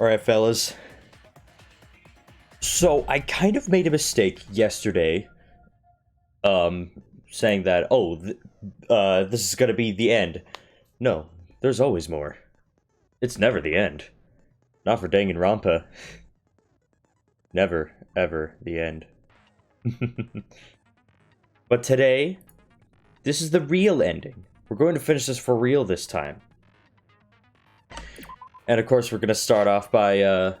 Alright, fellas. So, I kind of made a mistake yesterday, saying that, this is gonna be the end. No, there's always more. It's never the end. Not for Danganronpa. Never, ever the end. But today, this is the real ending. We're going to finish this for real this time. And of course, we're gonna start off by,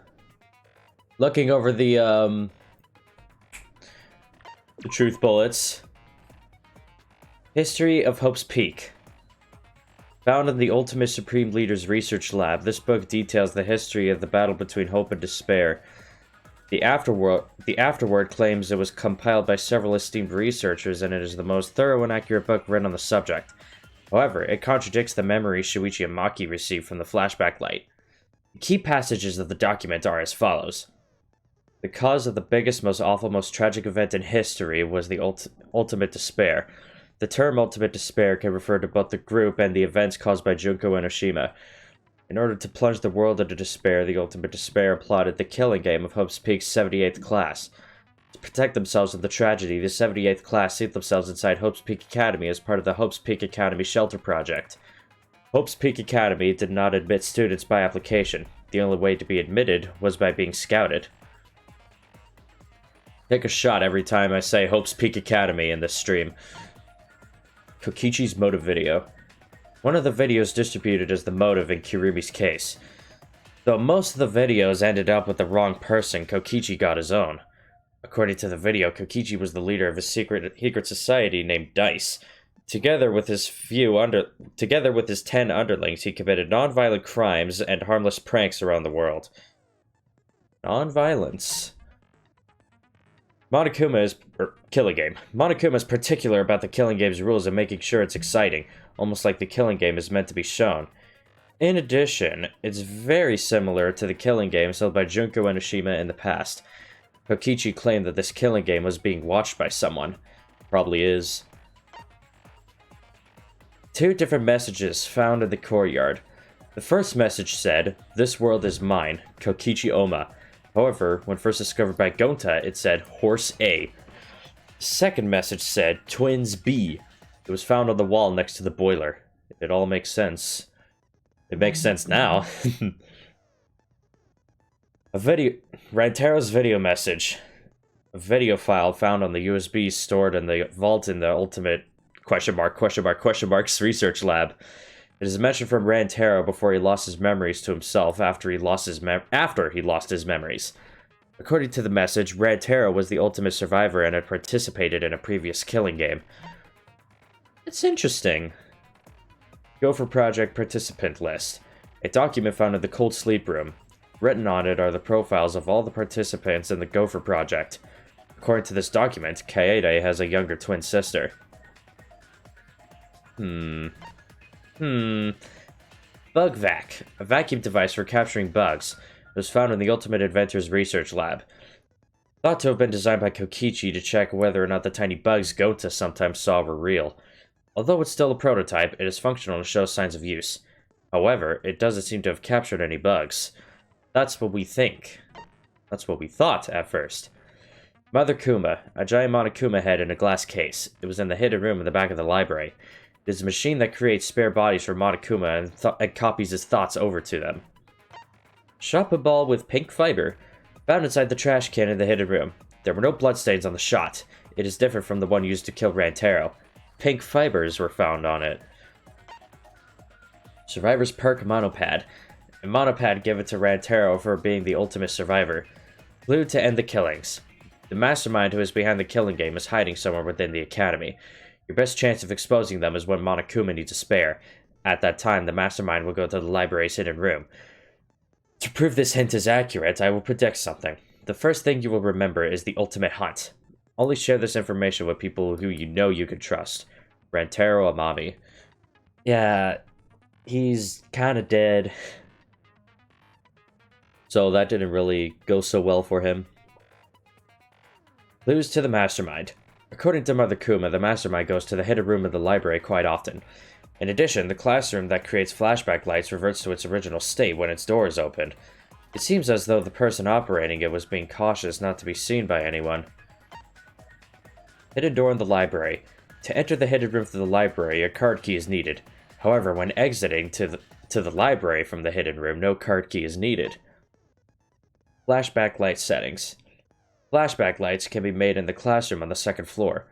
looking over the truth bullets. History of Hope's Peak. Found in the Ultimate Supreme Leader's research lab, this book details the history of the battle between hope and despair. The afterword claims it was compiled by several esteemed researchers, and it is the most thorough and accurate book written on the subject. However, it contradicts the memories Shuichi and Maki received from the flashback light. The key passages of the document are as follows. The cause of the biggest, most awful, most tragic event in history was the ultimate despair. The term ultimate despair can refer to both the group and the events caused by Junko and Oshima. In order to plunge the world into despair, the ultimate despair plotted the killing game of Hope's Peak's 78th class. To protect themselves from the tragedy, the 78th class sealed themselves inside Hope's Peak Academy as part of the Hope's Peak Academy Shelter Project. Hope's Peak Academy did not admit students by application. The only way to be admitted was by being scouted. Take a shot every time I say Hope's Peak Academy in this stream. Kokichi's motive video. One of the videos distributed as the motive in Kirumi's case. Though most of the videos ended up with the wrong person, Kokichi got his own. According to the video, Kokichi was the leader of a secret society named Dice. Together with his 10 underlings, he committed non-violent crimes and harmless pranks around the world. Non-violence. Killing Game. Monokuma is particular about the Killing Game's rules and making sure it's exciting, almost like the Killing Game is meant to be shown. In addition, it's very similar to the Killing Game sold by Junko and Oshima in the past. Kokichi claimed that this Killing Game was being watched by someone. Probably is. 2 different messages found in the courtyard. The first message said, "This world is mine, Kokichi Oma." However, when first discovered by Gonta, it said, "Horse A." The second message said, "Twins B." It was found on the wall next to the boiler. It all makes sense. It makes sense now. Rantaro's video message. A video file found on the USB stored in the vault in the Ultimate research lab. It is a mention from Rantaro before he lost his memories to himself after he lost his memories. According to the message, Rantaro was the ultimate survivor and had participated in a previous Killing Game. It's interesting. Gopher Project participant list. A document found in the cold sleep room. Written on it are the profiles of all the participants in the Gopher Project. According to this document, Kaede has a younger twin sister. Bug Vac, a vacuum device for capturing bugs, was found in the Ultimate Inventor's research lab. Thought to have been designed by Kokichi to check whether or not the tiny bugs Gonta sometimes saw were real. Although it's still a prototype, it is functional and shows signs of use. However, it doesn't seem to have captured any bugs. That's what we think. That's what we thought at first. Mother Kuma, a giant Monokuma head in a glass case. It was in the hidden room in the back of the library. It is a machine that creates spare bodies for Monokuma and copies his thoughts over to them. Shoppa ball with pink fiber. Found inside the trash can in the hidden room. There were no bloodstains on the shot. It is different from the one used to kill Rantaro. Pink fibers were found on it. Survivor's Perk Monopad. A monopad given to Rantaro for being the ultimate survivor. Glued to end the killings. The mastermind who is behind the Killing Game is hiding somewhere within the academy. Your best chance of exposing them is when Monokuma needs a spare. At that time, the mastermind will go to the library's hidden room. To prove this hint is accurate, I will predict something. The first thing you will remember is the ultimate hunt. Only share this information with people who you know you can trust. Rantaro Amami. Yeah, he's kinda dead. So that didn't really go so well for him. Clues to the mastermind. According to Mother Kuma, the mastermind goes to the hidden room of the library quite often. In addition, the classroom that creates flashback lights reverts to its original state when its door is opened. It seems as though the person operating it was being cautious not to be seen by anyone. Hidden door in the library. To enter the hidden room through the library, a card key is needed. However, when exiting to the library from the hidden room, no card key is needed. Flashback light settings. Flashback lights can be made in the classroom on the second floor.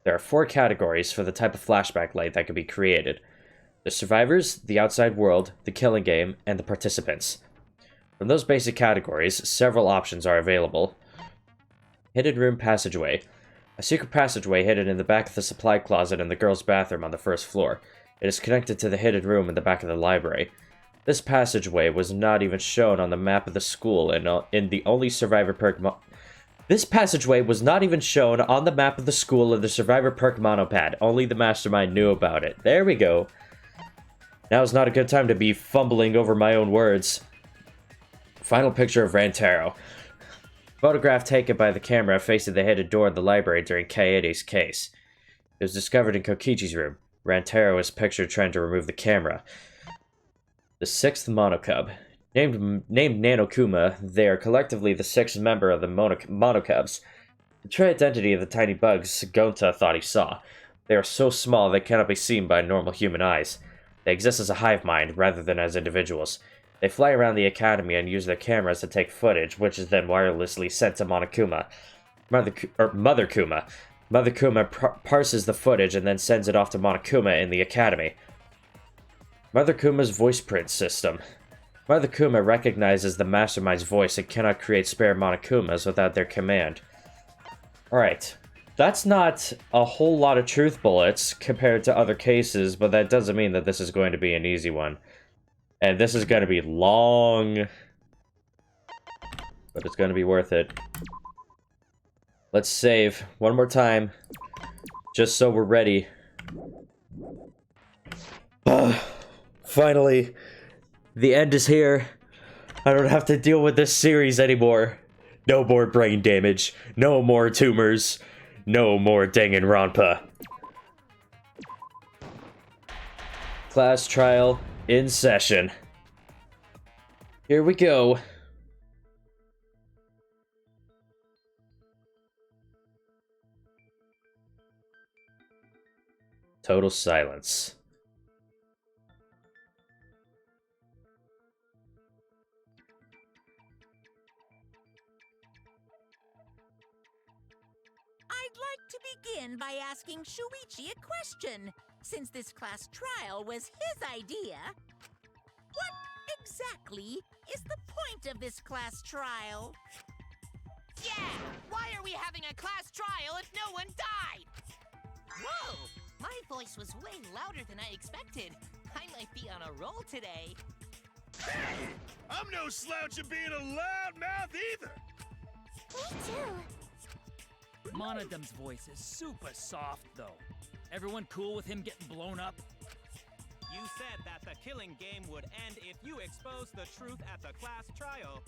There are 4 categories for the type of flashback light that can be created. The survivors, the outside world, the killing game, and the participants. From those basic categories, several options are available. Hidden room passageway. A secret passageway hidden in the back of the supply closet in the girls' bathroom on the first floor. It is connected to the hidden room in the back of the library. This passageway was not even shown on the map of the school in the only survivor perk This passageway was not even shown on the map of the school in the survivor perk monopad. Only the mastermind knew about it. There we go. Now is not a good time to be fumbling over my own words. Final picture of Rantaro. Photograph taken by the camera facing the hidden door in the library during Kaede's case. It was discovered in Kokichi's room. Rantaro is pictured trying to remove the camera. The 6th Monocub. Named Nanokuma, they are collectively the 6th member of the Monocubs. The true identity of the tiny bugs Gonta thought he saw. They are so small they cannot be seen by normal human eyes. They exist as a hive mind rather than as individuals. They fly around the academy and use their cameras to take footage, which is then wirelessly sent to Monokuma. Mother Kuma. Mother Kuma parses the footage and then sends it off to Monokuma in the academy. Mother Kuma's voice print system. Mother Kuma recognizes the mastermind's voice and cannot create spare Monokumas without their command. Alright. That's not a whole lot of truth bullets compared to other cases, but that doesn't mean that this is going to be an easy one. And this is going to be long, but it's going to be worth it. Let's save one more time, just so we're ready. Finally, the end is here. I don't have to deal with this series anymore. No more brain damage, no more tumors, no more Danganronpa. Class trial in session. Here we go. Total silence. I'd like to begin by asking Shuichi a question, since this class trial was his idea. What exactly is the point of this class trial? Yeah! Why are we having a class trial if no one died? Whoa! My voice was way louder than I expected. I might be on a roll today. Hey! I'm no slouch at being a loudmouth either! Me too. Monodum's voice is super soft, though. Everyone cool with him getting blown up? You said that the killing game would end if you exposed the truth at the class trial.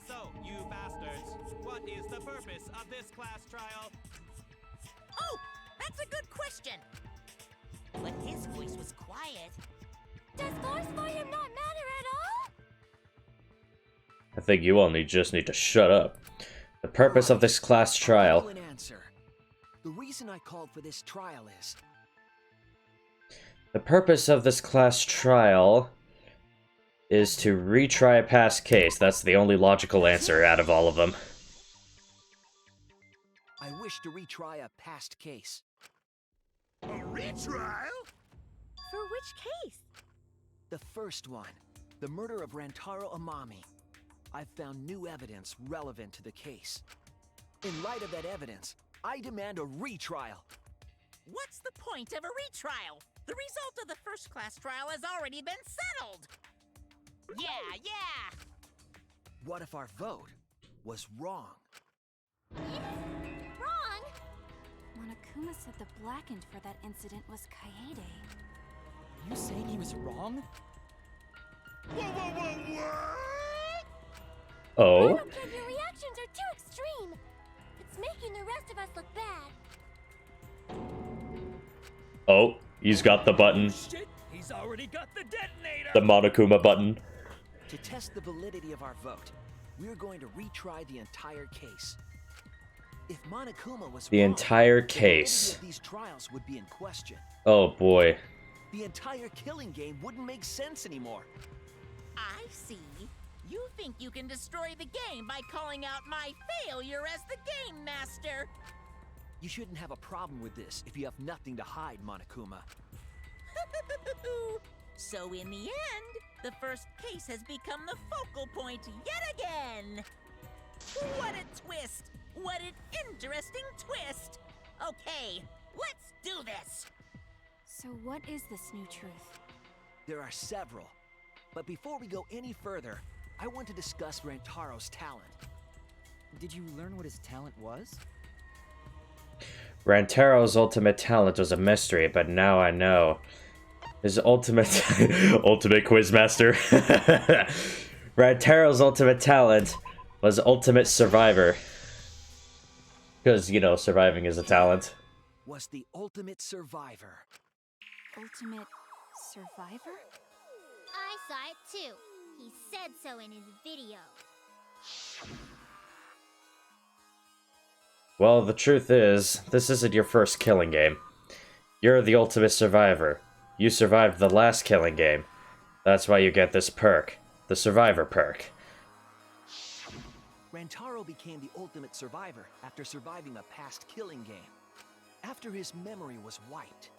So, you bastards, what is the purpose of this class trial? Oh, that's a good question. But his voice was quiet. Does force for him not matter at all? I think you all just need to shut up. The purpose of this class trial. I'll give you an answer. The reason I called for this trial is... The purpose of this class trial is to retry a past case. That's the only logical answer out of all of them. I wish to retry a past case. A retrial? For which case? The first one, the murder of Rantaro Amami. I've found new evidence relevant to the case. In light of that evidence, I demand a retrial. What's the point of a retrial? The result of the first class trial has already been settled. Yeah! What if our vote was wrong? Wrong! Monokuma said the blackened for that incident was Kaede. You saying he was wrong? What? I Oh? don't get your reactions are too extreme. It's making the rest of us look bad. Oh, he's got the button. Shit, he's already got the detonator! The Monokuma button. To test the validity of our vote, we're going to retry the entire case. If Monokuma was The wrong, entire the validity case. of these trials would be in question. Oh boy. The entire killing game wouldn't make sense anymore. I see. You think you can destroy the game by calling out my failure as the game master. You shouldn't have a problem with this if you have nothing to hide, Monokuma. So in the end, the first case has become the focal point yet again. What a twist! What an interesting twist! Okay, let's do this! So what is this new truth? There are several. But before we go any further, I want to discuss Rantaro's talent. Did you learn what his talent was? Rantaro's ultimate talent was a mystery, but now I know. His ultimate ultimate quizmaster. Rantaro's ultimate talent was ultimate survivor. Because, you know, surviving is a talent. Was the ultimate survivor. Ultimate survivor? I saw it too. He said so in his video. Well, the truth is, this isn't your first killing game. You're the ultimate survivor. You survived the last killing game. That's why you get this perk, the survivor perk. Rantaro became the ultimate survivor after surviving a past killing game. After his memory was wiped,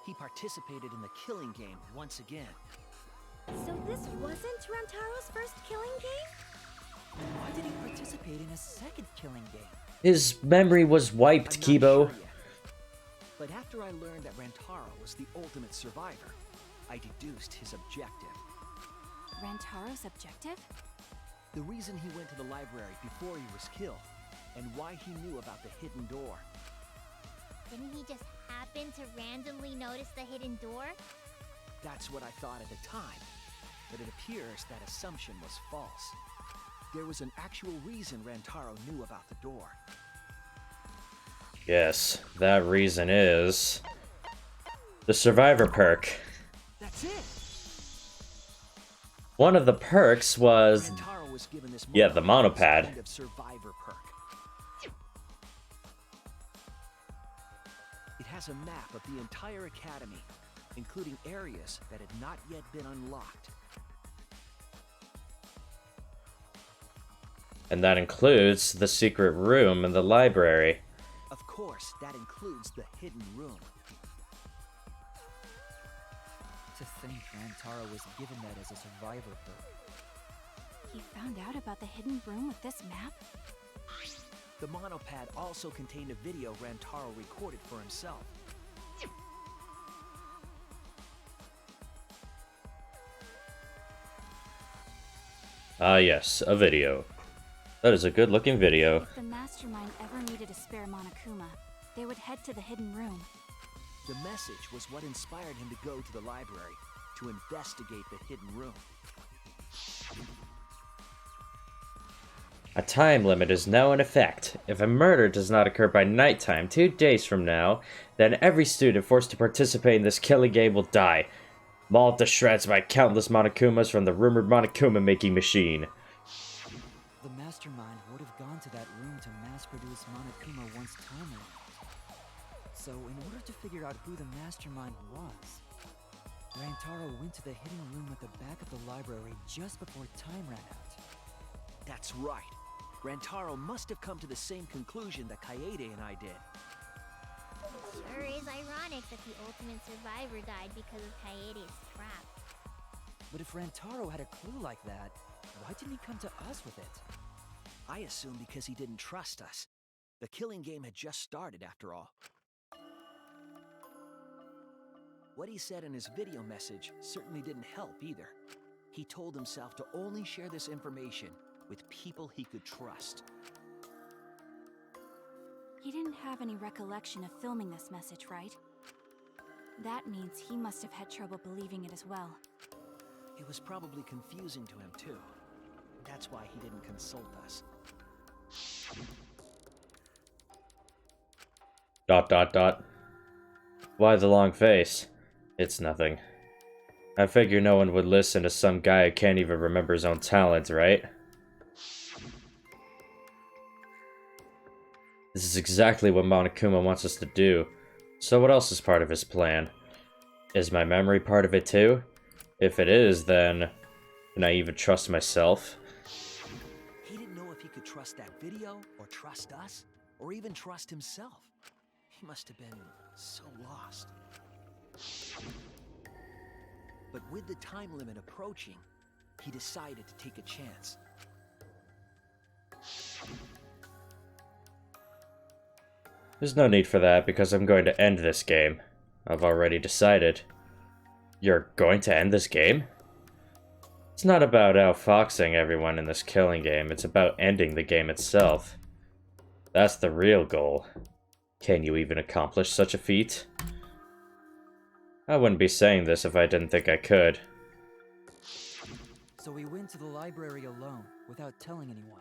he participated in the killing game once again. So this wasn't Rantaro's first killing game? Why did he participate in a second killing game? His memory was wiped, I'm not Kibo. sure yet. But after I learned that Rantaro was the ultimate survivor, I deduced his objective. Rantaro's objective? The reason he went to the library before he was killed, and why he knew about the hidden door. Didn't he just happen to randomly notice the hidden door? That's what I thought at the time, but it appears that assumption was false. There was an actual reason Rantaro knew about the door. Yes, that reason is the survivor perk. That's it! One of the perks was, Rantaro was given this yeah, the monopad. kind of survivor perk. It has a map of the entire academy, including areas that had not yet been unlocked. And that includes the secret room in the library. Of course, that includes the hidden room. To think Rantaro was given that as a survivor perk. He found out about the hidden room with this map? The monopad also contained a video Rantaro recorded for himself. Ah yes, a video. That is a good looking video. If the mastermind ever needed a spare Monokuma, they would head to the hidden room. The message was what inspired him to go to the library to investigate the hidden room. A time limit is now in effect. If a murder does not occur by nighttime 2 days from now, then every student forced to participate in this killing game will die, mauled to shreds by countless Monokumas from the rumored Monokuma making machine. The mastermind would have gone to that room to mass-produce Monokuma once time ran out. So, in order to figure out who the mastermind was, Rantaro went to the hidden room at the back of the library just before time ran out. That's right. Rantaro must have come to the same conclusion that Kaede and I did. Sure is ironic that the ultimate survivor died because of Kaede's trap. But if Rantaro had a clue like that, why didn't he come to us with it? I assume because he didn't trust us. The killing game had just started, after all. What he said in his video message certainly didn't help either. He told himself to only share this information with people he could trust. He didn't have any recollection of filming this message, right? That means he must have had trouble believing it as well. It was probably confusing to him, too. That's why he didn't consult us. ... Why the long face? It's nothing. I figure no one would listen to some guy who can't even remember his own talent, right? This is exactly what Monokuma wants us to do. So what else is part of his plan? Is my memory part of it too? If it is, then can I even trust myself? He didn't know if he could trust that video, or trust us, or even trust himself. He must have been so lost. But with the time limit approaching, he decided to take a chance. There's no need for that, because I'm going to end this game. I've already decided. You're going to end this game? It's not about outfoxing everyone in this killing game, it's about ending the game itself. That's the real goal. Can you even accomplish such a feat? I wouldn't be saying this if I didn't think I could. So we went to the library alone, without telling anyone.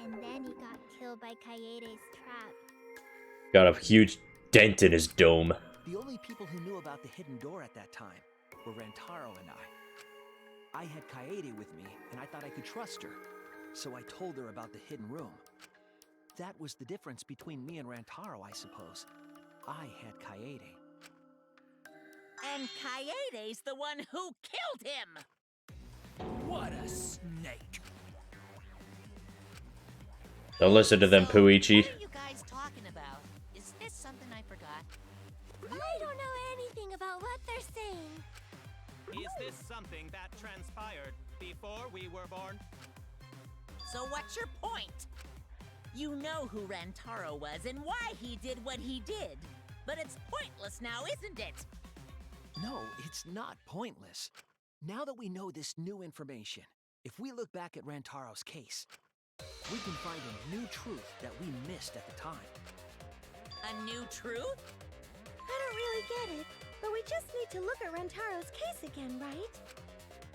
And then he got killed by Kaede's trap. Got a huge dent in his dome. The only people who knew about the hidden door at that time were Rantaro and I. I had Kaede with me, and I thought I could trust her. So I told her about the hidden room. That was the difference between me and Rantaro, I suppose. I had Kaede. And Kaede's the one who killed him! What a snake! Don't listen to them, So, Puichi. What are you guys talking about? Is this something I forgot? I don't know anything about what they're saying. Is this something that transpired before we were born? So what's your point? You know who Rantaro was and why he did what he did. But it's pointless now, isn't it? No, it's not pointless. Now that we know this new information, if we look back at Rantaro's case, we can find a new truth that we missed at the time. A new truth? I don't really get it, but we just need to look at Rantaro's case again, right?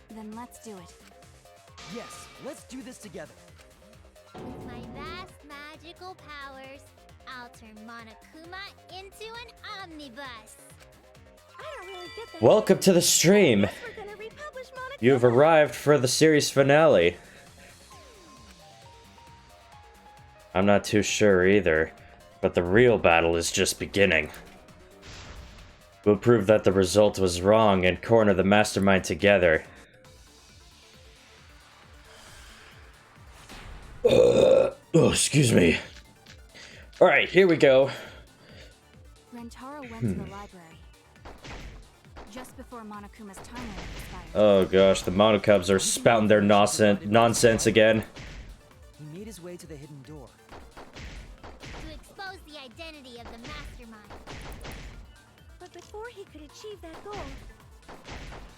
Then let's do it. Yes, let's do this together. With my vast magical powers, I'll turn Monokuma into an omnibus. I don't really get that. Welcome to the stream. Guess we're gonna republish Monokuma. You've arrived for the series finale. I'm not too sure either, but the real battle is just beginning. We'll prove that the result was wrong and corner the mastermind together. Oh, excuse me. Alright, here we go. Rantaro went to the library. Just before Monokuma's time limit expired. Oh gosh, the Monokubs are spouting their nonsense again. He made his way to the hidden door. To expose the identity of the mastermind. But before he could achieve that goal,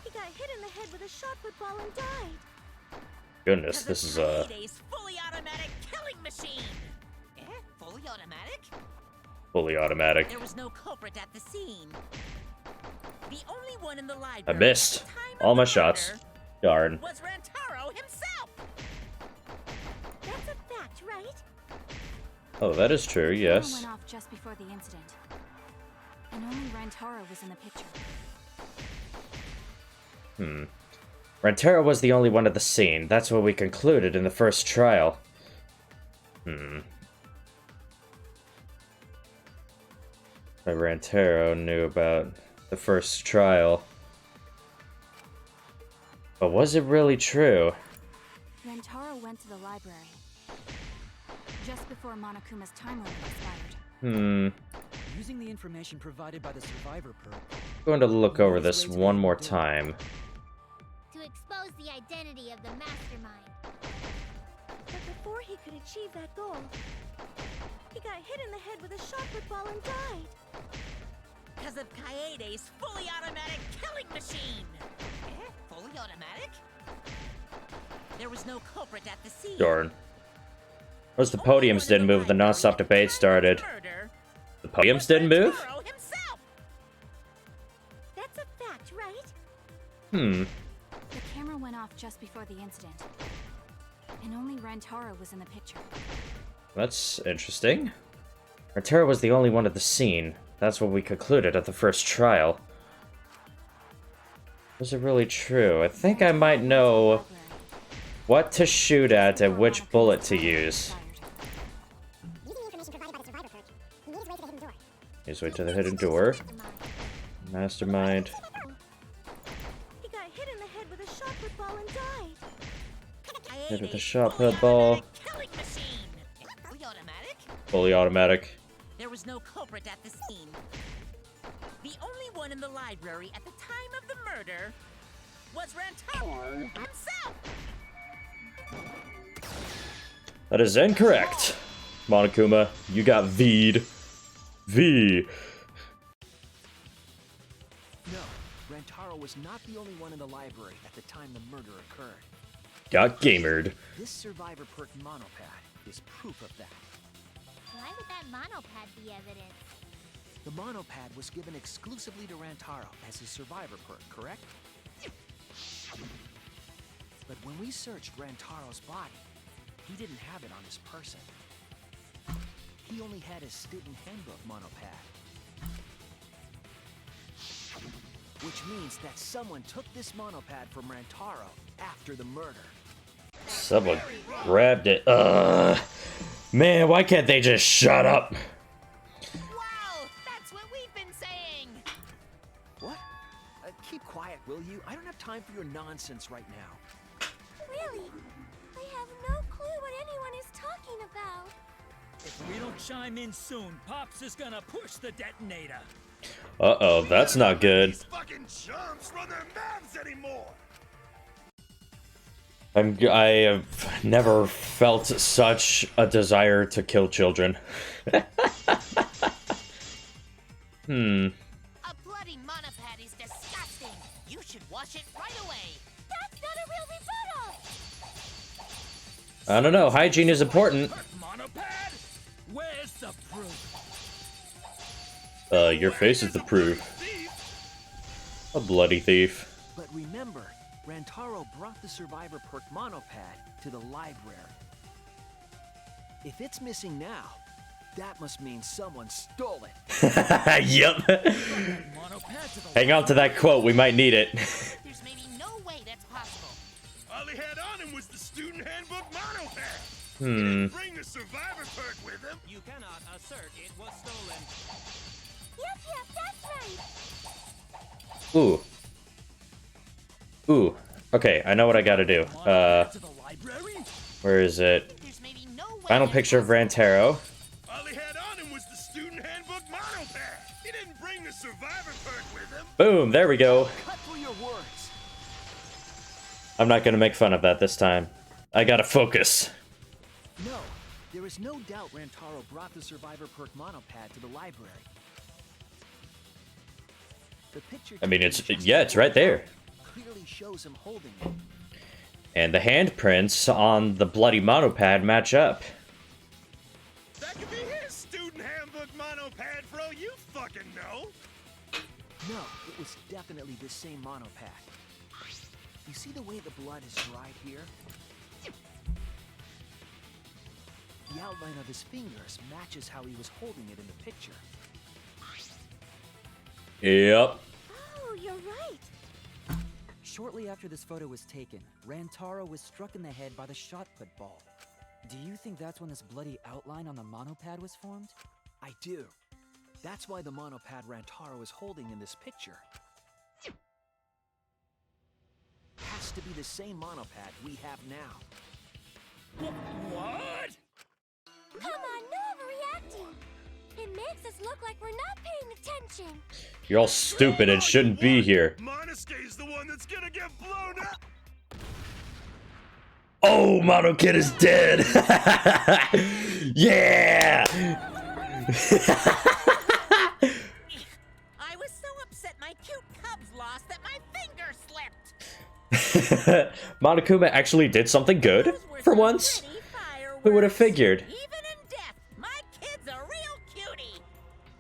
he got hit in the head with a shot football and died. Goodness, this is Kaede's fully automatic killing machine! Eh? Fully automatic? fully automatic. There was no culprit at the scene. The only one in the library I missed at the time of all my the shots. murder Darn. was Rantaro himself! That's a fact, right? Oh, that is true, The camera yes. went off just before the incident. And only Rantaro was in the picture. Rantaro was the only one at the scene. That's what we concluded in the first trial. But Rantaro knew about the first trial. But was it really true? Rantaro went to the library. Just before Monokuma's time limit expired. Using the information provided by the survivor perk, Going to look over this one more time. To expose the identity of the mastermind. But before he could achieve that goal, he got hit in the head with a shot football and died. Because of Kaede's fully automatic killing machine! Eh? Fully automatic? There was no culprit at the scene. Darn. Once the Only one podiums in didn't the move, the library non-stop at the debate time of started. the murder The podiums was didn't move? Rantaro himself! That's a fact, right? The camera went off just before the incident. And only Rantaro was in the picture. That's interesting. Rantaro was the only one at the scene. That's what we concluded at the first trial. Was it really true? I think I might know what to shoot at and which bullet to use. Use way to the hidden door. Mastermind. He got hit in the head with a shot put ball and died. Hit with a shot put ball. Killing machine. Fully automatic? Fully automatic. There was no culprit at the scene. The only one in the library at the time of the murder was Rantaro himself. That is incorrect. Monokuma, you got V'd. V. No, Rantaro was not the only one in the library at the time the murder occurred. Got gamered. This survivor perk monopad is proof of that. Why would that monopad be evidence? The monopad was given exclusively to Rantaro as his survivor perk, correct? But when we searched Rantaro's body, he didn't have it on his person. He only had his student handbook monopad. Which means that someone took this monopad from Rantaro after the murder. Someone grabbed it. Man, why can't they just shut up? Wow, that's what we've been saying. What? Keep quiet, will you? I don't have time for your nonsense right now. Really? I have no clue what anyone is talking about. If we don't chime in soon, Pops is gonna push the detonator. Uh-oh, that's not good. These fucking chumps run their mouths anymore. I have never felt such a desire to kill children. A bloody monopad is disgusting. You should wash it right away. That's not a real rebuttal! I don't know, hygiene is important. Monopad? Where's the proof? Your face is the proof. A bloody thief. But remember, Rantaro brought the survivor perk monopad to the library. If it's missing now, that must mean someone stole it. Yep. Monopad to the Hang on to that quote, we might need it. There's maybe no way that's possible. All he had on him was the student handbook monopad. He didn't bring the survivor perk with him. You cannot assert it was stolen. Yep, that's right! Ooh. Ooh. Okay, I know what I gotta do. Monopad to the library? Where is it? There's maybe no way. Final picture of Rantaro. All he had on him was the student handbook monopad. He didn't bring the survivor perk with him. Boom, there we go. Cut through your words. I'm not gonna make fun of that this time. I gotta focus. No, there is no doubt Rantaro brought the survivor perk monopad to the library. The picture I mean, it's right there. clearly shows him holding it. And the handprints on the bloody monopad match up. That could be his student handbook monopad, bro. You fucking know. No, it was definitely the same monopad. You see the way the blood is dried here? The outline of his fingers matches how he was holding it in the picture. Yep. Oh, you're right! Shortly after this photo was taken, Rantaro was struck in the head by the shot put ball. Do you think that's when this bloody outline on the monopad was formed? I do. That's why the monopad Rantaro is holding in this picture has to be the same monopad we have now. What? Come on, no overreacting! It makes us look like we're not paying attention! You're all stupid and shouldn't be here. Monosuke's the one that's gonna get blown up. Oh, Mono Kid is dead! Yeah! I was so upset my cute cubs lost that my finger slipped. Monokuma actually did something good, Those were for some once. pretty fireworks. Who would have figured? Even in death, my kid's a real cutie.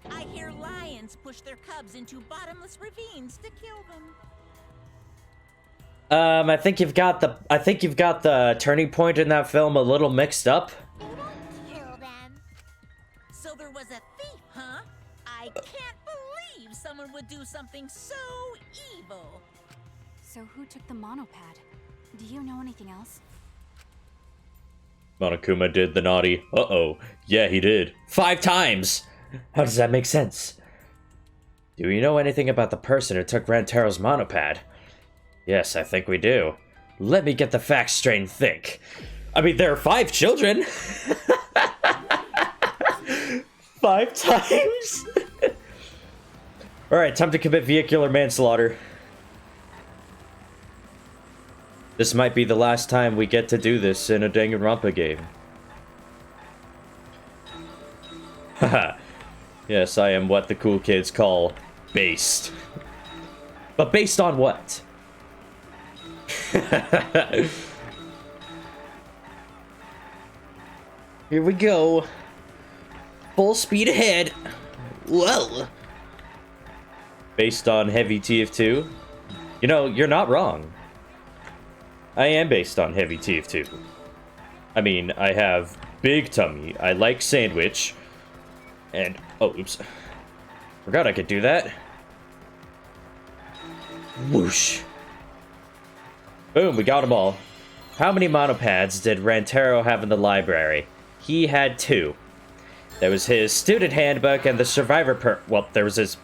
I hear lions push their cubs into bottomless ravines to kill them. I think you've got the turning point in that film a little mixed up. They don't kill them. So there was a thief, huh? I can't believe someone would do something so evil. So who took the monopad? Do you know anything else? Monokuma did the naughty. Uh-oh. Yeah, he did. 5 times! How does that make sense? Do you know anything about the person who took Rantaro's monopad? Yes, I think we do. Let me get the facts straight and think. I mean, there are 5 children! 5 times? Alright, time to commit vehicular manslaughter. This might be the last time we get to do this in a Danganronpa game. Haha. Yes, I am what the cool kids call based. But based on what? Here we go. Full speed ahead. Whoa. Based on Heavy TF2? You know, you're not wrong. I am based on Heavy TF2. I mean, I have big tummy, I like sandwich, and... oh, oops. Forgot I could do that. Whoosh. Boom, we got them all. How many monopads did Rantaro have in the library? He had 2. There was his student handbook and the survivor perk. Well, there was his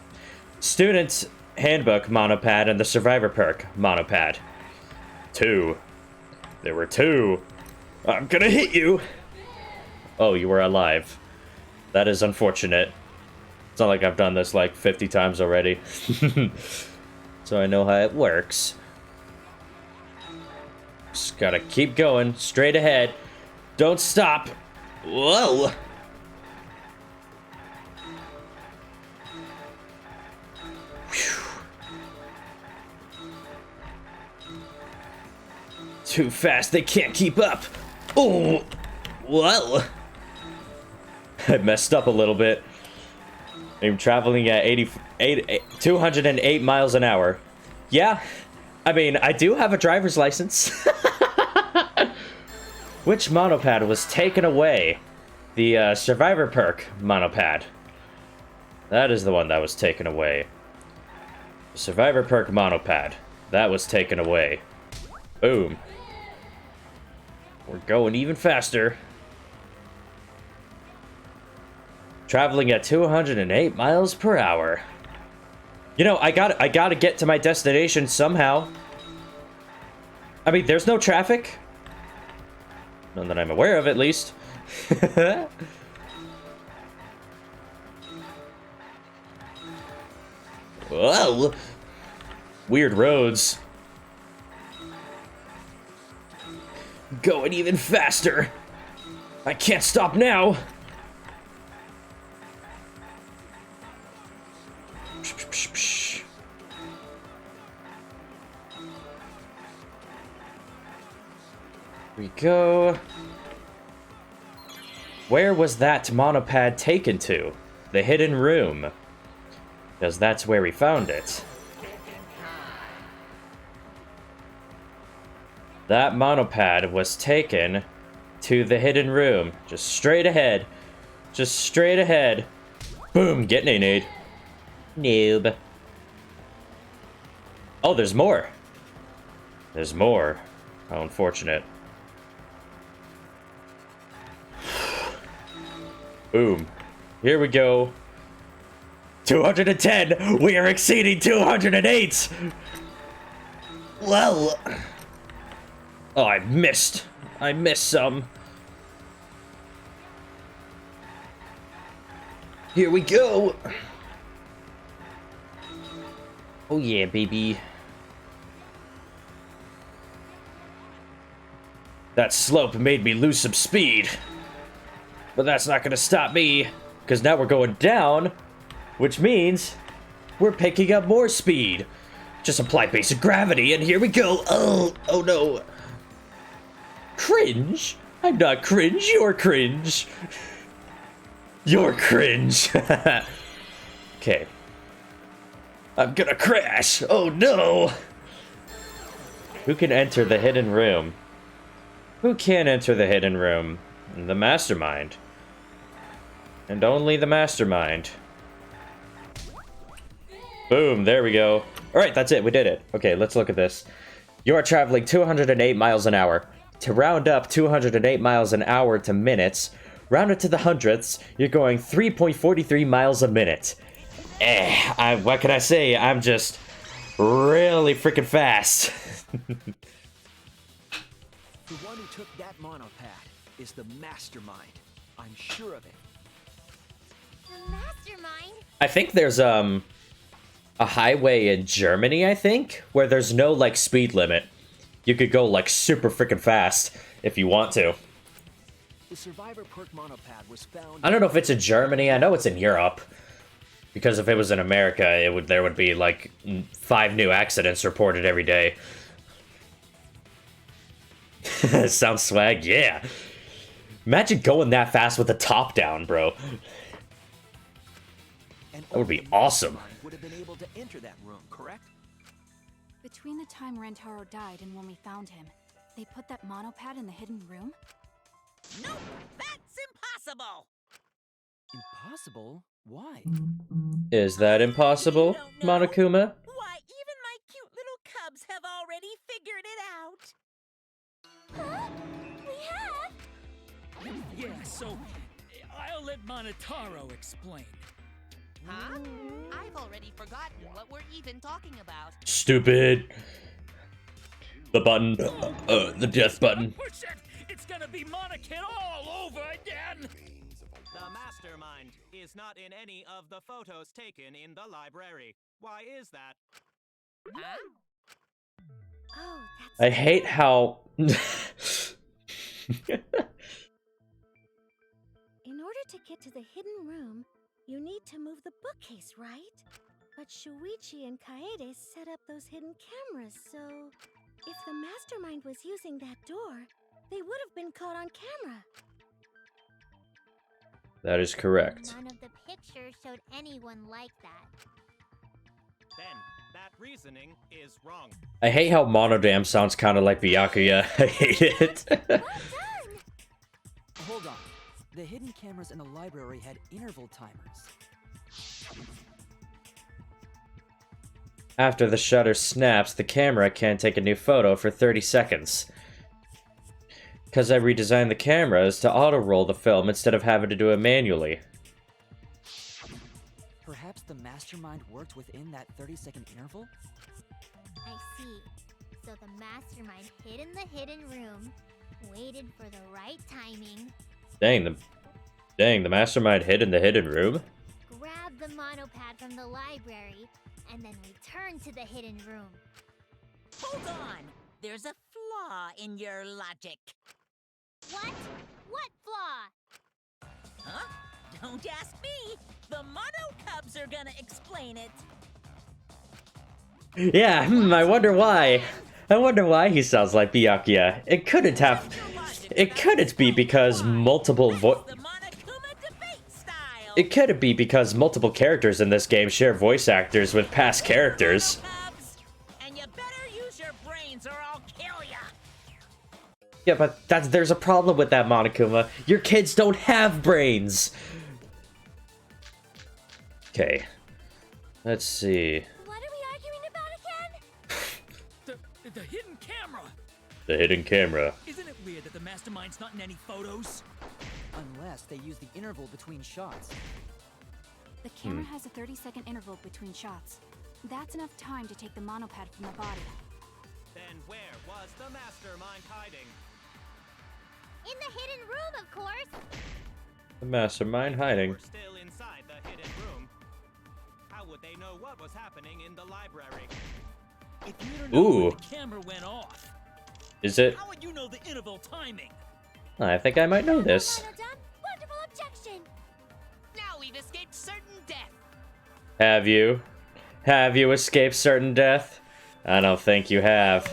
student handbook monopad and the survivor perk monopad. 2. There were 2. I'm gonna hit you! Oh, you were alive. That is unfortunate. It's not like I've done this like 50 times already. So I know how it works. Just gotta keep going, straight ahead. Don't stop! Whoa! Too fast, they can't keep up. Oh, well. I messed up a little bit. I'm traveling at 208 miles an hour. Yeah, I mean, I do have a driver's license. Which monopad was taken away? The survivor perk monopad. That is the one that was taken away. The survivor perk monopad. That was taken away. Boom. We're going even faster. Traveling at 208 miles per hour. You know, I gotta get to my destination somehow. I mean, there's no traffic. None that I'm aware of, at least. Whoa. Weird roads. Going even faster. I can't stop now. We go. Where was that monopad taken to? The hidden room. Because that's where we found it. That monopad was taken to the hidden room. Just straight ahead. Just straight ahead. Boom, get nade. Noob. Oh, there's more. There's more. How unfortunate. Boom. Here we go. 210! We are exceeding 208! Well... oh, I missed. I missed some. Here we go. Oh yeah, baby. That slope made me lose some speed. But that's not gonna stop me, because now we're going down, which means we're picking up more speed. Just apply basic gravity, and here we go. Oh no. Cringe? I'm not cringe, you're cringe. You're cringe. Okay. I'm gonna crash. Oh no. Who can enter the hidden room? Who can enter the hidden room? The mastermind. And only the mastermind. Boom, there we go. Alright, that's it. We did it. Okay, let's look at this. You are traveling 208 miles an hour. To round up 208 miles an hour to minutes, round it to the hundredths, you're going 3.43 miles a minute. What can I say? I'm just really freaking fast. The one who took that monopad is the mastermind. I'm sure of it. The mastermind? I think there's, a highway in Germany, I think, where there's no, like, speed limit. You could go, like, super freaking fast if you want to. The Survivor Perk monopad was found... I don't know if it's in Germany. I know it's in Europe. Because if it was in America, there would be, like, 5 new accidents reported every day. Sounds swag, yeah. Imagine going that fast with the top down, bro. That would be awesome. Would have been able to enter that room, correct? Between the time Rentaro died and when we found him, they put that monopad in the hidden room? Nope, that's impossible. Impossible? Why? Is that impossible, Monokuma? Why, even my cute little cubs have already figured it out. Huh? We have? Yeah, so I'll let Monotaro explain. Huh? I've already forgotten what we're even talking about. Stupid. The button. The death button. Push it! It's gonna be Monokid all over again! The mastermind is not in any of the photos taken in the library. Why is that? Huh? Oh, that's... I hate how... In order to get to the hidden room, you need to move the bookcase, right? But Shuichi and Kaede set up those hidden cameras, so... If the mastermind was using that door, they would have been caught on camera. That is correct. None of the pictures showed anyone like that. Then, that reasoning is wrong. I hate how Monodam sounds kind of like Byakuya. I hate it. Well done! Hold on. The hidden cameras in the library had interval timers. After the shutter snaps, the camera can't take a new photo for 30 seconds. Because I redesigned the cameras to auto-roll the film instead of having to do it manually. Perhaps the mastermind worked within that 30-second interval? I see. So the mastermind hid in the hidden room, waited for the right timing, Dang, the mastermind hid in the hidden room? grabbed the monopad from the library, and then returned to the hidden room. Hold on. There's a flaw in your logic. What? What flaw? Huh? Don't ask me. The Mono Cubs are gonna explain it. Yeah, I wonder why. I wonder why he sounds like Byakuya. It couldn't be because multiple The Monokuma debate style. It could be because multiple characters in this game share voice actors with past characters. Cubs, and you better use your brains or I'll kill ya. Yeah, but there's a problem with that, Monokuma. Your kids don't have brains. Okay. Let's see. What are we arguing about again? The hidden camera! The hidden camera. Isn't it weird that the mastermind's not in any photos? Unless they use the interval between shots. The camera has a 30-second interval between shots. That's enough time to take the monopad from the body. Then where was the mastermind hiding? In the hidden room, of course. The mastermind hiding. We're still inside the hidden room. How would they know what was happening in the library? If you don't know Ooh. when the camera went off, Is it? how would you know the interval timing? I think I might know this. Well done. Wonderful objection. Now we've escaped certain death. Have you? Have you escaped certain death? I don't think you have.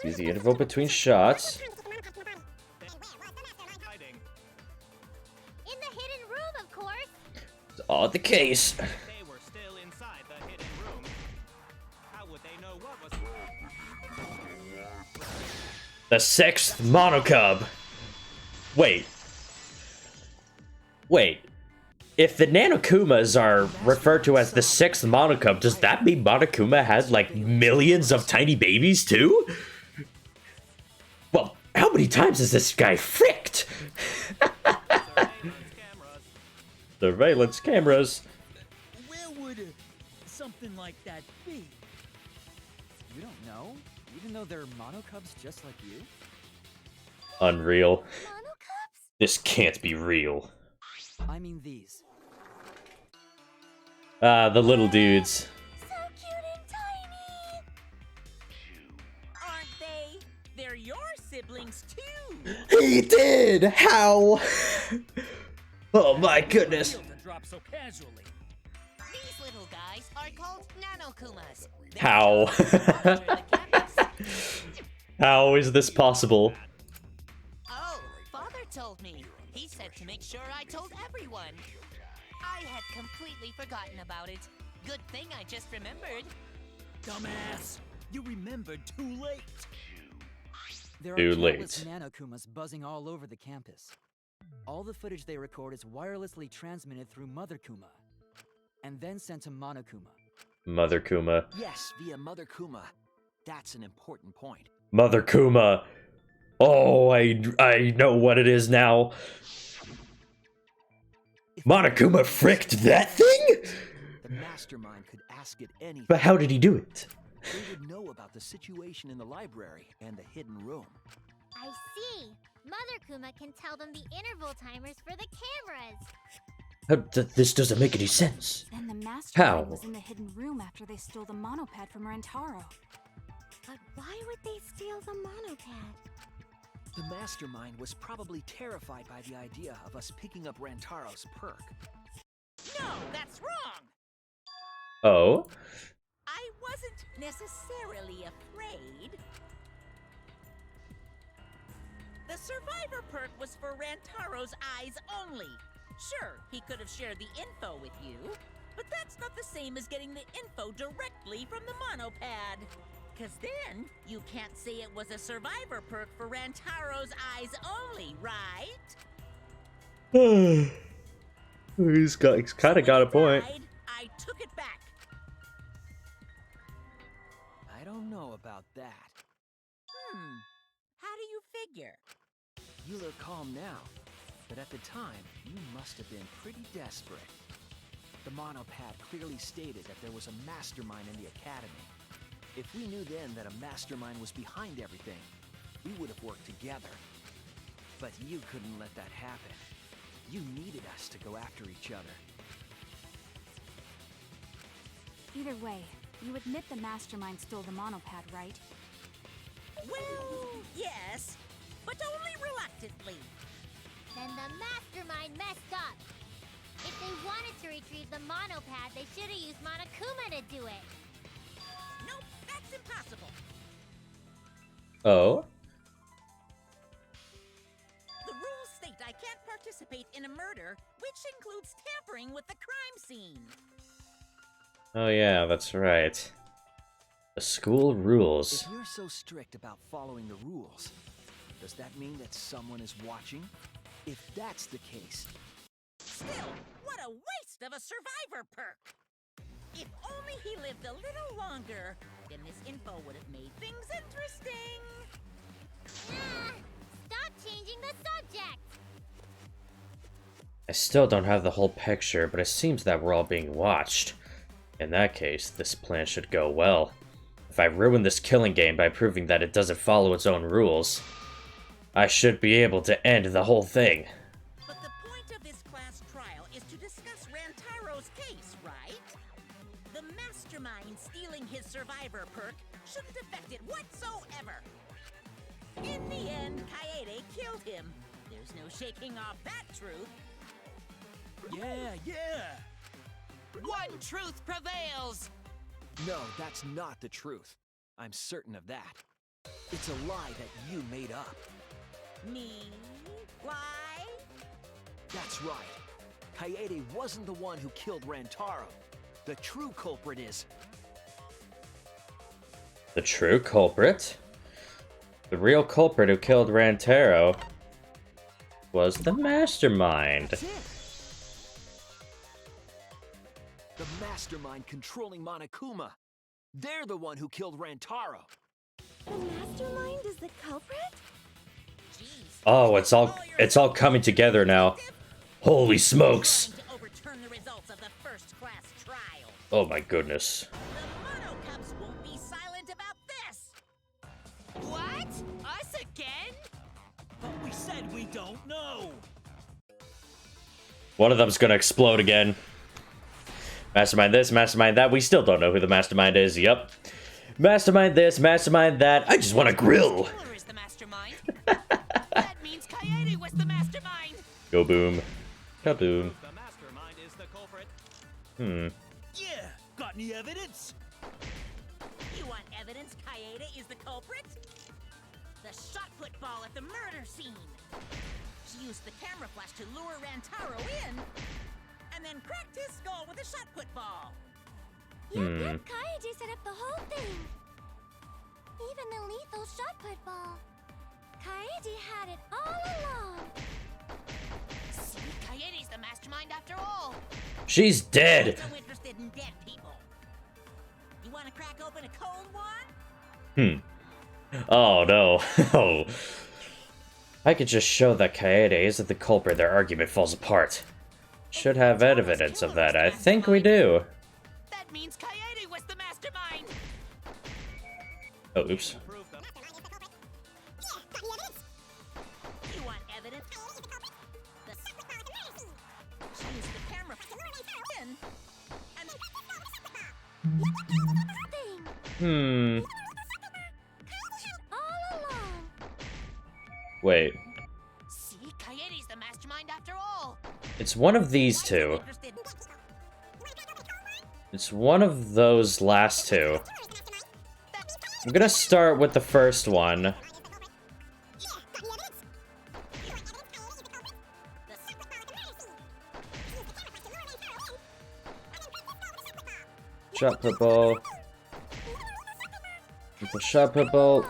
Use the interval between shots. Hiding. In the hidden room, of course. It's all the case. They were still inside the hidden room. How would they know what was... The 6th Monocub. Wait. if the Nanokumas are referred to as the 6th Monokuma, does that mean Monokuma had, like, millions of tiny babies, too? Well, how many times is this guy fricked? Surveillance cameras. Where would something like that be? You don't know? Even though they're monocubs just like you? Unreal. Monocubs? This can't be real. I mean these. The little dudes. So cute and tiny. Aren't they? They're your siblings too. He did! How? Oh my goodness. To drop so casually. These little guys are called Nanokumas. They're How? found on the campus. How is this possible? Oh, Father told me. He said to make sure I told everyone. I had completely forgotten about it. Good thing I just remembered. Dumbass! You remembered too late. There Too are countless late. Nanokumas buzzing all over the campus. All the footage they record is wirelessly transmitted through Mother Kuma, and then sent to Monokuma. Mother Kuma. Yes, via Mother Kuma. That's an important point. Mother Kuma. Oh, I know what it is now. If Monokuma fricked that thing? the mastermind could ask it anything. But how did he do it? They would know about the situation in the library and the hidden room. I see. Mother Kuma can tell them the interval timers for the cameras. This doesn't make any sense. Then the mastermind How? was in the hidden room after they stole the monopad from Rantaro. But why would they steal the monopad? The mastermind was probably terrified by the idea of us picking up Rantaro's perk. No, that's wrong. Oh? I wasn't necessarily afraid. The survivor perk was for Rantaro's eyes only. Sure, he could have shared the info with you, but that's not the same as getting the info directly from the monopad. Cause then, you can't say it was a survivor perk for Rantaro's eyes only, right? He's kind of got a point. I took it back. I don't know about that. How do you figure? You look calm now, but at the time, you must have been pretty desperate. The monopad clearly stated that there was a mastermind in the academy. If we knew then that a mastermind was behind everything, we would have worked together. But you couldn't let that happen. You needed us to go after each other. Either way, you admit the mastermind stole the monopad, right? Well, yes, but only reluctantly. Then the mastermind messed up. If they wanted to retrieve the monopad, they should have used Monokuma to do it. Nope, that's impossible. Oh? The rules state I can't participate in a murder, which includes tampering with the crime scene. Oh yeah, that's right. The school rules. If you're so strict about following the rules, does that mean that someone is watching? If that's the case, Still, what a waste of a survivor perk! If only he lived a little longer, then this info would have made things interesting. Ah, stop changing the subject! I still don't have the whole picture, but it seems that we're all being watched. In that case, this plan should go well. If I ruin this killing game by proving that it doesn't follow its own rules, I should be able to end the whole thing. But the point of this class trial is to discuss Rantaro's case, right? The mastermind stealing his survivor perk shouldn't affect it whatsoever. In the end, Kaede killed him. There's no shaking off that truth. Yeah! One truth prevails! no, that's not the truth. I'm certain of that. It's a lie that you made up. Me? Why? That's right. Kaede wasn't the one who killed Rantaro. The true culprit is... The true culprit? The real culprit who killed Rantaro was the mastermind. That's it. mastermind controlling Monokuma. They're the one who killed Rantaro. The mastermind is the culprit? Jeez. Oh, it's all coming together now. Holy smokes! Trying to overturn the results of the first-class trial. Oh my goodness. The Mono Cubs won't be silent about this. What? Us again? But we said we don't know. One of them's gonna explode again. Mastermind this, mastermind that. We still don't know who the mastermind is. Yup. Mastermind this, mastermind that. I just want to grill. Killer is the mastermind. That means Kaede was the mastermind. Go boom. Kaboom. The mastermind is the culprit. Yeah, got any evidence? You want evidence Kaede is the culprit? The shot put ball at the murder scene. She used the camera flash to lure Rantaro in, and then cracked his skull with a shot put ball. Yep, Kaede set up the whole thing. Even the lethal shot put ball. Kaede had it all along. See, Kaede's the mastermind after all. She's dead. So interested in dead people. You want to crack open a cold one? Oh no. Oh. I could just show that Kaede isn't the culprit. Their argument falls apart. Should have evidence of that. I think we do. That means Kaede was the mastermind. Oh, oops. Prove them. You want evidence? She used the camera in, and Thing. Hmm. All along. Wait. See, Kaede's the mastermind after all. It's one of these two. interested. It's one of those last two. I'm gonna start with the first one. Shot put ball. The shot put ball.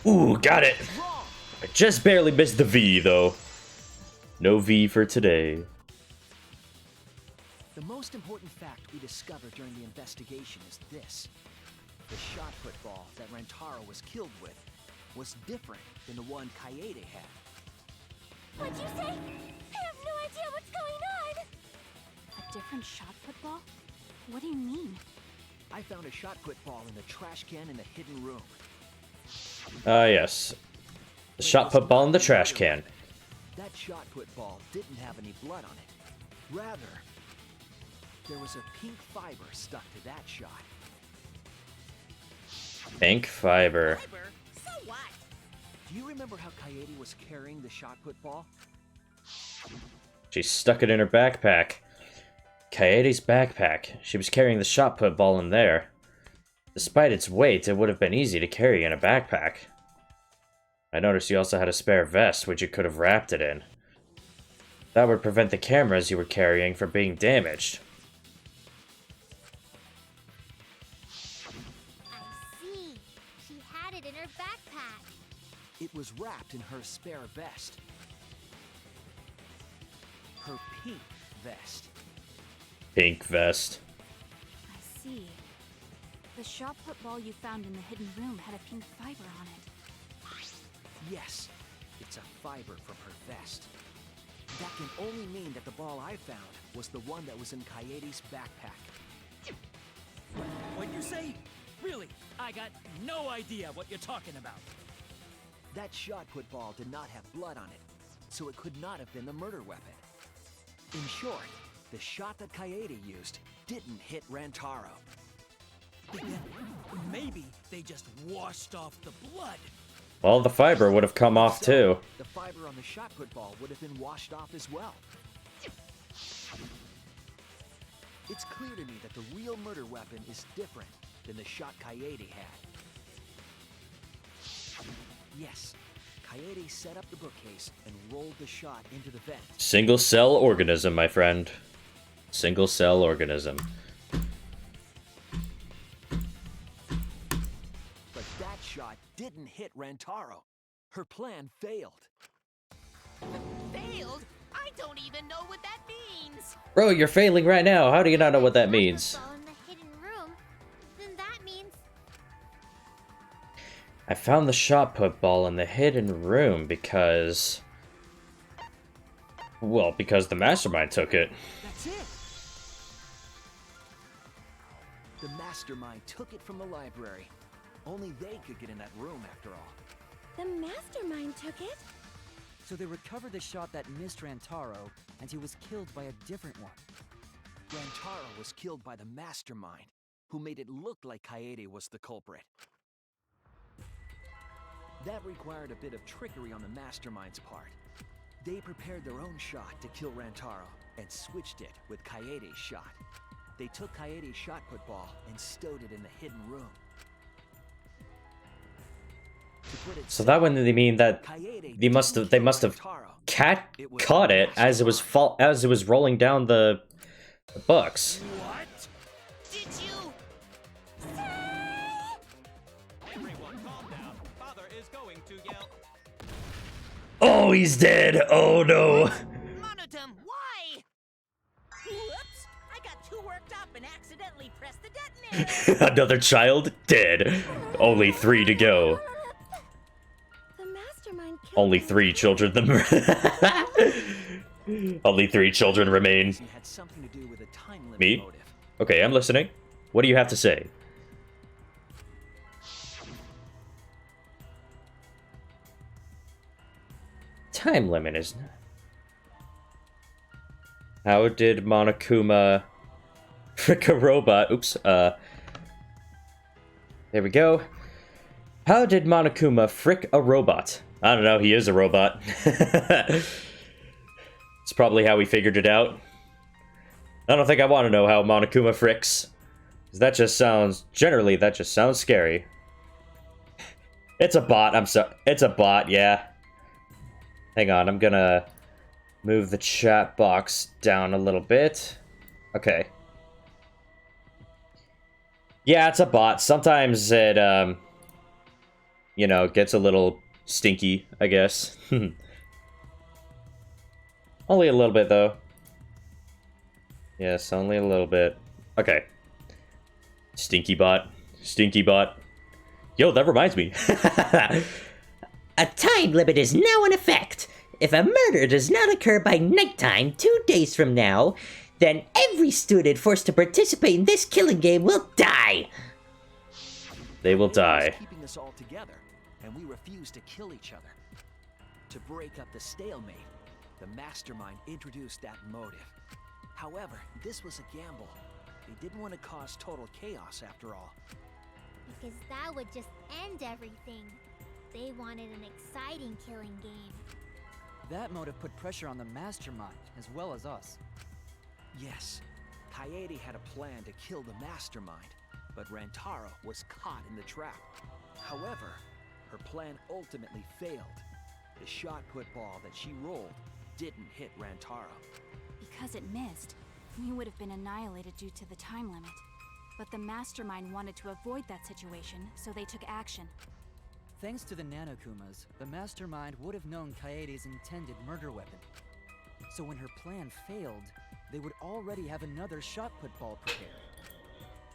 Ooh, got it! I just barely missed the V, though. No V for today. The most important fact we discovered during the investigation is this. The shot put ball that Rantaro was killed with was different than the one Kaede had. What'd you say? I have no idea what's going on. A different shot put ball? What do you mean? I found a shot put ball in the trash can in the hidden room. Yes. The shot put ball in the trash can. That shot put ball didn't have any blood on it. Rather, there was a pink fiber stuck to that shot. Pink fiber. Fiber? So what? Do you remember how Kaede was carrying the shot put ball? She stuck it in her backpack. Kaede's backpack. She was carrying the shot put ball in there. Despite its weight, it would have been easy to carry in a backpack. I noticed you also had a spare vest, which you could have wrapped it in. That would prevent the cameras you were carrying from being damaged. I see. She had it in her backpack. It was wrapped in her spare vest. Her pink vest. Pink vest. I see. The shot put ball you found in the hidden room had a pink fiber on it. Yes, it's a fiber from her vest. That can only mean that the ball I found was the one that was in Kaede's backpack. What'd you say? Really? I got no idea what you're talking about. That shot put ball did not have blood on it, so it could not have been the murder weapon. In short, the shot that Kaede used didn't hit Rantaro. Maybe they just washed off the blood. Well, the fiber would have come off too. The fiber on the shot put ball would have been washed off as well. It's clear to me that the real murder weapon is different than the shot Kaede had. Yes, Kaede set up the bookcase and rolled the shot into the vent. Single cell organism, my friend. Single cell organism. But that shot didn't hit Rantaro. Her plan failed. Failed? I I don't even know what that means. Bro, you're failing right now. How do you not know what that means? Ball in the hidden room. Then that means I found the shot put ball in the hidden room because... Well, because the mastermind took it. That's it! The mastermind took it from the library. Only they could get in that room after all. the mastermind took it. So they recovered the shot that missed Rantaro, and he was killed by a different one. Rantaro was killed by the mastermind, who made it look like Kaede was the culprit. That required a bit of trickery on the mastermind's part. They prepared their own shot to kill Rantaro, and switched it with Kaede's shot. They took Kaede's shot put ball and stowed it in the hidden room. So that would mean that they must have caught it as it was rolling down the books. What? Did you? Everyone calm down. Father is going to yell. Oh, he's dead. Oh no. Monodum, why? Whoops! I got too worked up and accidentally pressed the detonator. Another child dead. Only 3 to go. The mastermind killed Only 3 children. Only 3 children remain. It had something to do with a time limit Me? motive. Okay, I'm listening. What do you have to say? Time limit, isn't it? How did Monokuma frick a robot? Oops, there we go. How did Monokuma frick a robot? I don't know, he is a robot. It's probably how he figured it out. I don't think I want to know how Monokuma fricks. 'Cause that just sounds scary. It's a bot, it's a bot, yeah. Hang on, I'm gonna move the chat box down a little bit. Okay. Yeah, it's a bot. Sometimes it, you know, gets a little stinky, I guess. Only a little bit, though. Yes, only a little bit. Okay. Stinky bot. Stinky bot. Yo, that reminds me. A time limit is now in effect. If a murder does not occur by nighttime 2 days from now, then every student forced to participate in this killing game will die. They will Kaede was die. keeping us all together, and we refused to kill each other. To break up the stalemate, the mastermind introduced that motive. However, this was a gamble. They didn't want to cause total chaos after all. Because that would just end everything. They wanted an exciting killing game. That motive put pressure on the mastermind, as well as us. Yes, Kaede had a plan to kill the mastermind, but Rantaro was caught in the trap. However, her plan ultimately failed. The shot put ball that she rolled didn't hit Rantaro. Because it missed, he would have been annihilated due to the time limit. But the mastermind wanted to avoid that situation, so they took action. Thanks to the Nanokumas, the mastermind would have known Kaede's intended murder weapon. So when her plan failed, they would already have another shot put ball prepared.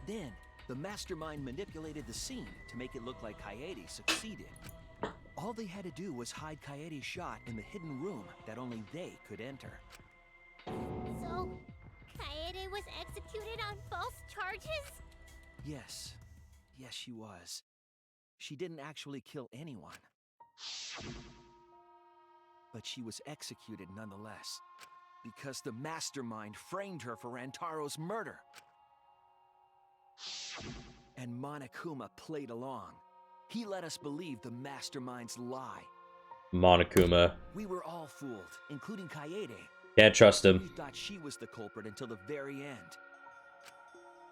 Then, the mastermind manipulated the scene to make it look like Kaede succeeded. All they had to do was hide Kaede's shot in the hidden room that only they could enter. So, Kaede was executed on false charges? Yes, yes she was. She didn't actually kill anyone. But she was executed nonetheless, because the mastermind framed her for Rantaro's murder. And Monokuma played along. He let us believe the mastermind's lie. Monokuma. We were all fooled, including Kaede. Can't trust We him. thought she was the culprit until the very end.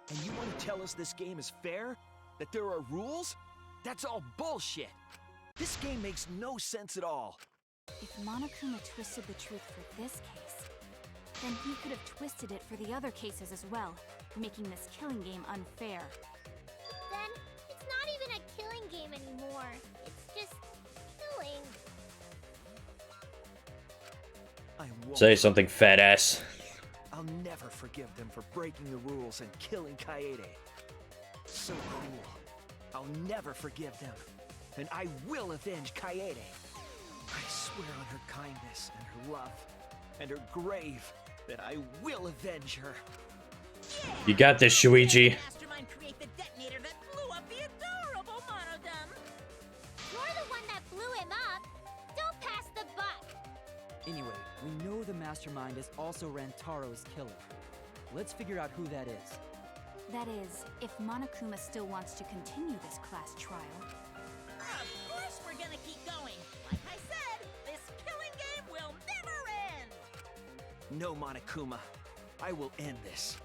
And you want to tell us this game is fair? That there are rules? That's all bullshit! This game makes no sense at all. If Monokuma twisted the truth for this case, then he could have twisted it for the other cases as well, making this killing game unfair. Then, it's not even a killing game anymore. It's just killing. I won't. Say something, fat ass. I'll never forgive them for breaking the rules and killing Kaede. So cruel. I'll never forgive them. And I will avenge Kaede. I swear on her kindness and her love and her grave that I will avenge her. You got this, Shuichi. Mastermind create the detonator that blew up the adorable Monodum. You're the one that blew him up. Don't pass the buck. Anyway, we know the mastermind is also Rantaro's killer. Let's figure out who that is. That is, if Monokuma still wants to continue this class trial. Of course we're gonna keep going. Like I said, this killing game will never end. No, Monokuma. I will end this.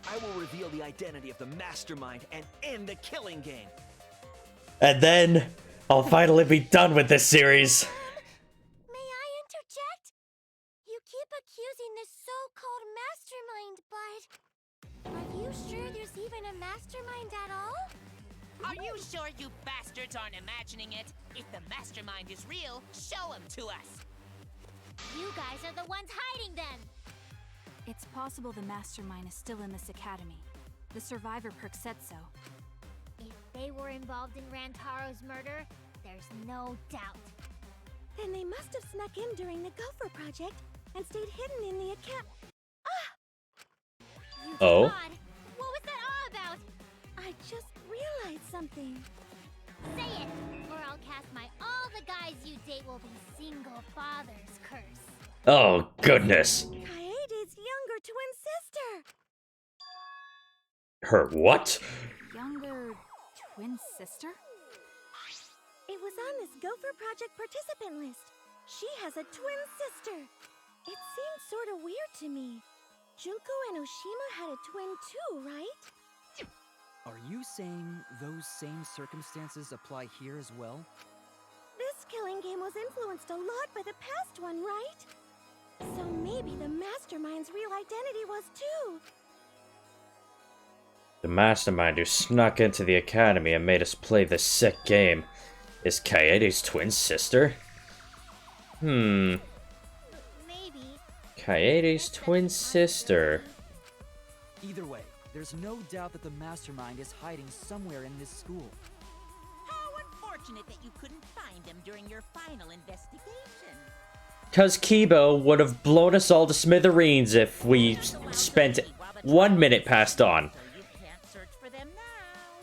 I will reveal the identity of the mastermind and end the killing game. And then I'll finally be done with this series. May I interject? You keep accusing this so-called mastermind, but are you sure there's even a mastermind at all? Are you sure you bastards aren't imagining it? If the mastermind is real, show him to us. You guys are the ones hiding them. It's possible the mastermind is still in this academy. The survivor perk said so. If they were involved in Rantaro's murder, there's no doubt. Then they must have snuck in during the Gopher Project and stayed hidden in the account. Oh? God, what was that all about? I just realized something. Say it, or I'll cast my all the guys you date will be single fathers curse. Oh, goodness. Kaede's younger twin sister. Her what? Younger twin sister? It was on this Gopher Project participant list. She has a twin sister. It seemed sort of weird to me. Junko and Oshima had a twin too, right? Are you saying those same circumstances apply here as well? This killing game was influenced a lot by the past one, right? So maybe the mastermind's real identity was too. The mastermind who snuck into the academy and made us play this sick game is Kaede's twin sister? Maybe. Kaede's twin sister. Either way, there's no doubt that the mastermind is hiding somewhere in this school. How unfortunate that you couldn't find him during your final investigation. Cause Kibo would have blown us all to smithereens if we spent 1 minute past on. So you can't search for them now.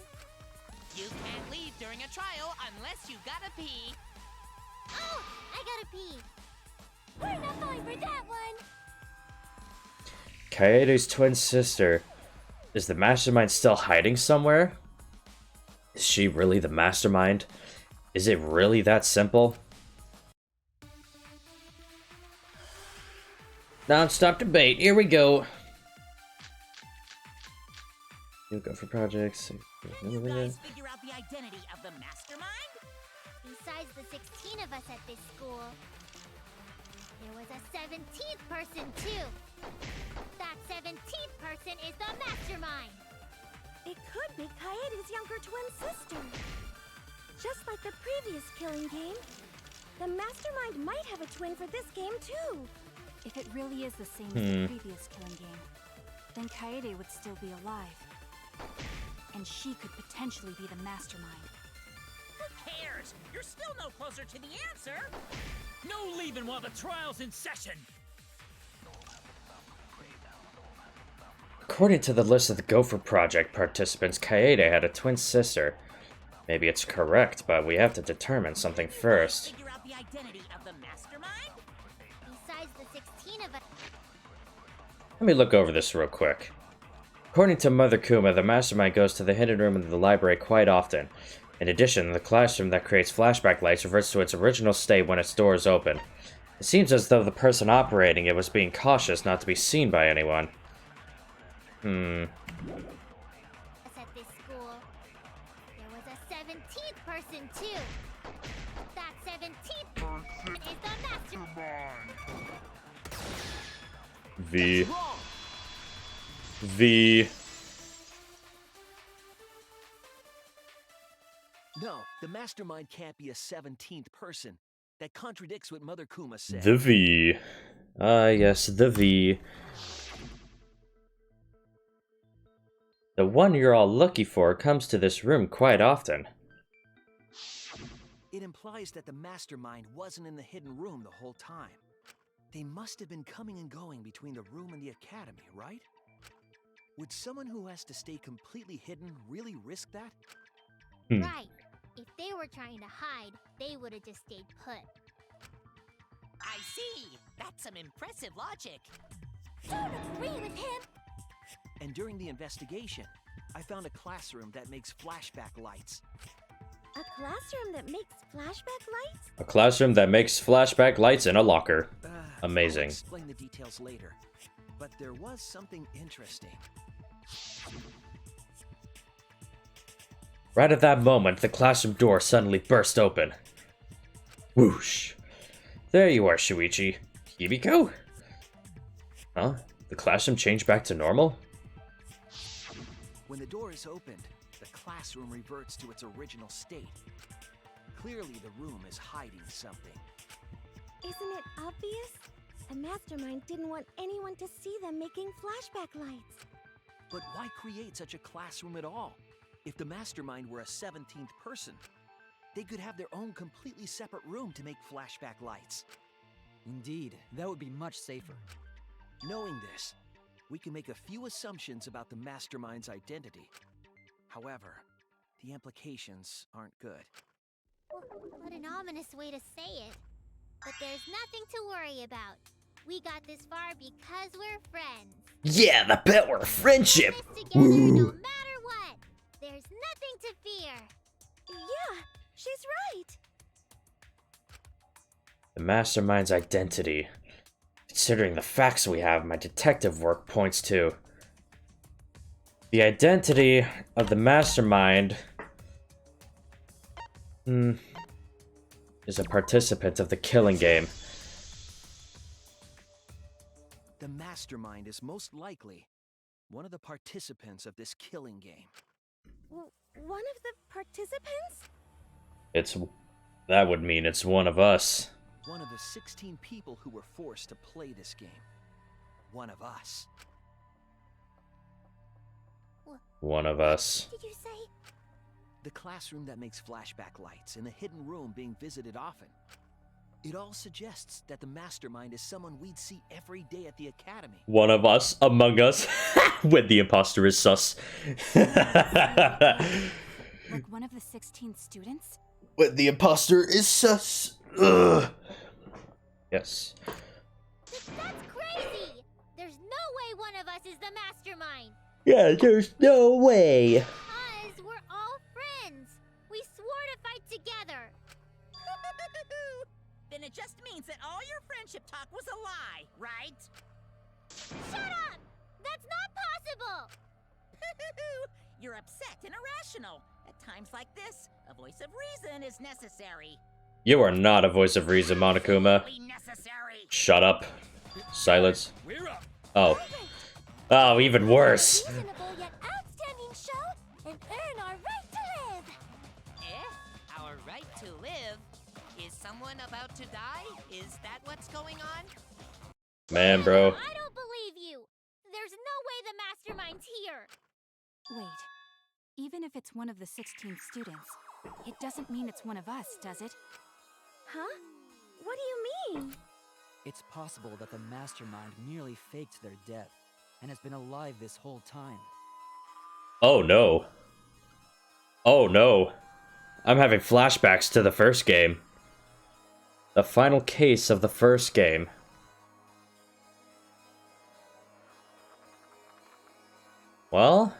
You can't leave during a trial unless you gotta pee. Oh, I gotta pee. We're not falling for that one. Kaede's twin sister. Is the mastermind still hiding somewhere? Is she really the mastermind? Is it really that simple? Non-stop debate. Here we go. You go for projects. Can you guys figure out the identity of the mastermind? Besides the 16 of us at this school, there was a 17th person too. That 17th person is the mastermind. It could be Kaede's younger twin sister. Just like the previous killing game, the mastermind might have a twin for this game too. If it really is the same as the previous killing game, then Kaede would still be alive. And she could potentially be the mastermind. Who cares? You're still no closer to the answer. No leaving while the trial's in session! According to the list of the Gopher Project participants, Kaede had a twin sister. Maybe it's correct, but we have to determine something first. Figure out the identity of the mastermind? Besides the 16 of us. Let me look over this real quick. According to Mother Kuma, the mastermind goes to the hidden room in the library quite often. In addition, the classroom that creates flashback lights reverts to its original state when its doors open. It seems as though the person operating it was being cautious not to be seen by anyone. At this school, there was a 17th person too. That 17th person is the mastermind. No, the mastermind can't be a 17th person. That contradicts what Mother Kuma said. The V. Ah, yes, the V. The one you're all lucky for comes to this room quite often. It implies that the mastermind wasn't in the hidden room the whole time. They must have been coming and going between the room and the academy, right? Would someone who has to stay completely hidden really risk that? Right. If they were trying to hide, they would have just stayed put. I see. That's some impressive logic. Don't agree with him! And during the investigation, I found a classroom that makes flashback lights. A classroom that makes flashback lights? A classroom that makes flashback lights in a locker. Amazing. I'll explain the details later. But there was something interesting. Right at that moment, the classroom door suddenly burst open. Whoosh. There you are, Shuichi. Hibiko? Huh? The classroom changed back to normal? When the door is opened, the classroom reverts to its original state. Clearly, the room is hiding something. Isn't it obvious? The mastermind didn't want anyone to see them making flashback lights. But why create such a classroom at all? If the mastermind were a 17th person, they could have their own completely separate room to make flashback lights. Indeed, that would be much safer. Knowing this, we can make a few assumptions about the mastermind's identity. However, the implications aren't good. What an ominous way to say it. But there's nothing to worry about. We got this far because we're friends. Yeah, the bet we're friendship. Together no matter what. There's nothing to fear. Yeah, she's right. The mastermind's identity. Considering the facts we have, my detective work points to. The identity of the mastermind is a participant of the killing game. The mastermind is most likely one of the participants of this killing game. One of the participants? That would mean it's one of us. One of the 16 people who were forced to play this game. One of us. One of us. Did you say? The classroom that makes flashback lights and the hidden room being visited often. It all suggests that the mastermind is someone we'd see every day at the academy. One of us, among us, when the imposter is sus. Like one of the 16 students? When the imposter is sus. Ugh. Yes. That's crazy! There's no way one of us is the mastermind! Yeah, there's no way. Because we're all friends! We swore to fight together! Then it just means that all your friendship talk was a lie, right? Shut up! That's not possible! You're upset and irrational. At times like this, a voice of reason is necessary. You are not a voice of reason, Monokuma. Necessary. Shut up. Silence. We're up. Oh. Oh, even worse. Reasonable yet outstanding show and earn our right to live. Our right to live? Is someone about to die? Is that what's going on? Man, bro. I don't believe you! There's no way the mastermind's here! Wait. Even if it's one of the 16 students, it doesn't mean it's one of us, does it? Huh? What do you mean? It's possible that the mastermind merely faked their death and has been alive this whole time. Oh no. Oh no. I'm having flashbacks to the first game. The final case of the first game. Well,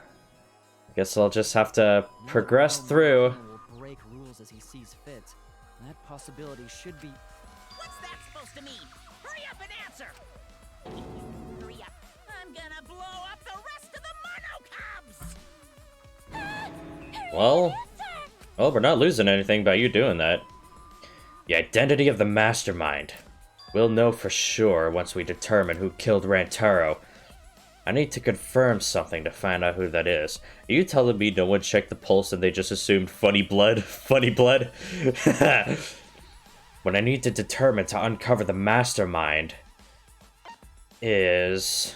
I guess I'll just have to progress through. Will break rules as he sees fit. That possibility should be. What's that supposed to mean? Hurry up and answer! Hurry up. I'm gonna blow up the rest of the Mono Cubs! Well, we're not losing anything by you doing that. The identity of the mastermind. We'll know for sure once we determine who killed Rantaro. I need to confirm something to find out who that is. Are you telling me no one checked the pulse and they just assumed funny blood? Funny blood? What I need to determine to uncover the mastermind is...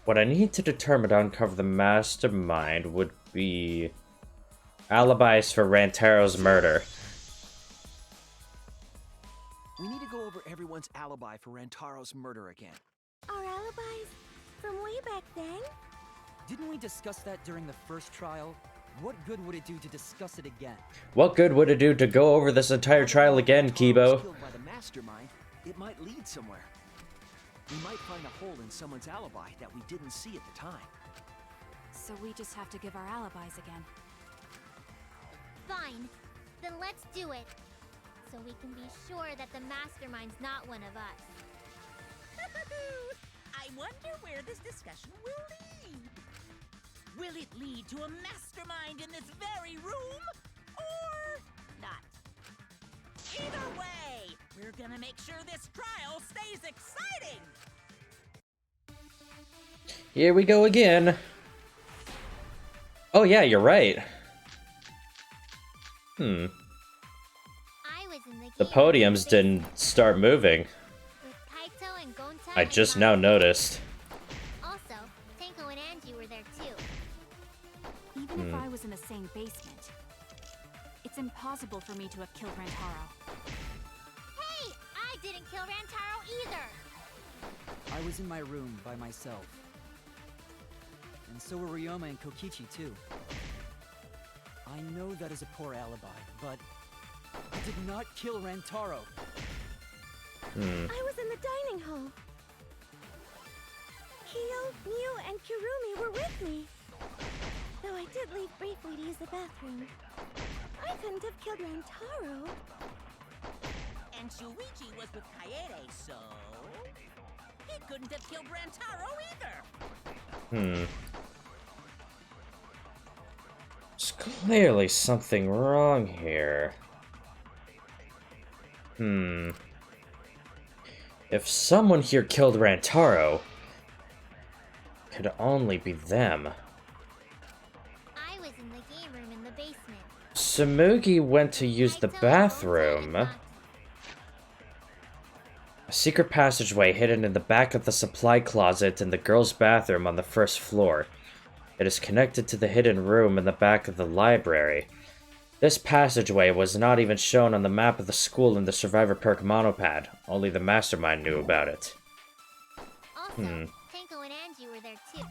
What I need to determine to uncover the mastermind would be alibis for Rantaro's murder. We need to go over everyone's alibi for Rantaro's murder again. Our alibis from way back then? Didn't we discuss that during the first trial? What good would it do to discuss it again? What good would it do to go over this entire trial again, Kibo? Killed by the mastermind, it might lead somewhere. We might find a hole in someone's alibi that we didn't see at the time. So we just have to give our alibis again. Fine. Then let's do it. So we can be sure that the mastermind's not one of us. I wonder where this discussion will lead. Will it lead to a mastermind in this very room? Or not? Either way, we're gonna make sure this trial stays exciting! Here we go again. Oh yeah, you're right. I was in The podiums didn't start moving. with Kaito and Gonta. I just now noticed. Also, Tenko and Angie were there too. Even if I was in the same basement, it's impossible for me to have killed Rantaro. Hey, I didn't kill Rantaro either. I was in my room by myself. And so were Ryoma and Kokichi too. I know that is a poor alibi, but I did not kill Rantaro. I was in the dining hall. Kyo, Miu, and Kirumi were with me. Though I did leave briefly to use the bathroom. I couldn't have killed Rantaro. And Shuichi was with Kaede, so... he couldn't have killed Rantaro either! There's clearly something wrong here. If someone here killed Rantaro, it could only be them. I was in the game room in the basement. Samugi went to use the bathroom. A secret passageway hidden in the back of the supply closet in the girls' bathroom on the first floor. It is connected to the hidden room in the back of the library. This passageway was not even shown on the map of the school in the Survivor Perk monopad. Only the mastermind knew about it. Also, Tenko and Angie were there too.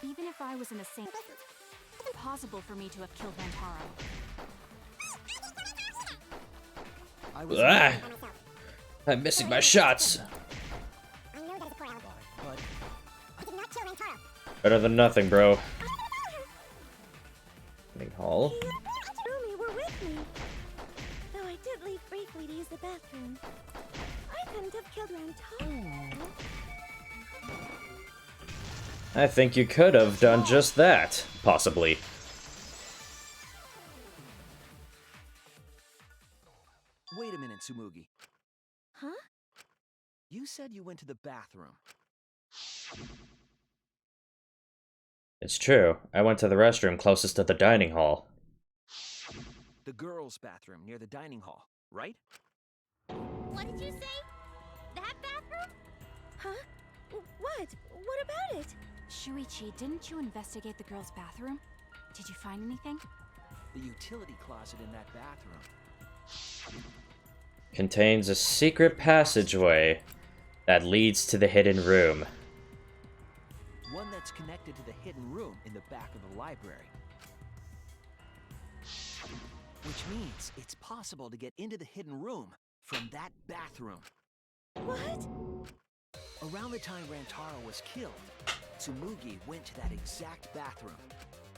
Even if I was in the same... it's impossible for me to have killed Rantaro. I was I'm missing my shots. I know that is a poor alibi, but I did not kill Rantaro. Better than nothing, bro. Hall. Kyo and Kirumi were with me. Though I did leave briefly to use the bathroom. I couldn't have killed Rantaro. I think you could have done just that, possibly. Wait a minute, Tsumugi. Huh? You said you went to the bathroom. It's true. I went to the restroom closest to the dining hall. The girls' bathroom near the dining hall, right? What did you say? That bathroom? Huh? What? What about it? Shuichi, didn't you investigate the girls' bathroom? Did you find anything? The utility closet in that bathroom. Contains a secret passageway that leads to the hidden room. One that's connected to the hidden room in the back of the library. Which means it's possible to get into the hidden room from that bathroom. What? Around the time Rantaro was killed, Tsumugi went to that exact bathroom.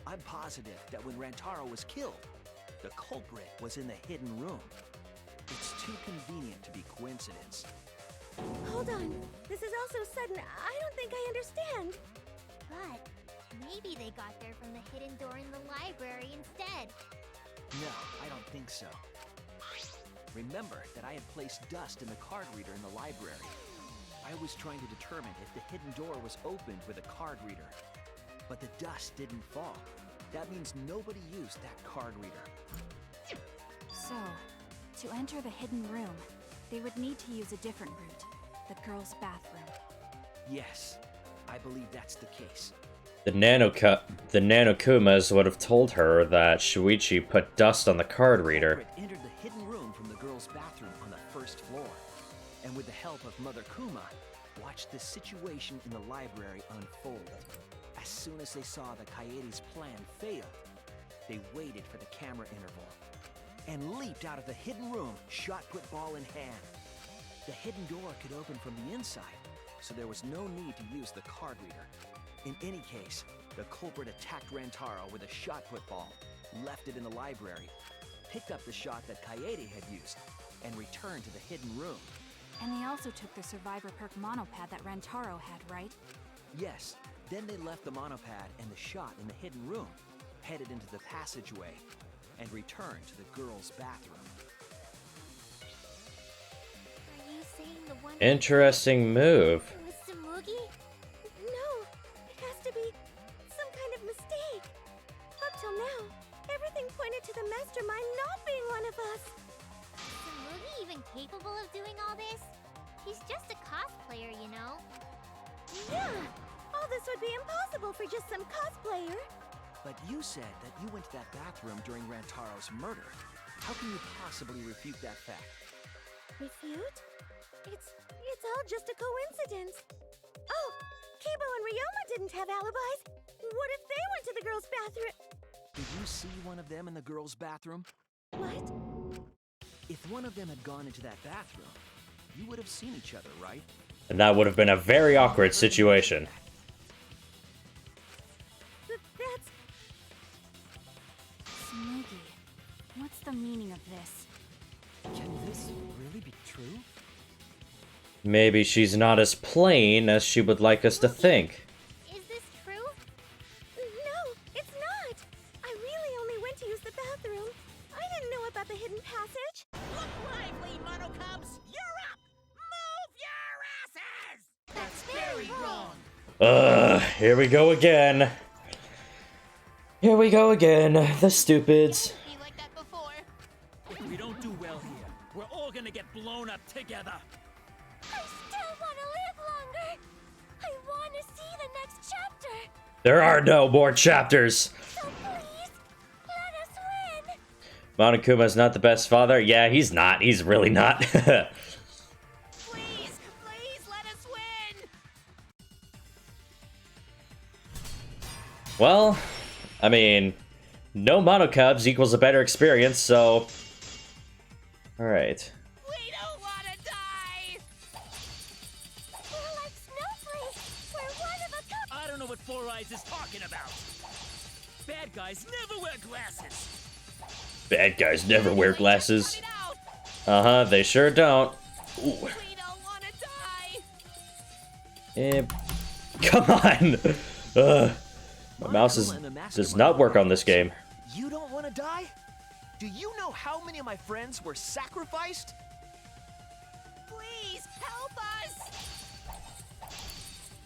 I'm positive that when Rantaro was killed, the culprit was in the hidden room. It's too convenient to be coincidence. Hold on. This is all so sudden, I don't think I understand. But maybe they got there from the hidden door in the library instead. No, I don't think so. Remember that I had placed dust in the card reader in the library. I was trying to determine if the hidden door was opened with a card reader. But the dust didn't fall. That means nobody used that card reader. So, to enter the hidden room, they would need to use a different route, the girls' bathroom. Yes, I believe that's the case. The Nanokumas would have told her that Shuichi put dust on the card reader. Culprit entered the hidden room from the girls' bathroom on the first floor, and with the help of Mother Kuma, watched the situation in the library unfold. As soon as they saw the Kaede's plan fail, they waited for the camera interval and leaped out of the hidden room, shot-put ball in hand. The hidden door could open from the inside, so there was no need to use the card reader. In any case, the culprit attacked Rantaro with a shot-put ball, left it in the library, picked up the shot that Kaede had used, and returned to the hidden room. And they also took the survivor perk monopad that Rantaro had, right? Yes, then they left the monopad and the shot in the hidden room, headed into the passageway, and returned to the girls' bathroom. Are you saying the one... Interesting move. It was Tsumugi? No, it has to be some kind of mistake. Up till now, everything pointed to the mastermind not being one of us. Is Tsumugi even capable of doing all this? He's just a cosplayer, you know. Yeah, all this would be impossible for just some cosplayer. But you said that you went to that bathroom during Rantaro's murder. How can you possibly refute that fact? Refute? It's all just a coincidence. Oh, Kibo and Ryoma didn't have alibis. What if they went to the girls' bathroom? Did you see one of them in the girls' bathroom? What? If one of them had gone into that bathroom, you would have seen each other, right? And that would have been a very awkward situation. That's... Tsumugi, what's the meaning of this? Can this really be true? Maybe she's not as plain as she would like us to think. Is this true? No, it's not. I really only went to use the bathroom. I didn't know about the hidden passage. Look lively, Mono Cubs! You're up! Move your asses! That's very wrong. Here we go again. Here we go again, the stupids. Be like that before. If we don't do well here, we're all gonna get blown up together. I still want to live longer. I want to see the next chapter. There are no more chapters. So please, let us win. Monokuma's not the best father? Yeah, he's not. He's really not. Please, please let us win. Well, I mean, no Monokubs equals a better experience, so... Alright. We don't want to die. We're like snowflakes. We're one of a kind. I don't know what Four Eyes is talking about. Bad guys never wear glasses. Bad guys never wear glasses. Coming out. They sure don't. Ooh. We don't want to die. Come on! My mouse does not work on this game. You don't want to die? Do you know how many of my friends were sacrificed? Please help us.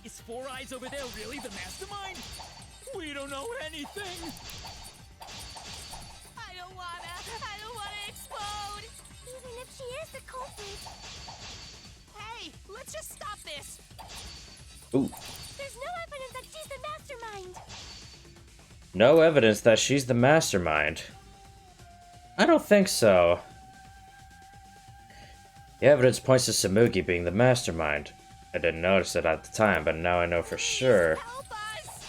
Is Four Eyes over there really the mastermind? We don't know anything. I don't wanna explode. Even if she is the culprit, Hey, let's just stop this. Ooh. there's no evidence that she's the mastermind. No evidence that she's the mastermind. I don't think so. The evidence points to Tsumugi being the mastermind. I didn't notice it at the time, but now I know for sure. Help us.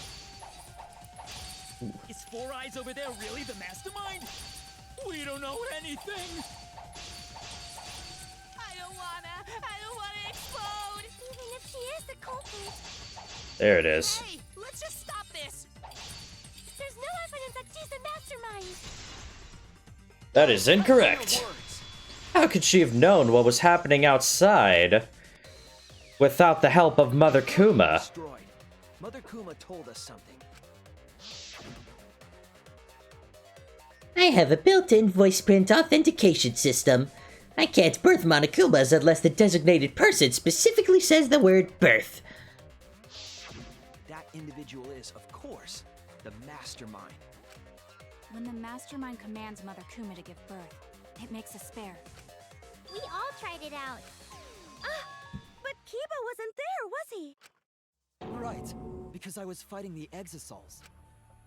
Is Four Eyes over there really the mastermind? We don't know anything. I don't wanna explode. Even if she is the culprit, There it is. Hey, let's just stop this. there's no evidence that she's the mastermind. That is incorrect. How could she have known what was happening outside without the help of Mother Kuma? Destroyed. Mother Kuma told us something. I have a built-in voice print authentication system. I can't birth Monokumas unless the designated person specifically says the word birth. That individual is, of course, the mastermind. When the mastermind commands Mother Kuma to give birth, it makes a spare. We all tried it out. But Kiba wasn't there, was he? Right, because I was fighting the Exisals.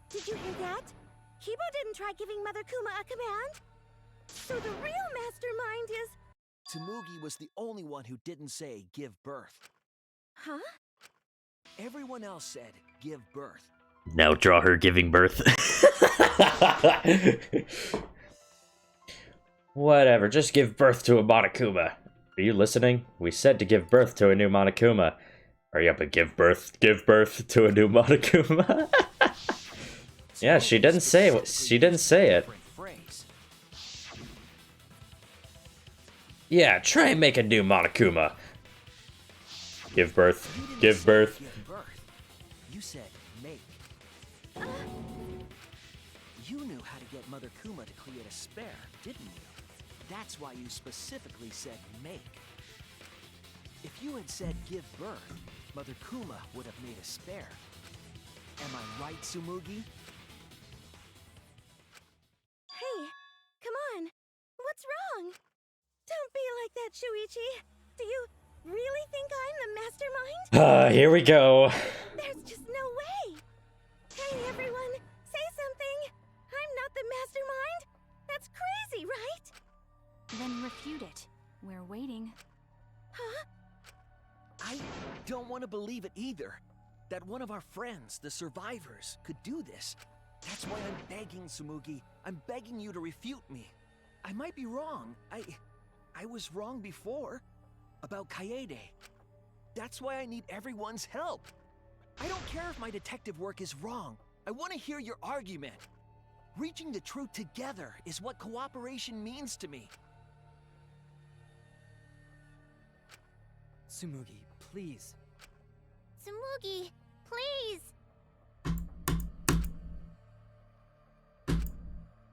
Did you hear that? Kiba didn't try giving Mother Kuma a command. So the real mastermind is... Tsumugi was the only one who didn't say give birth. Huh? Everyone else said give birth. Now draw her giving birth. Whatever, just give birth to a Monokuma. Are you listening? We said to give birth to a new Monokuma. Hurry up and give birth to a new Monokuma. Yeah, she didn't say it. She didn't say it. Yeah, try and make a new Monokuma. Give birth. Give birth. You said make. You knew how to get Mother Kuma to create a spare, didn't you? That's why you specifically said make. If you had said give birth, Mother Kuma would have made a spare. Am I right, Tsumugi? Hey, come on. What's wrong? Don't be like that, Shuichi. Do you really think I'm the mastermind? Here we go. There's just no way. Hey, everyone, say something. I'm not the mastermind. That's crazy, right? Then refute it. We're waiting. Huh? I don't want to believe it either. That one of our friends, the survivors, could do this. That's why I'm begging, Tsumugi. I'm begging you to refute me. I might be wrong. I was wrong before. About Kaede. That's why I need everyone's help. I don't care if my detective work is wrong. I want to hear your argument. Reaching the truth together is what cooperation means to me. Tsumugi, please. Tsumugi, please!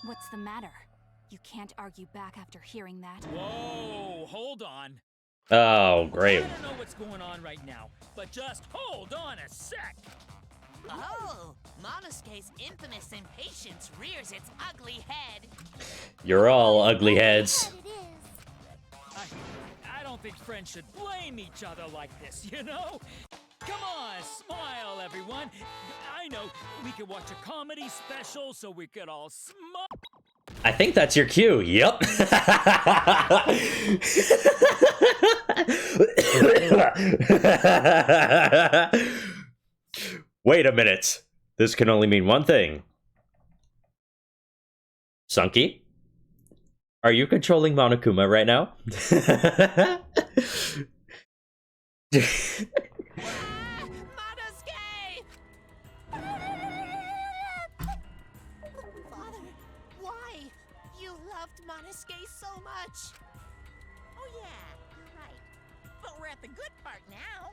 What's the matter? You can't argue back after hearing that. Whoa, hold on. Oh, great. I don't know what's going on right now, but just hold on a sec. Oh, Monosuke's infamous impatience rears its ugly head. You're all ugly heads. I don't think friends should blame each other like this, you know? Come on, smile, everyone. I know, we could watch a comedy special so we could all smile. I think that's your cue. Yep. Wait a minute. This can only mean one thing. Sunky? Are you controlling Monokuma right now? Monosuke! Father, why? You loved Monosuke so much. Oh yeah, you're right. But we're at the good part now.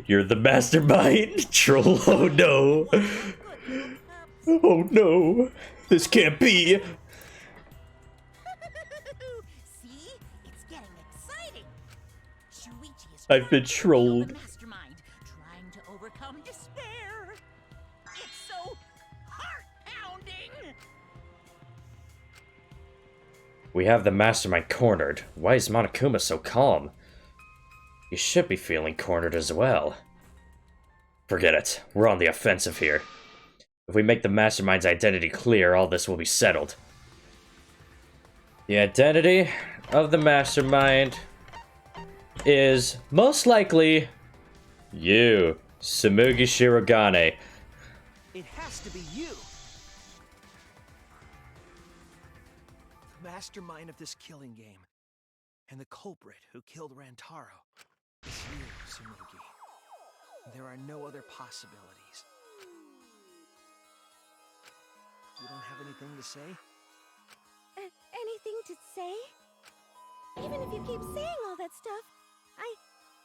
You're the mastermind, troll. Oh no. Oh no. This can't be. See? It's getting exciting. Shuichi is I've been trying to kill trolled. the mastermind, trying to overcome despair. It's so heart-pounding. We have the mastermind cornered. Why is Monokuma so calm? You should be feeling cornered as well. Forget it. We're on the offensive here. If we make the mastermind's identity clear, all this will be settled. The identity of the mastermind is most likely you, Tsumugi Shirogane. It has to be you. The mastermind of this killing game. And the culprit who killed Rantaro. It's you, Tsumugi. There are no other possibilities. You don't have anything to say? Anything to say? Even if you keep saying all that stuff, I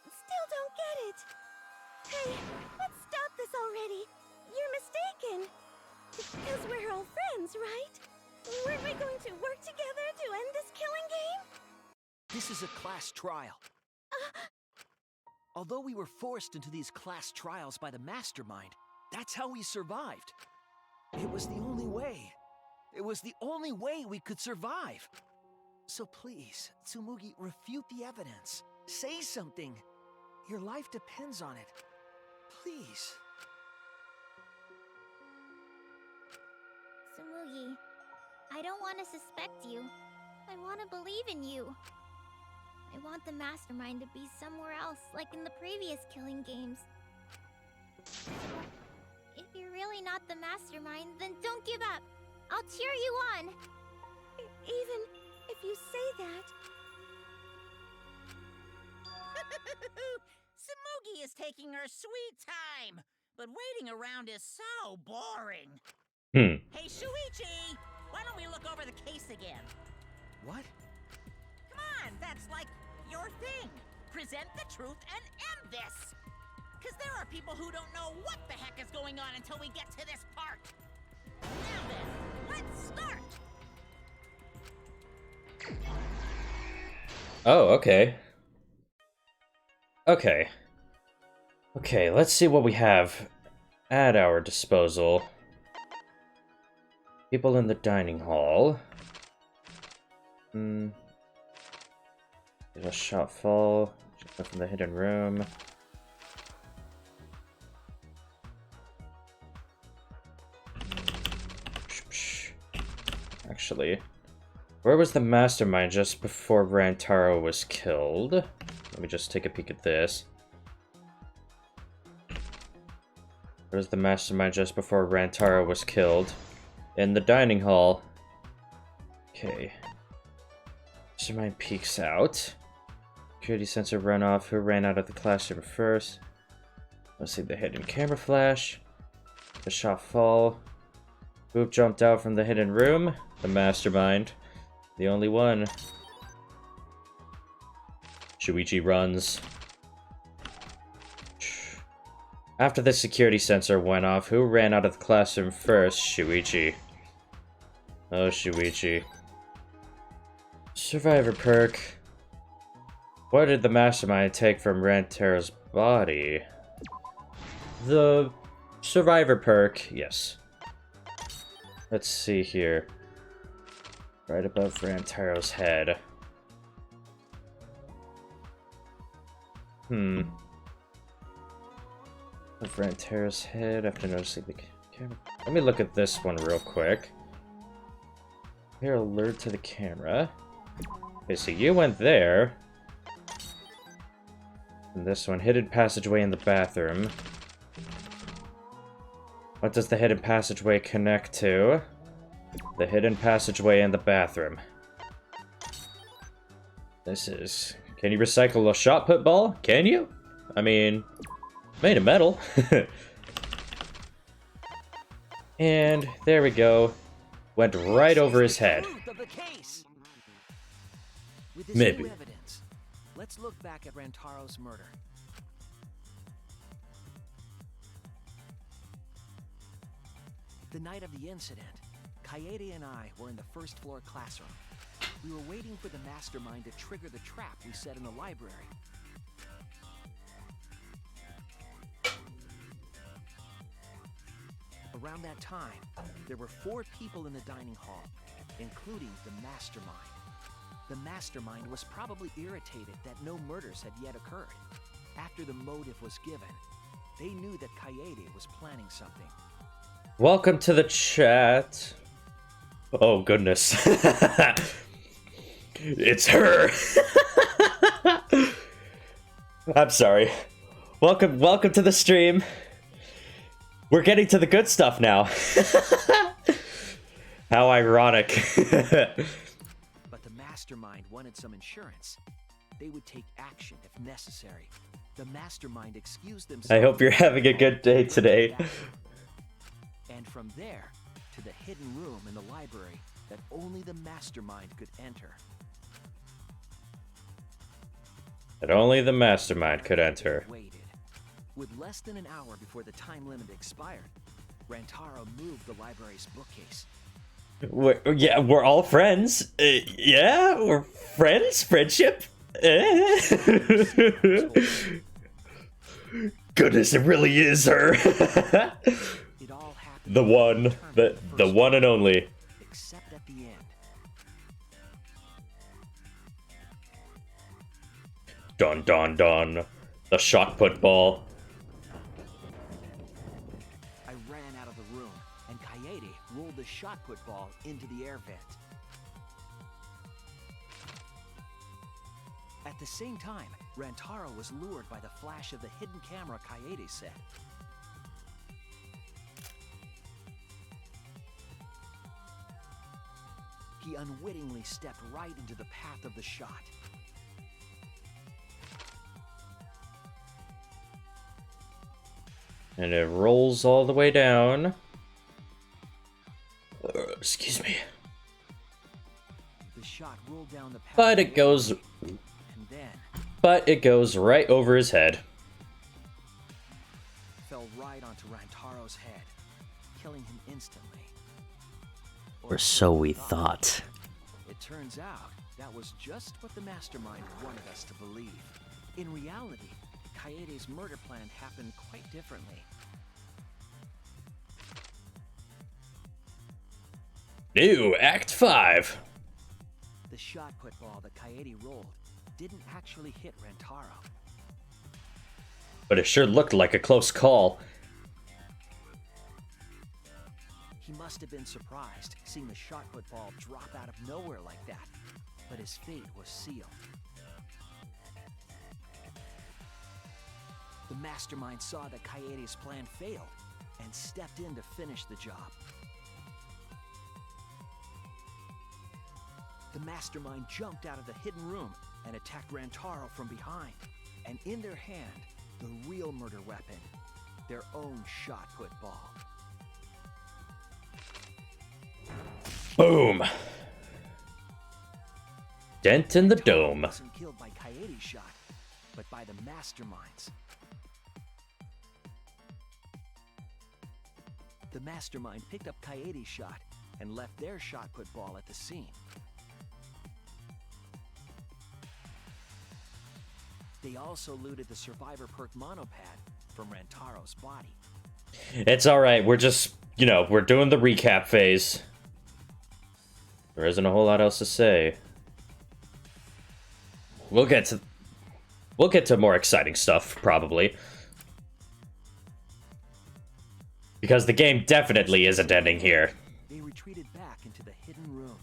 still don't get it. Hey, let's stop this already. You're mistaken. Because we're all friends, right? Weren't we going to work together to end this killing game? This is a class trial. Although we were forced into these class trials by the mastermind, that's how we survived. It was the only way. It was the only way we could survive. So please, Tsumugi, refute the evidence. Say something. Your life depends on it. Please. Tsumugi, I don't want to suspect you. I want to believe in you. I want the mastermind to be somewhere else, like in the previous killing games. If you're really not the mastermind, then don't give up. I'll cheer you on. Even if you say that... Tsumugi is taking her sweet time, but waiting around is so boring. Hey, Shuichi! Why don't we look over the case again? What? Come on, that's like your thing. Present the truth and end this. Because there are people who don't know what the heck is going on until we get to this part. Now then, let's start. Oh, okay. Okay. Okay, let's see what we have at our disposal. People in the dining hall. There's a shot fall. From the hidden room. Actually, where was the mastermind just before Rantaro was killed? Let me just take a peek at this. Where was the mastermind just before Rantaro was killed? In the dining hall. Okay. Mastermind peeks out. Security sensor runoff. Who ran out of the classroom first? Let's see the hidden camera flash. The shot fall. Who jumped out from the hidden room? The mastermind. The only one. Shuichi runs. After the security sensor went off, who ran out of the classroom first? Shuichi. Oh, Shuichi. Survivor perk. What did the mastermind take from Rantaro's body? The survivor perk, yes. Let's see here. Right above Rantaro's head. Of Rantaro's head after noticing the camera. Let me look at this one real quick. Here, alert to the camera. Okay, so you went there. And this one, hidden passageway in the bathroom. What does the hidden passageway connect to? The hidden passageway in the bathroom. This is... Can you recycle a shot put ball? Can you? I mean... Made of metal. And there we go. Went right over his head. With this Maybe. new evidence, let's look back at Rantaro's murder. The night of the incident, Kaede and I were in the first floor classroom. We were waiting for the mastermind to trigger the trap we set in the library. Around that time, there were 4 people in the dining hall, including the mastermind. The mastermind was probably irritated that no murders had yet occurred. After the motive was given, they knew that Kaede was planning something. Welcome to the chat. Oh, goodness. It's her. I'm sorry. Welcome to the stream. We're getting to the good stuff now. How ironic. But the mastermind wanted some insurance. They would take action if necessary. The mastermind excused themselves. I hope you're having a good day today. And from there to the hidden room in the library that only the mastermind could enter. That only the mastermind could enter. Waited. With less than an hour before the time limit expired, Rantaro moved the library's bookcase. We're all friends. Yeah, we're friends. Friendship. Goodness, it really is her. The one, the one and only. Except at the end. Dun dun dun. The shot put ball. I ran out of the room, and Kaede rolled the shot put ball into the air vent. At the same time, Rantaro was lured by the flash of the hidden camera Kaede set. He unwittingly stepped right into the path of the shot. And it rolls all the way down. Excuse me. The shot rolled down the path. But it goes... and then... But it goes right over his head. fell right onto Rantaro's head, killing him instantly. Or so we thought. It turns out that was just what the mastermind wanted us to believe. In reality, Kaede's murder plan happened quite differently. New Act 5. The shot put ball that Kaede rolled didn't actually hit Rantaro. But it sure looked like a close call. He must have been surprised seeing the shot put ball drop out of nowhere like that. But his fate was sealed. The mastermind saw that Kaede's plan failed and stepped in to finish the job. The mastermind jumped out of the hidden room and attacked Rantaro from behind. And in their hand, the real murder weapon, their own shot put ball. Boom. Dent in the dome. Wasn't killed by Kaede's shot, but by the masterminds. The mastermind picked up Kaede's shot and left their shot put ball at the scene. They also looted the survivor perk monopad from Rantaro's body. It's alright, we're just, you know, we're doing the recap phase. There isn't a whole lot else to say. We'll get to more exciting stuff, probably. Because the game definitely isn't ending here. They retreated back into the hidden room.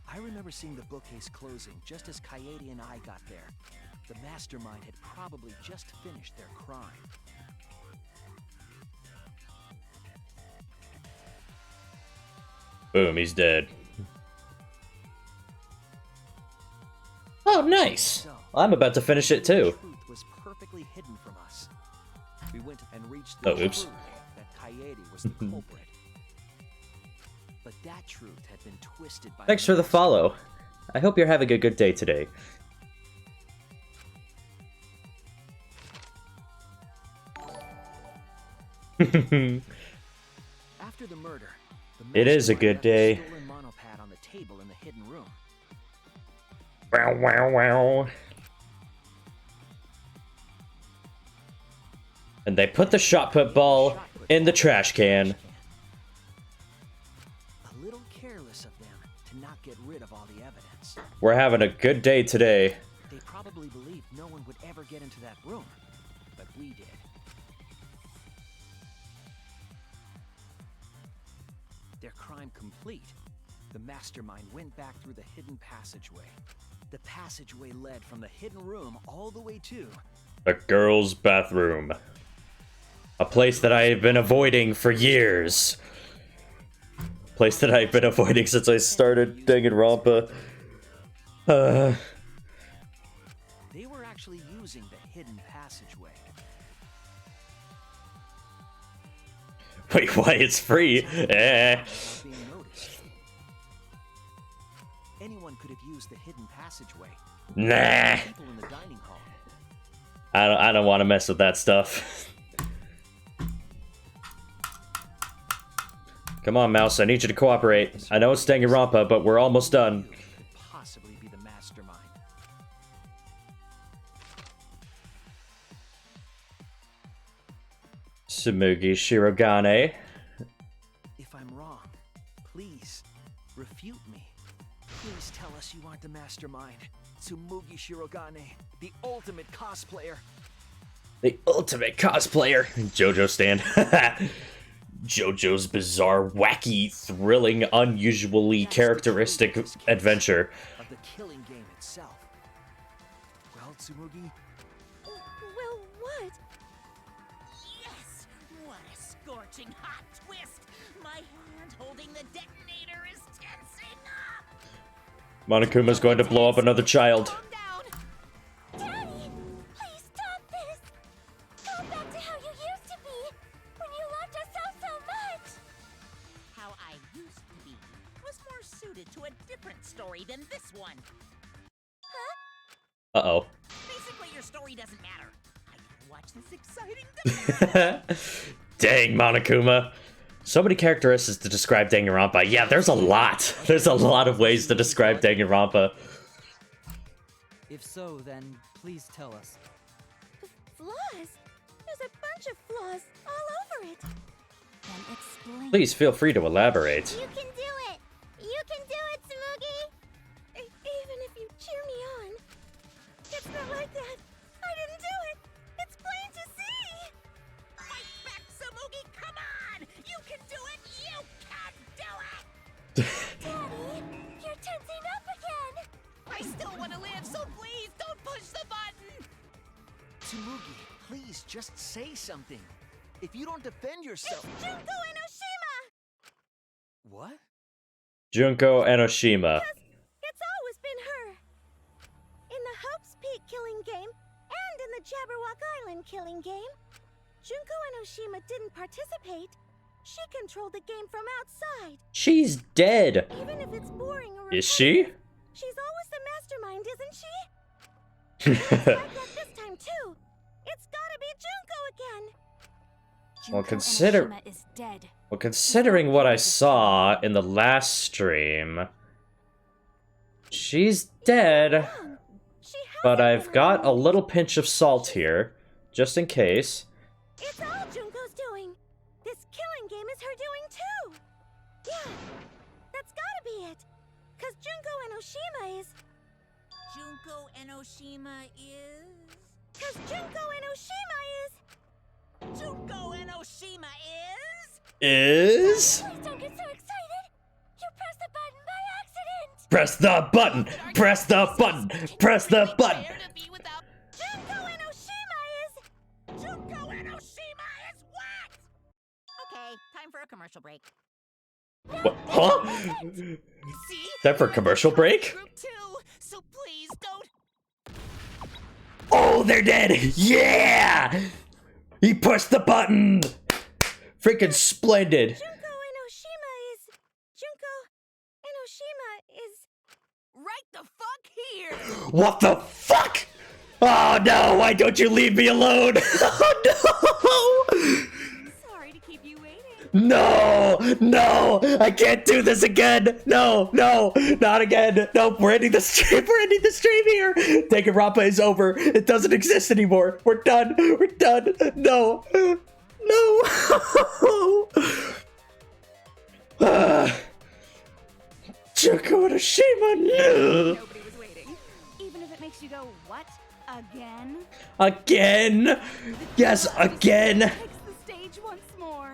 I remember seeing the bookcase closing just as Kaede and I got there. The mastermind had probably just finished their crime. Boom, he's dead. Oh, nice! So, I'm about to finish it the too. truth was perfectly hidden from us. We went and reached Oh, the oops. truth that Kaede was the culprit. But that truth had been twisted by Thanks for the follow. I hope you're having a good day today. After the murder, It is a good day. The stolen monopad on the table in the hidden room. Wow, wow, wow. And they put the shot put ball in the trash can. A little careless of them to not get rid of all the evidence. We're having a good day today. They probably believed no one would ever get into that room, but we did. Their crime complete, the mastermind went back through the hidden passageway. The passageway led from the hidden room all the way to The girls' bathroom. A place that I have been avoiding for years. A place that I've been avoiding since I started Danganronpa. They were actually using the hidden passageway. Wait, why? It's free. Eh. Without being noticed. Anyone could have used the hidden passageway. Nah. People in the dining hall. I don't want to mess with that stuff. Come on, Mouse. I need you to cooperate. I know it's Danganronpa, but we're almost done. Could possibly be the mastermind. Tsumugi Shirogane. If I'm wrong, please refute me. Please. Tsumugi Shirogane, the ultimate cosplayer. The ultimate cosplayer. JoJo stand. JoJo's bizarre, wacky, thrilling, unusually characteristic adventure. Of the killing game itself. Well, Tsumugi, Well, what? Yes! What a scorching hot twist! My hand holding the detonator is tensing up! Monokuma's going to blow up another child. Calm down! Daddy, please stop this. Go back to how you used to be when you loved us so much. How I used to be was more suited to a different story than this one. Uh-oh. Basically, your story doesn't matter. I gotta watch this exciting Dang, Monokuma. So many characteristics to describe Danganronpa. Yeah, there's a lot. There's a lot of ways to describe Danganronpa. If so, then please tell us. Flaws? There's a bunch of flaws all over it. Then explain. Please feel free to elaborate. You can do it. You can do it, Tsumugi. Even if you cheer me on. It's not like that. I didn't do it. It's plain to see. Fight back, Tsumugi! Come on! You can do it! You can do it! Daddy, you're tensing up again. I still want to live, so please don't push the button! Tsumugi, please just say something. If you don't defend yourself... It's Junko Enoshima! What? Junko Enoshima. It's always been her. In the Hope's Peak killing game and in the Jabberwock Island killing game, Junko Enoshima didn't participate. She controlled the game from outside. She's dead. Even if it's boring or Is she? repetitive, she's always the mastermind, isn't she? It's like that this time too. It's gotta be Junko again. Well, Junko consider- Enoshima is dead. Well, considering what I saw in the last stream, she's dead. Wrong. She But hasn't I've been got a wrong. little pinch of salt here, just in case. It's all Junko's doing. This killing game is her doing too. Yeah, that's gotta be it. Cause Junko Enoshima is. Junko Enoshima is... Cause Junko Enoshima is. Junko Enoshima is... Is? Please don't get so excited. You pressed the button by accident. Press the button! Press the button! Press the button! Fair to be without... Junko Enoshima is. Junko Enoshima is what? Okay, time for a commercial break. What? Huh? See? That for a commercial break? Group 2, so please don't... Oh, they're dead! Yeah! He pushed the button! Freaking splendid! Junko Enoshima is. Junko Enoshima is. Right the fuck here! What the fuck? Oh no, why don't you leave me alone? Oh Sorry to keep you waiting. no! No! No! I can't do this again! No! No! Not again! Nope, we're ending the stream! We're ending the stream here! Danganronpa is over! It doesn't exist anymore! We're done! We're done! No! No! Junko Enoshima, no! Nobody was waiting. Even if it makes you go, what? Again? Again! Yes, again! Takes the stage once more.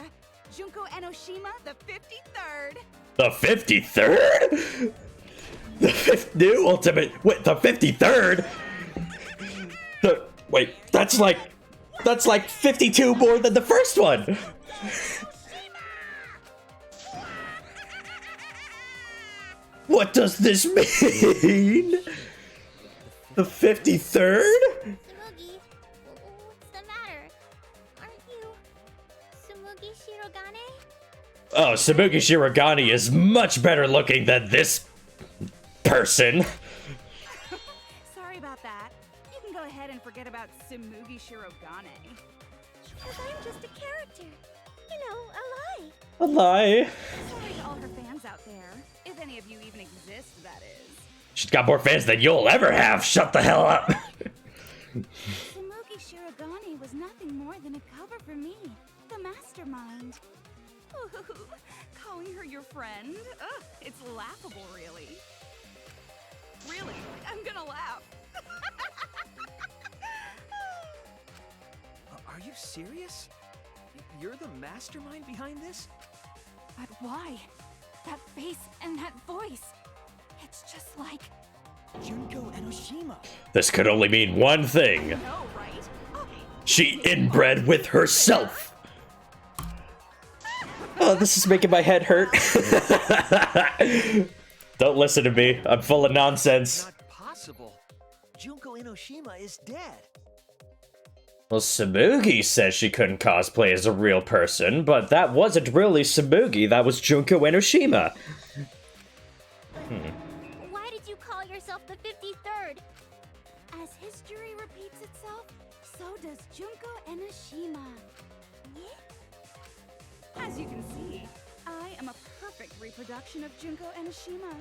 Junko Enoshima, the 53rd. The 53rd? The new ultimate. Wait, the 53rd? Wait, that's like 52 more than the first one. What does this mean? The 53rd? Tsumugi, what's the matter? Aren't you Tsumugi Shirogane? Oh, Tsumugi Shirogane is much better looking than this person. Sorry about that. You can go ahead and forget about Tsumugi Shirogane. Cause I'm just a character. You know, a lie. A lie. Sorry to all her fans out there. If any of you even exist, that is. She's got more fans than you'll ever have. Shut the hell up. Tsumugi Shirogane was nothing more than a cover for me, the mastermind. Ooh, calling her your friend? Ugh, it's laughable, really. Really, I'm gonna laugh. Are you serious? You're the mastermind behind this? But why? That face and that voice. It's just like... Junko Enoshima. This could only mean one thing. No, right? Okay. She inbred with herself. Oh, this is making my head hurt. Don't listen to me. I'm full of nonsense. Not possible. Junko Enoshima is dead. Well, Samugi says she couldn't cosplay as a real person, but that wasn't really Samugi. That was Junko Enoshima. Why did you call yourself the 53rd? As history repeats itself, so does Junko Enoshima. Yeah? As you can see, I am a perfect reproduction of Junko Enoshima.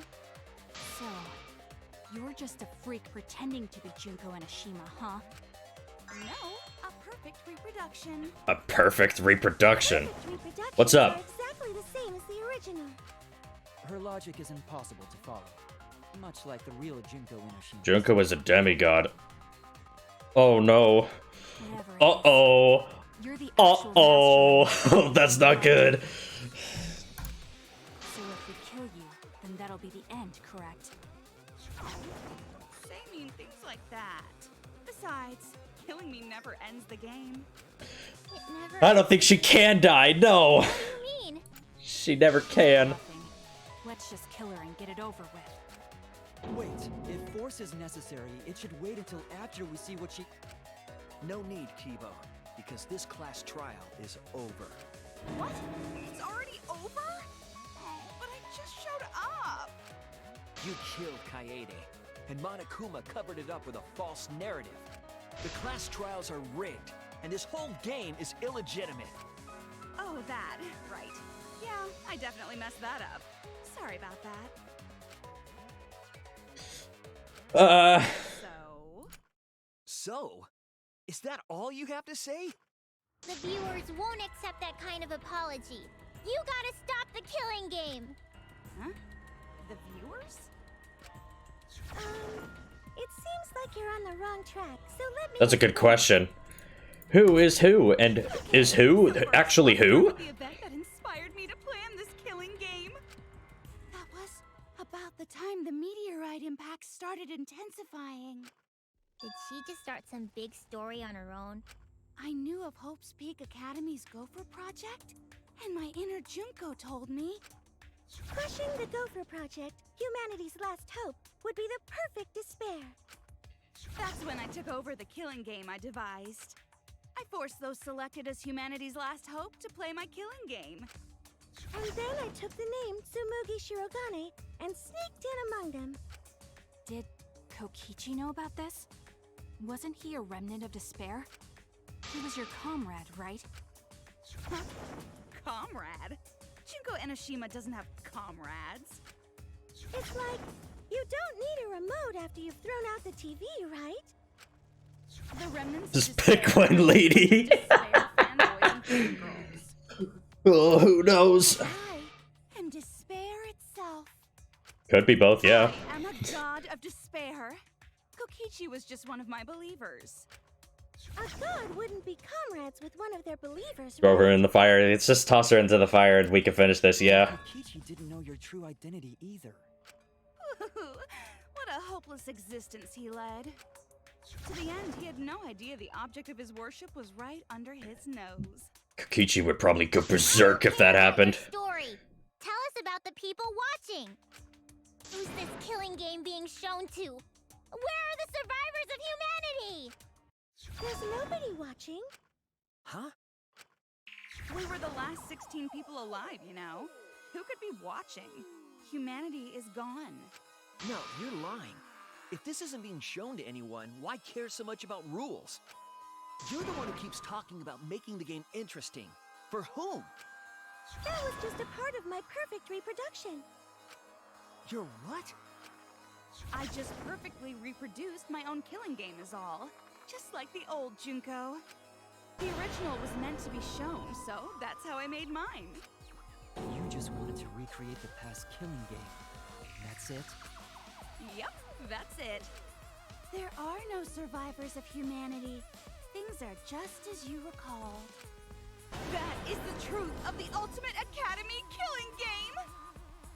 So, you're just a freak pretending to be Junko Enoshima, huh? No, a perfect reproduction. A perfect reproduction. Perfect reproductions What's up? are exactly the same as the original. Her logic is impossible to follow, much like the real Junko Enoshima. Junko is a demigod. Oh no. Whatever it is, Uh-oh. you're the actual Uh-oh. That's not good. So if we kill you, then that'll be the end, correct? Say mean things like that. Besides, killing me never ends the game. It never. I don't think she can die. No. What do you mean? She never can. Nothing. Let's just kill her and get it over with. Wait, if force is necessary, it should wait until after we see what she... No need, Kibo, because this class trial is over. What? It's already over? Oh, but I just showed up. You killed Kaede, and Monokuma covered it up with a false narrative. The class trials are rigged, and this whole game is illegitimate. Oh, that. Right. Yeah, I definitely messed that up. Sorry about that. So? So? Is that all you have to say? The viewers won't accept that kind of apology. You gotta stop the killing game. Huh? The viewers? It seems like you're on the wrong track, so let me... That's a good question. Who is who? And is who actually who? The event that inspired me to plan this killing game. That was about the time the meteorite impact started intensifying. Did she just start some big story on her own? I knew of Hope's Peak Academy's Gopher Project, and my inner Junko told me... Crushing the Gopher Project, humanity's last hope, would be the perfect despair. That's when I took over the killing game I devised. I forced those selected as humanity's last hope to play my killing game. And then I took the name Tsumugi Shirogane and sneaked in among them. Did Kokichi know about this? Wasn't he a remnant of despair? He was your comrade, right? Comrade? Junko Enoshima doesn't have comrades. It's like, you don't need a remote after you've thrown out the TV, right? The remnants of Just despair pick one lady. despair fanboys and fangirls. Oh, who knows? I am despair itself. Could be both, yeah. I am a god of despair. Kokichi was just one of my believers. A god wouldn't be comrades with one of their believers, Throw her right? in the fire. Let's just toss her into the fire and we can finish this, yeah. Kokichi didn't know your true identity either. What a hopeless existence he led. To the end, he had no idea the object of his worship was right under his nose. Kokichi would probably go berserk if that happened. Story. Tell us about the people watching. Who's this killing game being shown to? Where are the survivors of humanity? There's nobody watching. Huh? We were the last 16 people alive, you know. Who could be watching? Humanity is gone. No, you're lying. If this isn't being shown to anyone, why care so much about rules? You're the one who keeps talking about making the game interesting. For whom? That was just a part of my perfect reproduction. Your what? I just perfectly reproduced my own killing game is all. Just like the old Junko. The original was meant to be shown, so that's how I made mine. You just wanted to recreate the past killing game. That's it? Yep, That's it. There are no survivors of humanity. Things are just as you recalled. That is the truth of the Ultimate Academy killing game!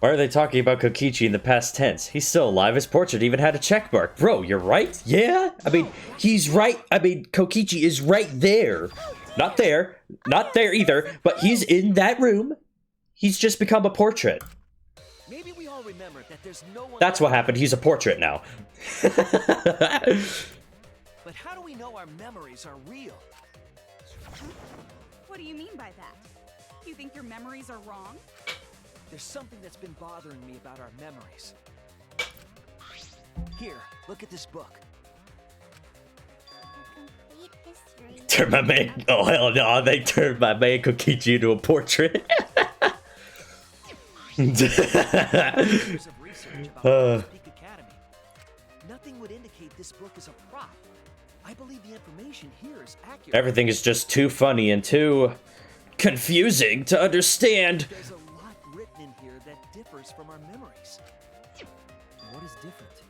Why are they talking about Kokichi in the past tense? He's still alive. His portrait even had a check mark. Bro, you're right? Yeah? I mean, he's right. I mean, Kokichi is right there. Not there. Not there either. But he's in that room. He's just become a portrait. Maybe we all remember that there's no one. That's what happened. He's a portrait now. But how do we know our memories are real? What do you mean by that? You think your memories are wrong? There's something that's been bothering me about our memories. Here, look at this book. Complete history. Turn my man. Oh, hell no. They turned my man Kokichi into a portrait. Years of research about Peak Academy. Nothing would indicate this book is a prop. I believe the information here is accurate. Everything is just too funny and too confusing to understand. There's a lot written in here that differs from our memories. What is different?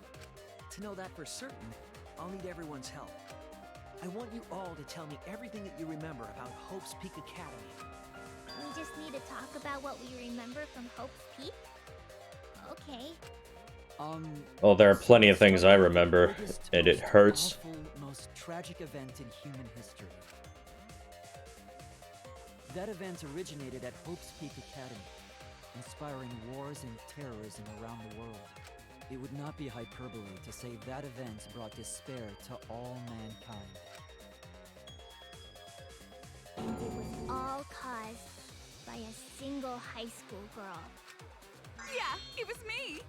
To know that for certain, I'll need everyone's help. I want you all to tell me everything that you remember about Hope's Peak Academy. We just need to talk about what we remember from Hope's Peak? Okay. Oh, there are plenty of things I remember, and it hurts. Awful, most tragic event in human history. That event originated at Hope's Peak Academy, inspiring wars and terrorism around the world. It would not be hyperbole to say that event brought despair to all mankind. And it was all caused by a single high school girl. Yeah, it was me!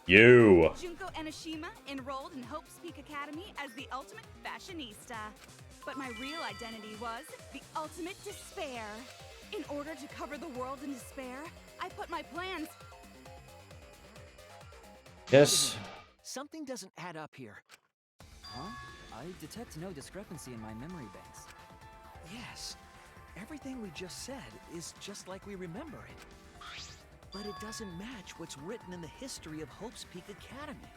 You. Junko Enoshima enrolled in Hope's Peak Academy as the ultimate fashionista. But my real identity was the ultimate despair. In order to cover the world in despair, I put my plans... Yes. Something doesn't add up here. Huh? I detect no discrepancy in my memory banks. Yes. Everything we just said is just like we remember it. But it doesn't match what's written in the history of Hope's Peak Academy.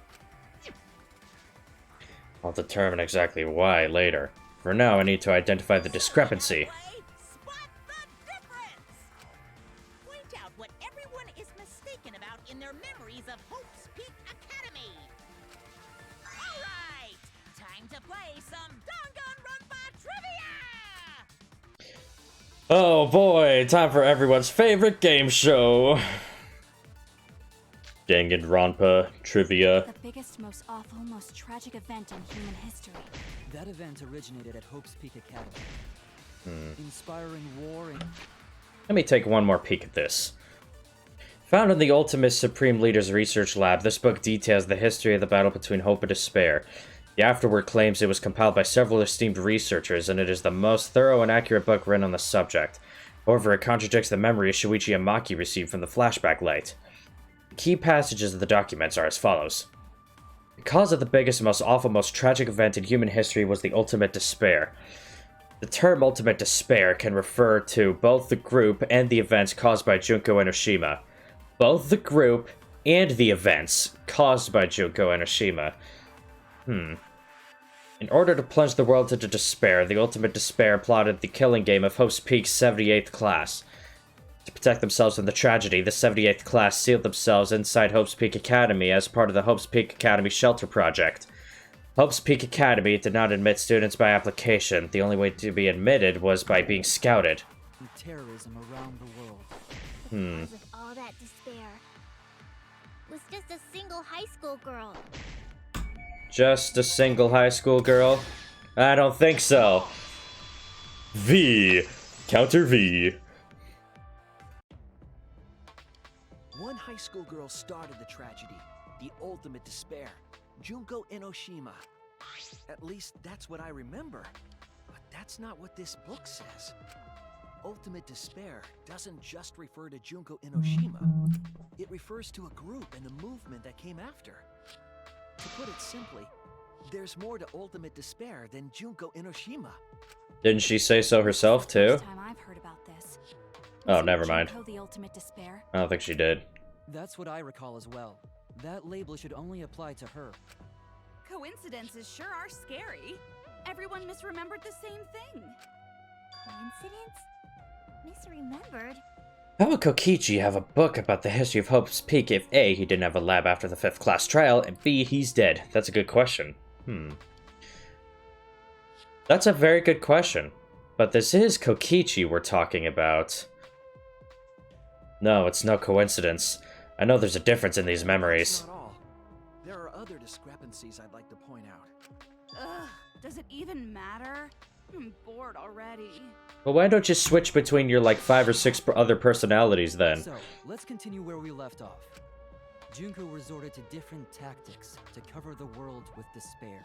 I'll determine exactly why later. For now, I need to identify the discrepancy. Spot the difference! Point out what everyone is mistaken about in their memories of Hope's Peak Academy. All right, time to play some Danganronpa trivia! Oh boy, time for everyone's favorite game show. Danganronpa trivia. The biggest, most awful, most tragic event in human history. That event originated at Hope's Peak Academy, inspiring war and... Let me take one more peek at this. Found in the Ultimate Supreme Leader's research lab, this book details the history of the battle between hope and despair. The afterword claims it was compiled by several esteemed researchers, and it is the most thorough and accurate book written on the subject. However, it contradicts the memory Shuichi and Maki received from the flashback light. The key passages of the documents are as follows. The cause of the biggest, most awful, most tragic event in human history was the ultimate despair. The term ultimate despair can refer to both the group and the events caused by Junko Enoshima. Both the group and the events caused by Junko Enoshima. In order to plunge the world into despair, the ultimate despair plotted the killing game of Hope's Peak's 78th class. To protect themselves from the tragedy, the 78th class sealed themselves inside Hope's Peak Academy as part of the Hope's Peak Academy Shelter Project. Hope's Peak Academy did not admit students by application. The only way to be admitted was by being scouted. terrorism around the world. Because of all that despair, was just a single high school girl. Just a single high school girl? I don't think so. V. Counter V. One high school girl started the tragedy, the ultimate despair, Junko Enoshima. At least that's what I remember. But that's not what this book says. Ultimate despair doesn't just refer to Junko Enoshima. It refers to a group and a movement that came after. To put it simply, there's more to ultimate despair than Junko Enoshima. Didn't she say so herself too? First time I've heard about this. Oh, never mind. Junko the ultimate despair? I don't think she did. That's what I recall as well. That label should only apply to her. Coincidences sure are scary. Everyone misremembered the same thing. Coincidence? Misremembered? How would Kokichi have a book about the history of Hope's Peak if A, he didn't have a lab after the 5th class trial, and B, he's dead? That's a good question. That's a very good question. But this is Kokichi we're talking about. No, it's no coincidence. I know there's a difference in these memories. Not all. There are other discrepancies I'd like to point out. Ugh, does it even matter? I'm bored already. Well, why don't you switch between your, like, 5 or 6 other personalities, then? So, let's continue where we left off. Junko resorted to different tactics to cover the world with despair.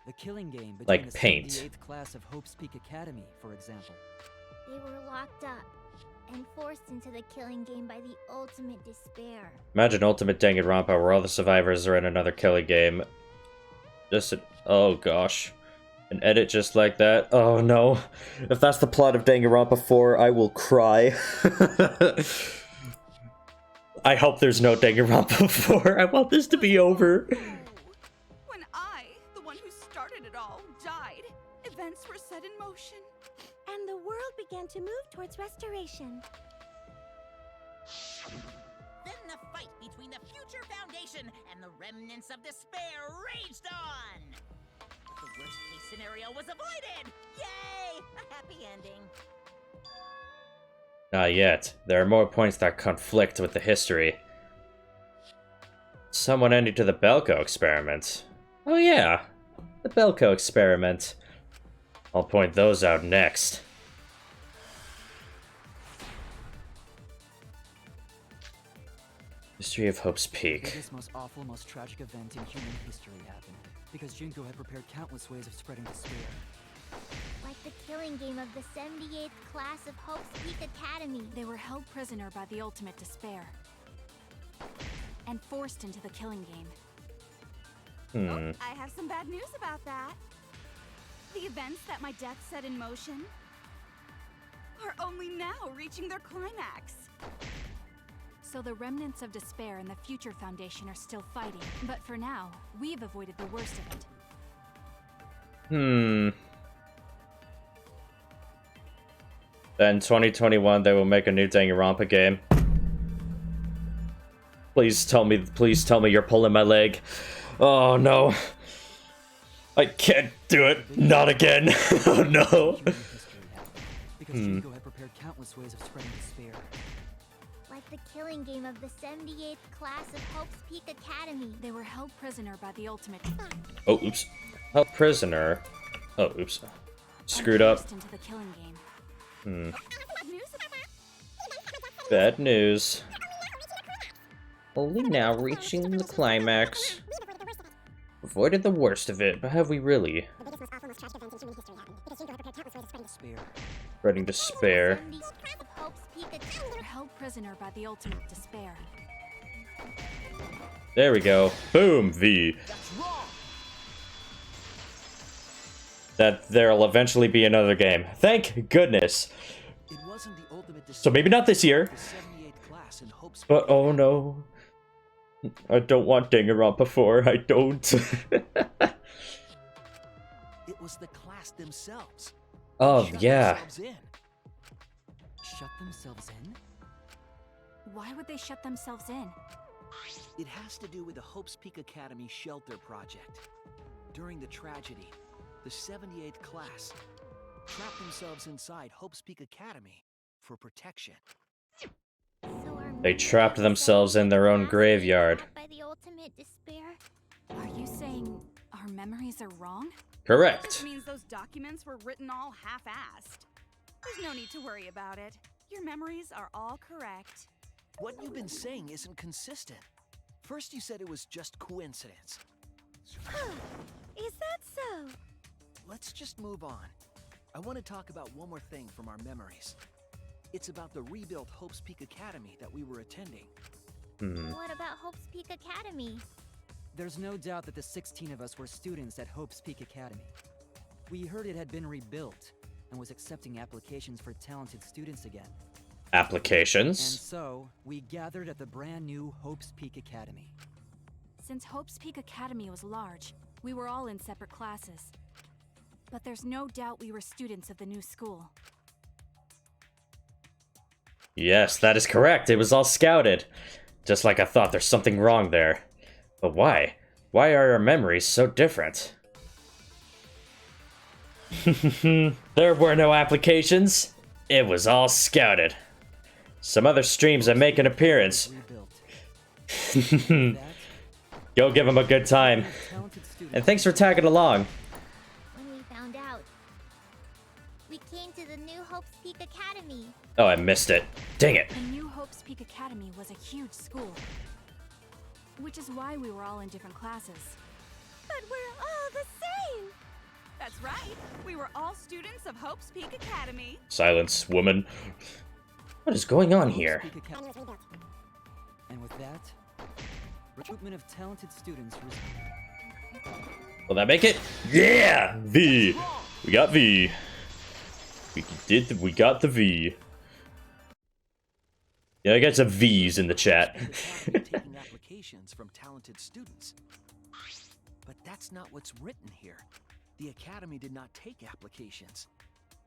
The killing game between Like the paint. 78th class of Hope's Peak Academy, for example. They were locked up and forced into the killing game by the ultimate despair. Imagine Ultimate Danganronpa where all the survivors are in another killing game. Oh gosh. An edit just like that? Oh no. If that's the plot of Danganronpa 4, I will cry. I hope there's no Danganronpa 4. I want this to be over. When I, the one who started it all, died, events were set in motion. And the world began to move towards restoration. Then the fight between the Future Foundation and the remnants of despair raged on. The worst-case scenario was avoided. Yay! A happy ending. Not yet. There are more points that conflict with the history. Someone ended to the Belko experiment. Oh yeah, the Belko experiment. I'll point those out next. History of Hope's The Peak. biggest, most awful, most tragic event in human history happened because Junko had prepared countless ways of spreading despair. Like the killing game of the 78th class of Hope's Peak Academy. They were held prisoner by the ultimate despair and forced into the killing game. Oh, I have some bad news about that. The events that my death set in motion are only now reaching their climax. So the remnants of despair and the Future Foundation are still fighting, but for now, we've avoided the worst of it. Then 2021 they will make a new Danganronpa game. Please tell me you're pulling my leg. Oh no. I can't do it. Not again. Oh no. Because Junko had prepared countless ways of spreading despair. Like the killing game of the 78th class of Hope's Peak Academy. They were held prisoner by the ultimate Oh, oops. Held prisoner. Oh, oops. Screwed up. forced into the killing game. Bad news. Only now reaching the climax. Avoided the worst of it, but have we really? Spreading despair. They were held prisoner by the ultimate despair. There we go. Boom, V. That there'll eventually be another game. Thank goodness. It wasn't the ultimate So maybe not this year. the 78th class in Hope's But oh no. I don't want Danganronpa 4. I don't. It was the class themselves. Oh, Shut yeah. themselves in. Shut themselves in? Why would they shut themselves in? It has to do with the Hope's Peak Academy shelter project. During the tragedy, the 78th class trapped themselves inside Hope's Peak Academy for protection. They trapped themselves in their own graveyard. By the ultimate despair. Are you saying our memories are wrong? Correct. This means those documents were written all half-assed. There's no need to worry about it. Your memories are all correct. What you've been saying isn't consistent. First you said it was just coincidence. Is that so? Let's just move on. I want to talk about one more thing from our memories. It's about the rebuilt Hope's Peak Academy that we were attending. What about Hope's Peak Academy? There's no doubt that the 16 of us were students at Hope's Peak Academy. We heard it had been rebuilt and was accepting applications for talented students again. applications. And so, we gathered at the brand new Hope's Peak Academy. Since Hope's Peak Academy was large, we were all in separate classes. But there's no doubt we were students of the new school. Yes, that is correct. It was all scouted. Just like I thought, there's something wrong there. But why? Why are our memories so different? There were no applications. It was all scouted. Some other streams that make an appearance. Go give them a good time. And thanks for tagging along. When we found out, we came to the new Hope's Peak Academy. Oh, I missed it. Dang it. The new Hope's Peak Academy was a huge school. Which is why we were all in different classes. But we're all the same! That's right. We were all students of Hope's Peak Academy. Silence, woman. What is going on here? And with that, recruitment of talented students. Will that make it? Yeah! V! We got V. We got the V. Yeah, I got some V's in the chat. Taking applications from talented students. But that's not what's written here. The Academy did not take applications.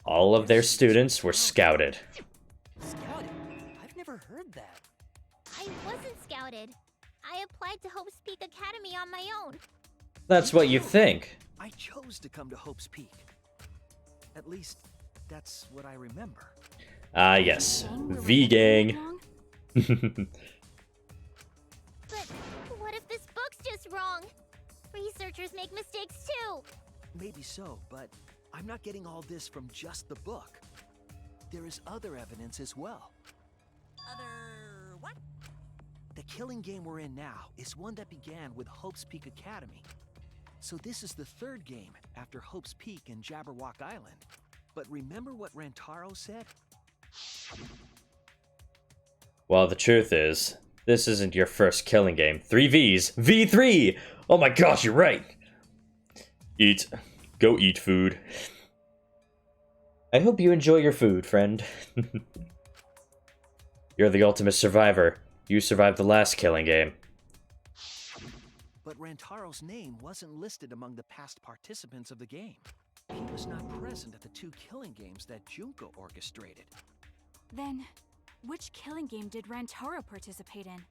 All of their students were scouted. Scouted? I've never heard that. I wasn't scouted. I applied to Hope's Peak Academy on my own. That's what you think. I chose to come to Hope's Peak. At least, that's what I remember. Ah, yes. V-gang. But what if this book's just wrong? Researchers make mistakes too. Maybe so, but I'm not getting all this from just the book. There is other evidence as well. Other what? The killing game we're in now is one that began with Hope's Peak Academy. So this is the third game after Hope's Peak and Jabberwock Island. But remember what Rantaro said? Well, the truth is, this isn't your first killing game. 3 Vs. V3! Oh my gosh, you're right! Eat. Go eat food. I hope you enjoy your food, friend. You're the ultimate survivor. You survived the last killing game. But Rantaro's name wasn't listed among the past participants of the game. He was not present at the 2 killing games that Junko orchestrated. Then, which killing game did Rantaro participate in?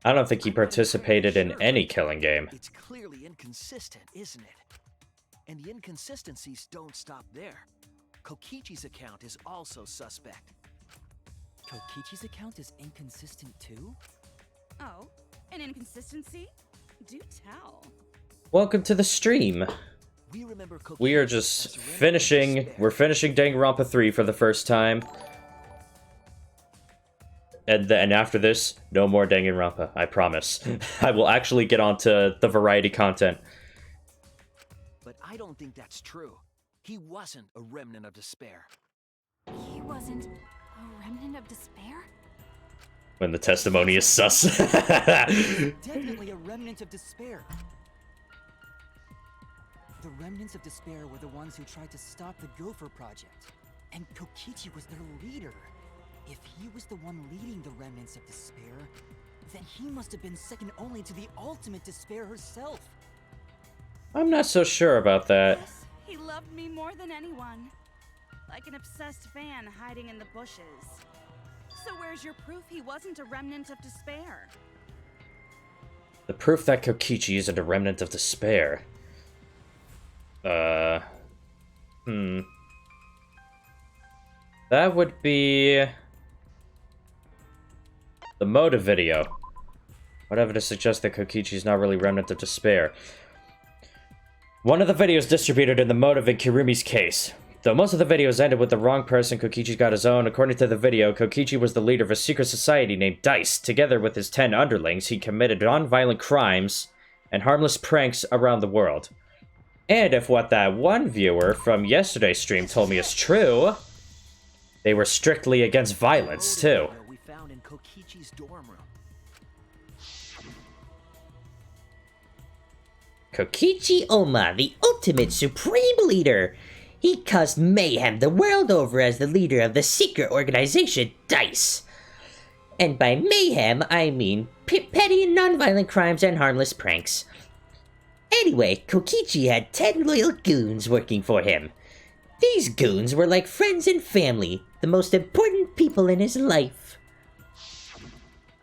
I don't think he participated in any killing game. It's clearly inconsistent, isn't it? And the inconsistencies don't stop there. Kokichi's account is also suspect. Kokichi's account is inconsistent too? Oh, an inconsistency? Do tell. Welcome to the stream. We are just finishing. We're finishing Danganronpa 3 for the first time. And after this, no more Danganronpa, I promise. I will actually get onto the variety content. But I don't think that's true. He wasn't a remnant of despair. He wasn't a remnant of despair? When the testimony is sus. Definitely a remnant of despair. The remnants of despair were the ones who tried to stop the Gopher Project. And Kokichi was their leader. If he was the one leading the remnants of despair, then he must have been second only to the ultimate despair herself. I'm not so sure about that. Yes, he loved me more than anyone. Like an obsessed fan hiding in the bushes. So where's your proof he wasn't a remnant of despair? The proof that Kokichi isn't a remnant of despair. That would be the motive video. What evidence suggests that Kokichi is not really remnant of despair? One of the videos distributed in the motive in Kirumi's case. Though most of the videos ended with the wrong person, Kokichi's got his own. According to the video, Kokichi was the leader of a secret society named Dice. Together with his 10 underlings, he committed non-violent crimes and harmless pranks around the world. And if what that one viewer from yesterday's stream told me is true, they were strictly against violence, too. We found in Kokichi's dorm room. Kokichi Oma, the ultimate supreme leader. He caused mayhem the world over as the leader of the secret organization DICE. And by mayhem, I mean petty and non-violent crimes and harmless pranks. Anyway, Kokichi had 10 loyal goons working for him. These goons were like friends and family, the most important people in his life.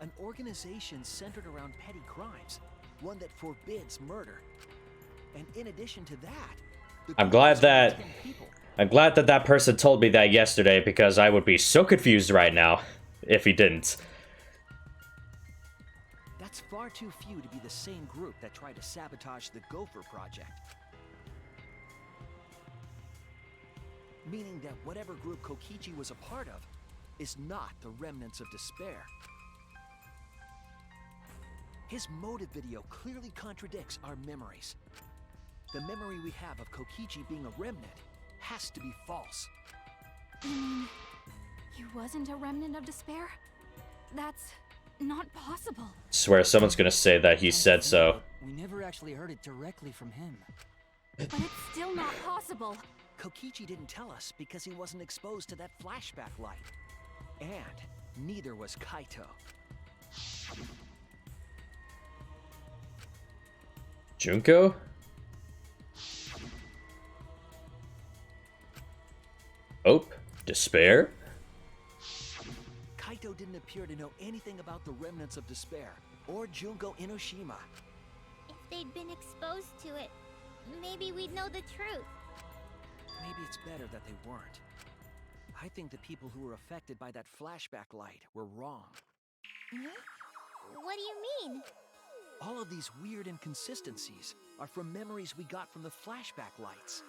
An organization centered around petty crimes, one that forbids murder. And in addition to that, I'm glad that that person told me that yesterday, because I would be so confused right now if he didn't. That's far too few to be the same group that tried to sabotage the Gopher Project. Meaning that whatever group Kokichi was a part of is not the remnants of despair. His motive video clearly contradicts our memories. The memory we have of Kokichi being a remnant has to be false. You mean he wasn't a remnant of despair? That's not possible. Swear someone's gonna say that he said so. We never actually heard it directly from him. But it's still not possible. Kokichi didn't tell us because he wasn't exposed to that flashback light. And neither was Kaito. Junko? Hope? Despair? Kaito didn't appear to know anything about the remnants of despair, or Junko Enoshima. If they'd been exposed to it, maybe we'd know the truth. Maybe it's better that they weren't. I think the people who were affected by that flashback light were wrong. What do you mean? All of these weird inconsistencies are from memories we got from the flashback lights.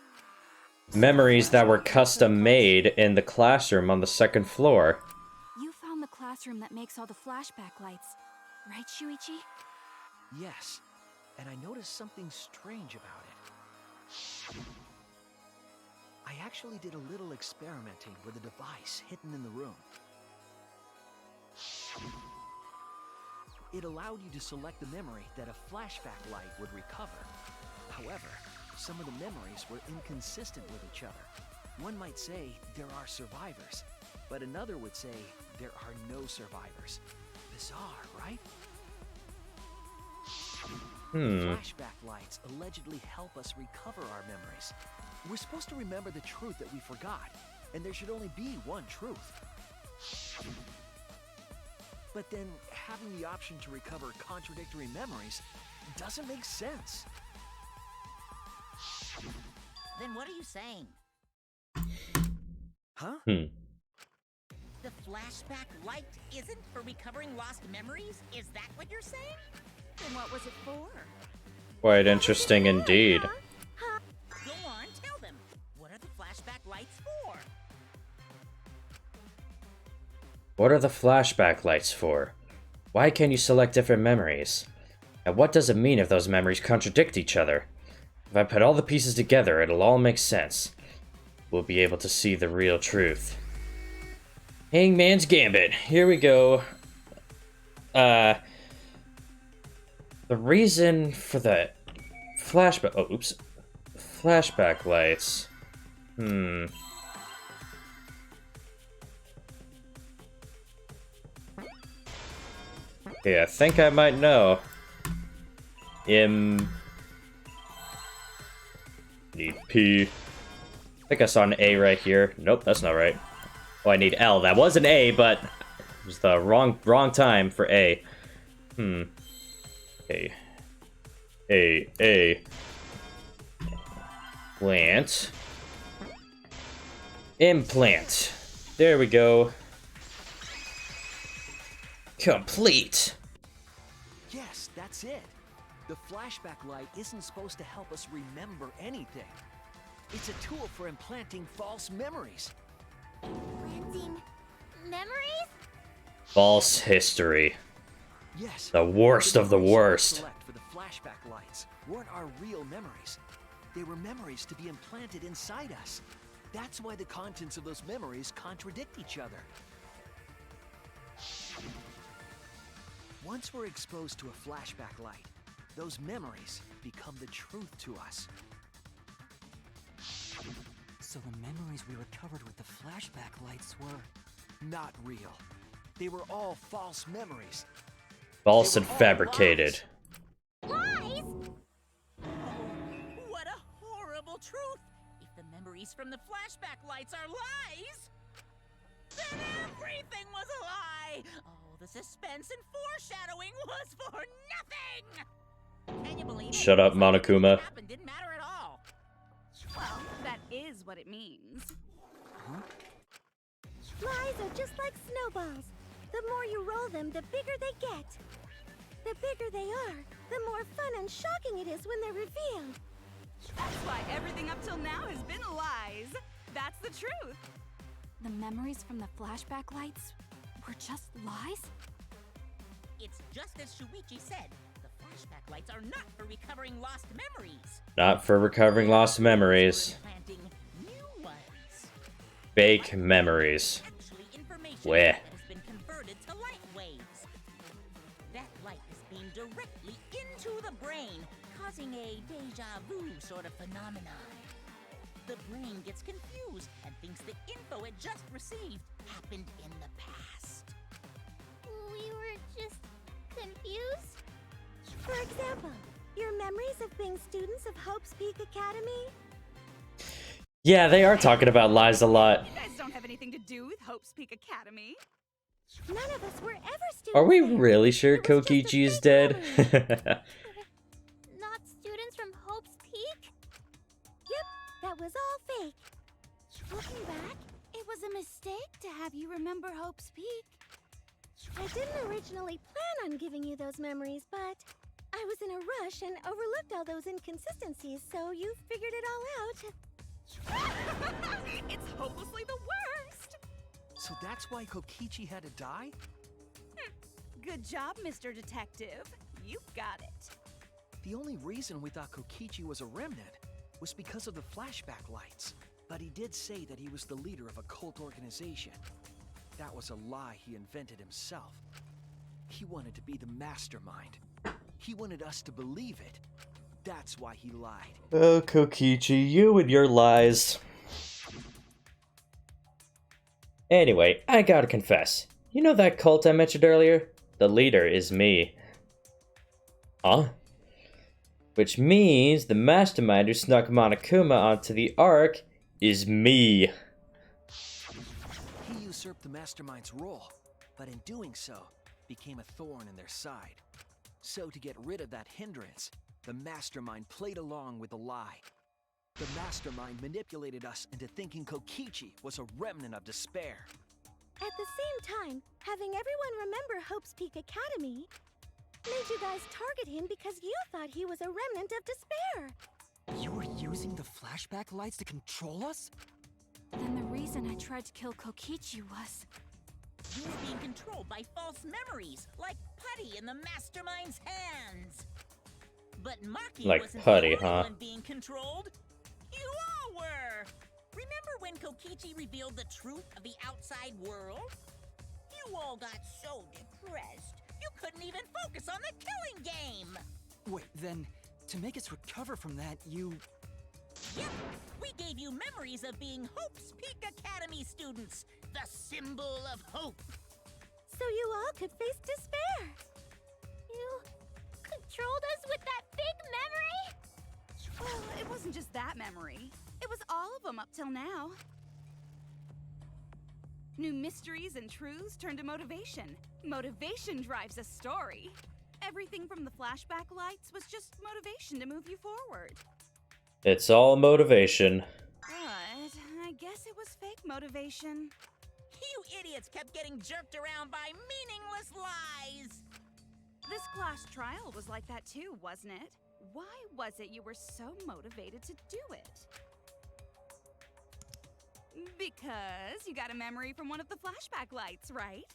Memories that were custom made in the classroom on the second floor. You found the classroom that makes all the flashback lights, right, Shuichi? Yes, and I noticed something strange about it. I actually did a little experimenting with a device hidden in the room. It allowed you to select the memory that a flashback light would recover. However, some of the memories were inconsistent with each other. One might say there are survivors, but another would say there are no survivors. Bizarre, right? Flashback lights allegedly help us recover our memories. We're supposed to remember the truth that we forgot, and there should only be one truth. But then, having the option to recover contradictory memories doesn't make sense. Then what are you saying? Huh? The flashback light isn't for recovering lost memories? Is that what you're saying? Then what was it for? Quite interesting indeed. Go on, tell them. What are the flashback lights for? What are the flashback lights for? Why can you select different memories? And what does it mean if those memories contradict each other? If I put all the pieces together, it'll all make sense. We'll be able to see the real truth. Hangman's Gambit. Here we go. The reason for the flashback... Oh, oops. Flashback lights. Okay, I think I might know. Need P. I think I saw an A right here. Nope, that's not right. Oh, I need L. That was an A, but it was the wrong time for A. A. Plant. Implant. There we go. Complete. Yes, that's it. The flashback light isn't supposed to help us remember anything. It's a tool for implanting false memories. Implanting memories? False history. Yes. The worst of the memories we worst. select for the flashback lights weren't our real memories. They were memories to be implanted inside us. That's why the contents of those memories contradict each other. Once we're exposed to a flashback light, those memories become the truth to us. So the memories we recovered with the flashback lights were... Not real. They were all false memories. False and fabricated. Lies? Oh, what a horrible truth! If the memories from the flashback lights are lies, then everything was a lie! Oh, the suspense and foreshadowing was for nothing! Can you believe it? Shut up, Monokuma. What happened didn't matter at all. Well, that is what it means. Huh? Lies are just like snowballs. The more you roll them, the bigger they get. The bigger they are, the more fun and shocking it is when they're revealed. That's why everything up till now has been lies. That's the truth. The memories from the flashback lights were just lies? It's just as Shuichi said. The flashback lights are not for recovering lost memories. Not for recovering lost memories. Planting new ones. Fake memories. Actually, information Where? that has been converted to light waves. That light is beamed directly into the brain, causing a deja vu sort of phenomenon. The brain gets confused and thinks the info it just received happened in the past. We were just confused. For example, your memories of being students of Hope's Peak Academy? Yeah, they are talking about lies a lot. You guys don't have anything to do with Hope's Peak Academy. None of us were ever students. Are we there. really sure It was just a Kokichi is fake dead? memory. Not students from Hope's Peak? Yep, that was all fake. Looking back, it was a mistake to have you remember Hope's Peak. I didn't originally plan on giving you those memories, but I was in a rush and overlooked all those inconsistencies, so you figured it all out. It's hopelessly the worst. So that's why Kokichi had to die? Good job, Mr. Detective. You got it. The only reason we thought Kokichi was a remnant was because of the flashback lights. But he did say that he was the leader of a cult organization. That was a lie he invented himself. He wanted to be the mastermind. He wanted us to believe it. That's why he lied. Oh, Kokichi, you and your lies. Anyway, I gotta confess. You know that cult I mentioned earlier? The leader is me. Huh? Which means the mastermind who snuck Monokuma onto the Ark is me. He usurped the mastermind's role, but in doing so, became a thorn in their side. So to get rid of that hindrance, the mastermind played along with the lie. The mastermind manipulated us into thinking Kokichi was a remnant of despair. At the same time, having everyone remember Hope's Peak Academy made you guys target him because you thought he was a remnant of despair. You were using the flashback lights to control us? Then the reason I tried to kill Kokichi was... You were being controlled by false memories, like putty in the mastermind's hands. But Maki Like wasn't putty, the only huh? one being controlled. You all were. Remember when Kokichi revealed the truth of the outside world? You all got so depressed, you couldn't even focus on the killing game. Wait, then, to make us recover from that, you... Yep, we gave you memories of being Hope's Peak Academy students, the symbol of hope. So you all could face despair. You controlled us with that big memory? Well, it wasn't just that memory. It was all of them up till now. New mysteries and truths turn to motivation. Motivation drives a story. Everything from the flashback lights was just motivation to move you forward. It's all motivation. But I guess it was fake motivation. You idiots kept getting jerked around by meaningless lies. This class trial was like that too, wasn't it? Why was it you were so motivated to do it? Because you got a memory from one of the flashback lights, right?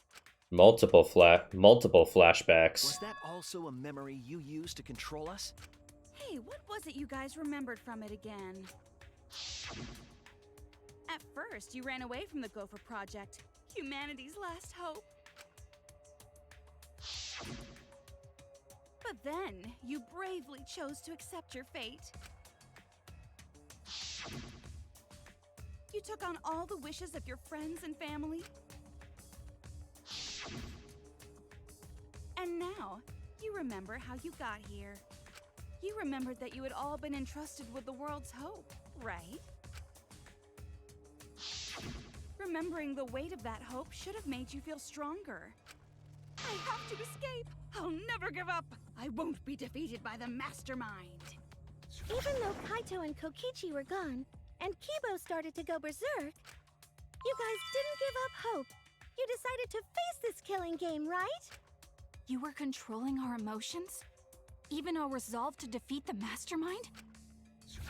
Multiple flashbacks. Was that also a memory you used to control us? Hey, what was it you guys remembered from it again? At first, you ran away from the Gopher Project, humanity's last hope. But then, you bravely chose to accept your fate. You took on all the wishes of your friends and family. And now, you remember how you got here. You remembered that you had all been entrusted with the world's hope, right? Remembering the weight of that hope should have made you feel stronger. I have to escape! I'll never give up! I won't be defeated by the mastermind! Even though Kaito and Kokichi were gone, and Kibo started to go berserk, you guys didn't give up hope. You decided to face this killing game, right? You were controlling our emotions? Even our resolve to defeat the mastermind?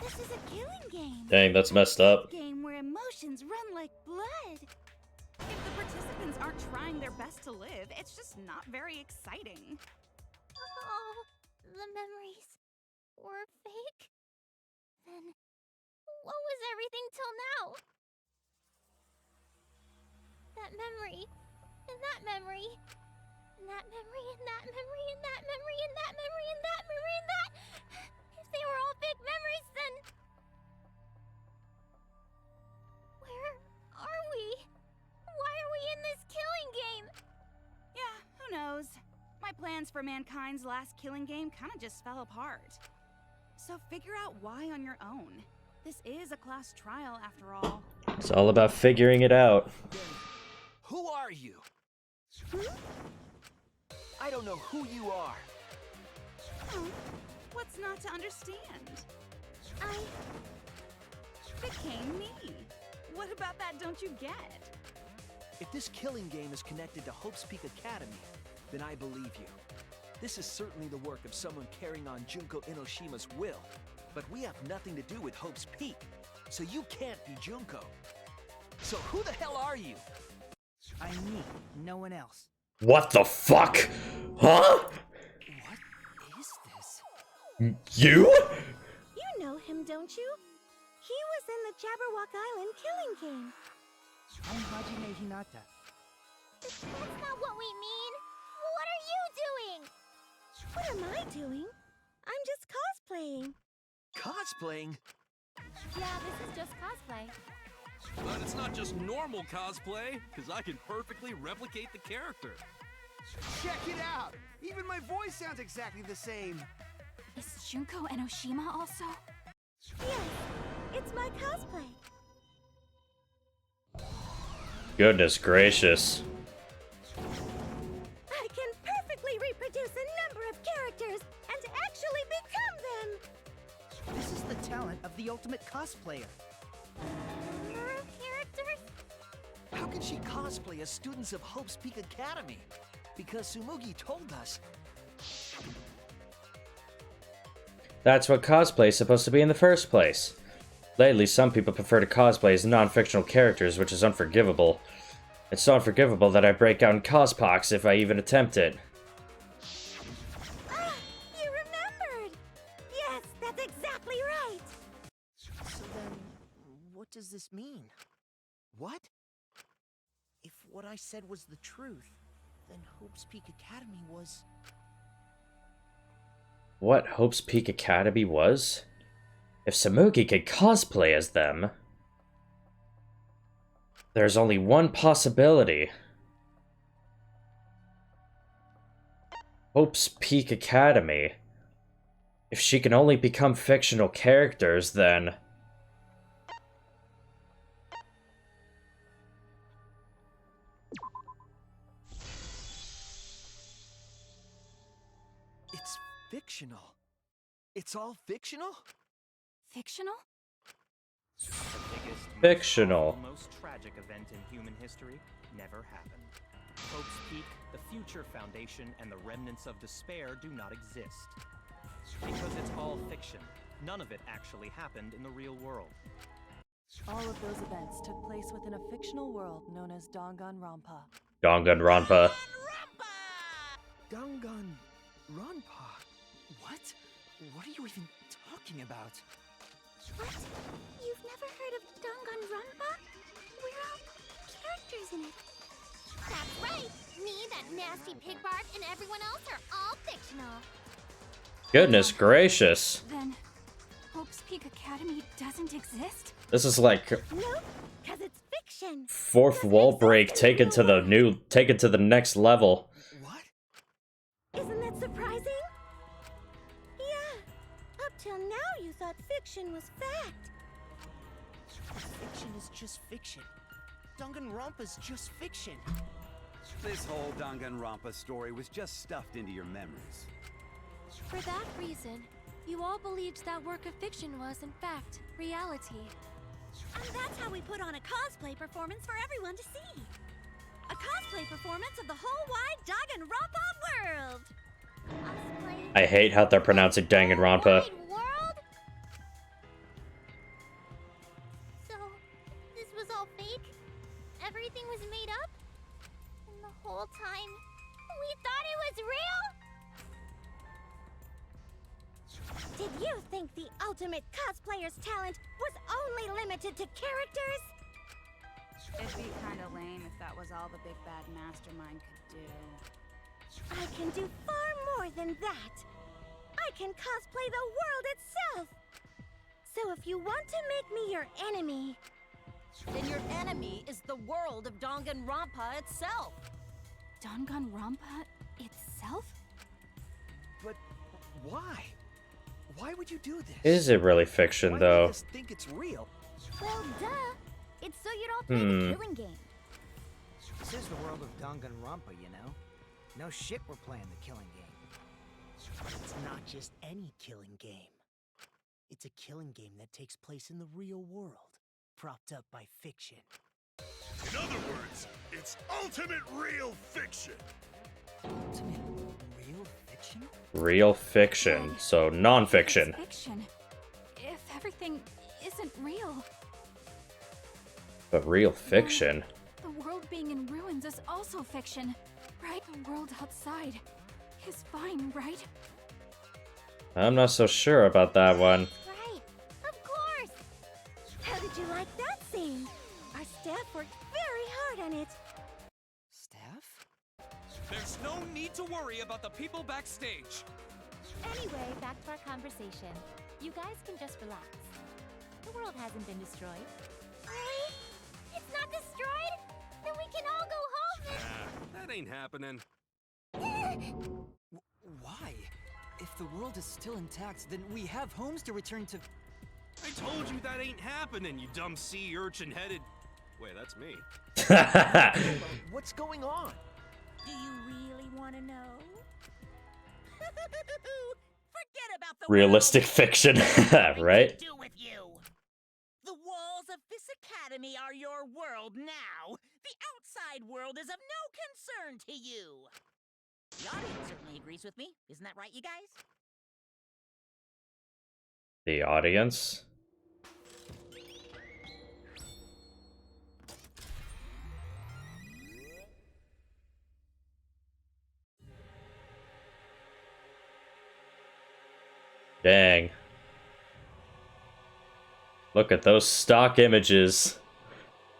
This is a killing game. Dang, that's messed up. A game where emotions run like blood. If the participants aren't trying their best to live, it's just not very exciting. Oh, the memories were fake? Then what was everything till now? That memory, and that memory, and that memory, and that memory, and that memory, and that memory, and that memory, and that... If they were all fake memories, then... Where are we? Why are we in this killing game? Yeah, who knows? My plans for mankind's last killing game kind of just fell apart. So figure out why on your own. This is a class trial after all. It's all about figuring it out. Who are you? I don't know who you are. Oh, what's not to understand? I became me. What about that don't you get? If this killing game is connected to Hope's Peak Academy, then I believe you. This is certainly the work of someone carrying on Junko Enoshima's will, but we have nothing to do with Hope's Peak, so you can't be Junko. So who the hell are you? I'm me, no one else. What the fuck? Huh? What is this? You? You know him, don't you? He was in the Jabberwock Island killing game. I'm Hajime Hinata. That's not what we mean. What are you doing? What am I doing? I'm just cosplaying. Cosplaying? Yeah, this is just cosplay. But it's not just normal cosplay, because I can perfectly replicate the character. Check it out! Even my voice sounds exactly the same. Is Junko Enoshima also? Yes, it's my cosplay. Goodness gracious. I can perfectly reproduce a number of characters and actually become them! This is the talent of the ultimate cosplayer. Number of characters? How can she cosplay as students of Hope's Peak Academy? Because Tsumugi told us. That's what cosplay is supposed to be in the first place. Lately, some people prefer to cosplay as non-fictional characters, which is unforgivable. It's so unforgivable that I break out in cospox if I even attempt it. Ah, you remembered! Yes, that's exactly right! So then, what does this mean? What? If what I said was the truth, then Hope's Peak Academy was... What Hope's Peak Academy was? If Tsumugi could cosplay as them, there's only one possibility. Hope's Peak Academy. If she can only become fictional characters, then... It's fictional. It's all fictional? Fictional? The biggest, Fictional. most tragic event in human history never happened. Hope's Peak, the future foundation, and the remnants of despair do not exist. Because it's all fiction. None of it actually happened in the real world. All of those events took place within a fictional world known as Danganronpa. Danganronpa. Danganronpa? What? What are you even talking about? What? You've never heard of Danganronpa? We're all characters in it. That's right! Me, that nasty pig bark, and everyone else are all fictional. Goodness gracious. Then, Hope's Peak Academy doesn't exist? This is like... Nope. fiction. Fourth wall break taken to the next level. Isn't that surprising? Yeah. Up till now you thought fiction was fact. Fiction is just fiction. Danganronpa's just fiction. This whole Danganronpa story was just stuffed into your memories. For that reason, you all believed that work of fiction was, in fact, reality. And that's how we put on a cosplay performance for everyone to see. A cosplay performance of the whole wide Danganronpa world. I hate how they're pronouncing Danganronpa. World? So, this was all fake? Everything was made up? And the whole time, we thought it was real? Did you think the ultimate cosplayer's talent was only limited to characters? It'd be kinda lame if that was all the big bad mastermind could do. I can do far more than that. I can cosplay the world itself. So if you want to make me your enemy... Then your enemy is the world of Danganronpa itself. Danganronpa itself? But why? Why would you do this? Is it really fiction, though? Why do you just think it's real? Well, duh. It's so you don't play the killing game. This is the world of Danganronpa, you know? No shit we're playing the killing game. But it's not just any killing game. It's a killing game that takes place in the real world, propped up by fiction. In other words, it's ultimate real fiction. Ultimate real fiction? Real fiction, so non-fiction. Fiction. If everything isn't real. But real fiction? The world being in ruins is also fiction, right? The world outside is fine, right? I'm not so sure about that one. Right, of course. How did you like that scene? Our staff worked very hard on it. Staff? There's no need to worry about the people backstage. Anyway, back to our conversation. You guys can just relax. The world hasn't been destroyed. Really? It's not destroyed? Then we can all go home and... That ain't happening. Why? If the world is still intact, then we have homes to return to. I told you that ain't happening, you dumb sea urchin-headed... Wait, that's me. What's going on? Do you really want to know? Forget about the Realistic fiction, right? do with you. The walls of this academy are your world now. The outside world is of no concern to you. The audience certainly agrees with me. Isn't that right, you guys? The audience? Dang. Look at those stock images.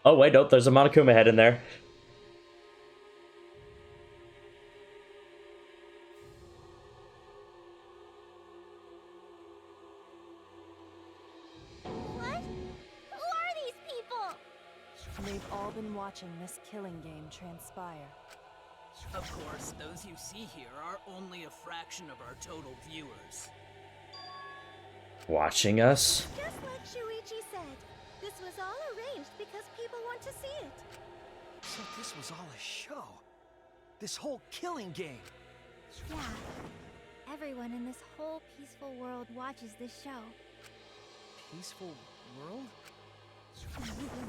Oh wait, nope, there's a Monokuma head in there. What? Who are these people? They've all been watching this killing game transpire. Of course, those you see here are only a fraction of our total viewers. Watching us? Just like Shuichi said, this was all arranged because people want to see it. So this was all a show. This whole killing game. Yeah. Everyone in this whole peaceful world watches this show. Peaceful world?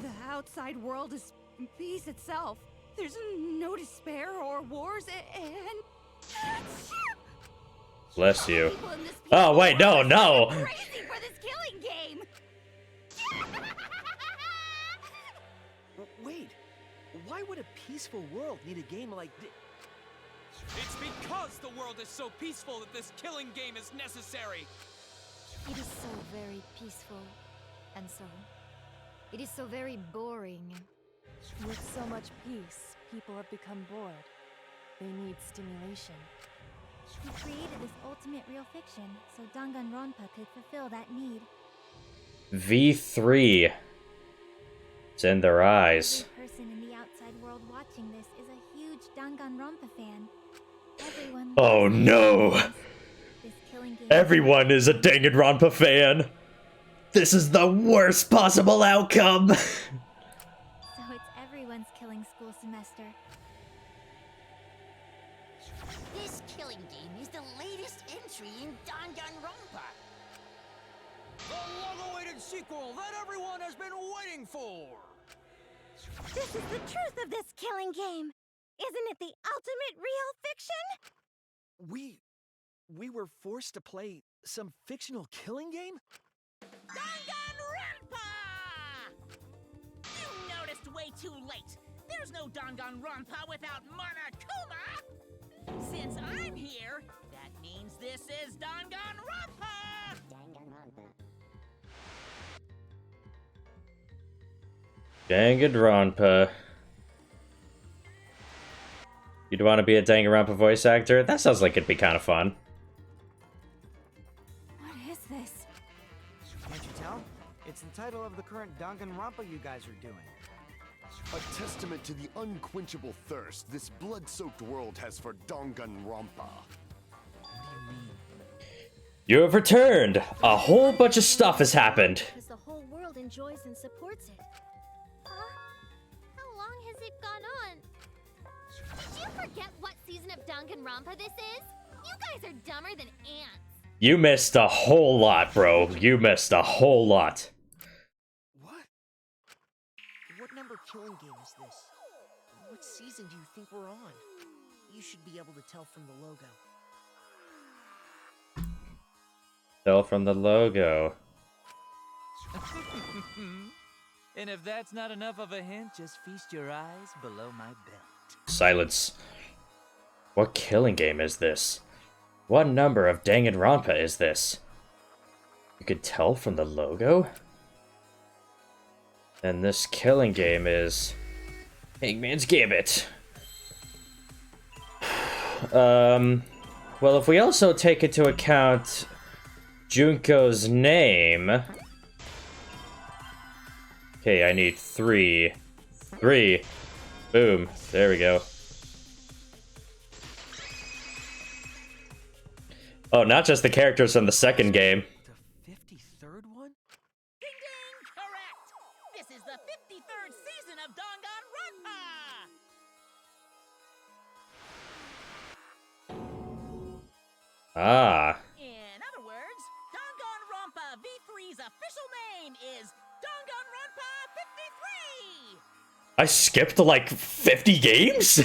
The outside world is peace itself. There's no despair or wars, and... Bless you. Oh wait, no, no! Crazy for this killing game! Wait, why would a peaceful world need a game like this? It's because the world is so peaceful that this killing game is necessary. It is so very peaceful. And so... it is so very boring. With so much peace, people have become bored. They need stimulation. We created this ultimate real fiction, so Danganronpa could fulfill that need. V3. It's in their eyes. Every person in the outside world watching this is a huge Danganronpa fan. Everyone Oh no! This killing game. Everyone is a Danganronpa fan! This is the worst possible outcome! So it's everyone's killing school semester. This killing game is the latest entry in Danganronpa. The long-awaited sequel that everyone has been waiting for! This is the truth of this killing game. Isn't it the ultimate real fiction? We were forced to play some fictional killing game? Danganronpa! You noticed way too late. There's no Danganronpa without Monokuma! Since I'm here, that means this is Danganronpa! Danganronpa. You'd want to be a Danganronpa voice actor? That sounds like it'd be kind of fun. What is this? Can't you tell? It's the title of the current Danganronpa you guys are doing. A testament to the unquenchable thirst this blood-soaked world has for Danganronpa. You have returned! A whole bunch of stuff has happened. Because the whole world enjoys and supports it. How long has it gone on? Did you forget what season of Danganronpa this is? You guys are dumber than ants. You missed a whole lot, bro. You missed a whole lot. What number killing game is this? What season do you think we're on? You should be able to tell from the logo. Tell from the logo. And if that's not enough of a hint, just feast your eyes below my belt. Silence. What killing game is this? What number of Danganronpa is this? You could tell from the logo? And this killing game is Hangman's Gambit. Well, if we also take into account Junko's name... Okay, I need 3. 3. Boom. There we go. Oh, not just the characters from the second game. The 53rd one? Ding ding! Correct! This is the 53rd season of Danganronpa! Ah. In other words, Danganronpa V3's official name is Danganronpa 53! I skipped like 50 games?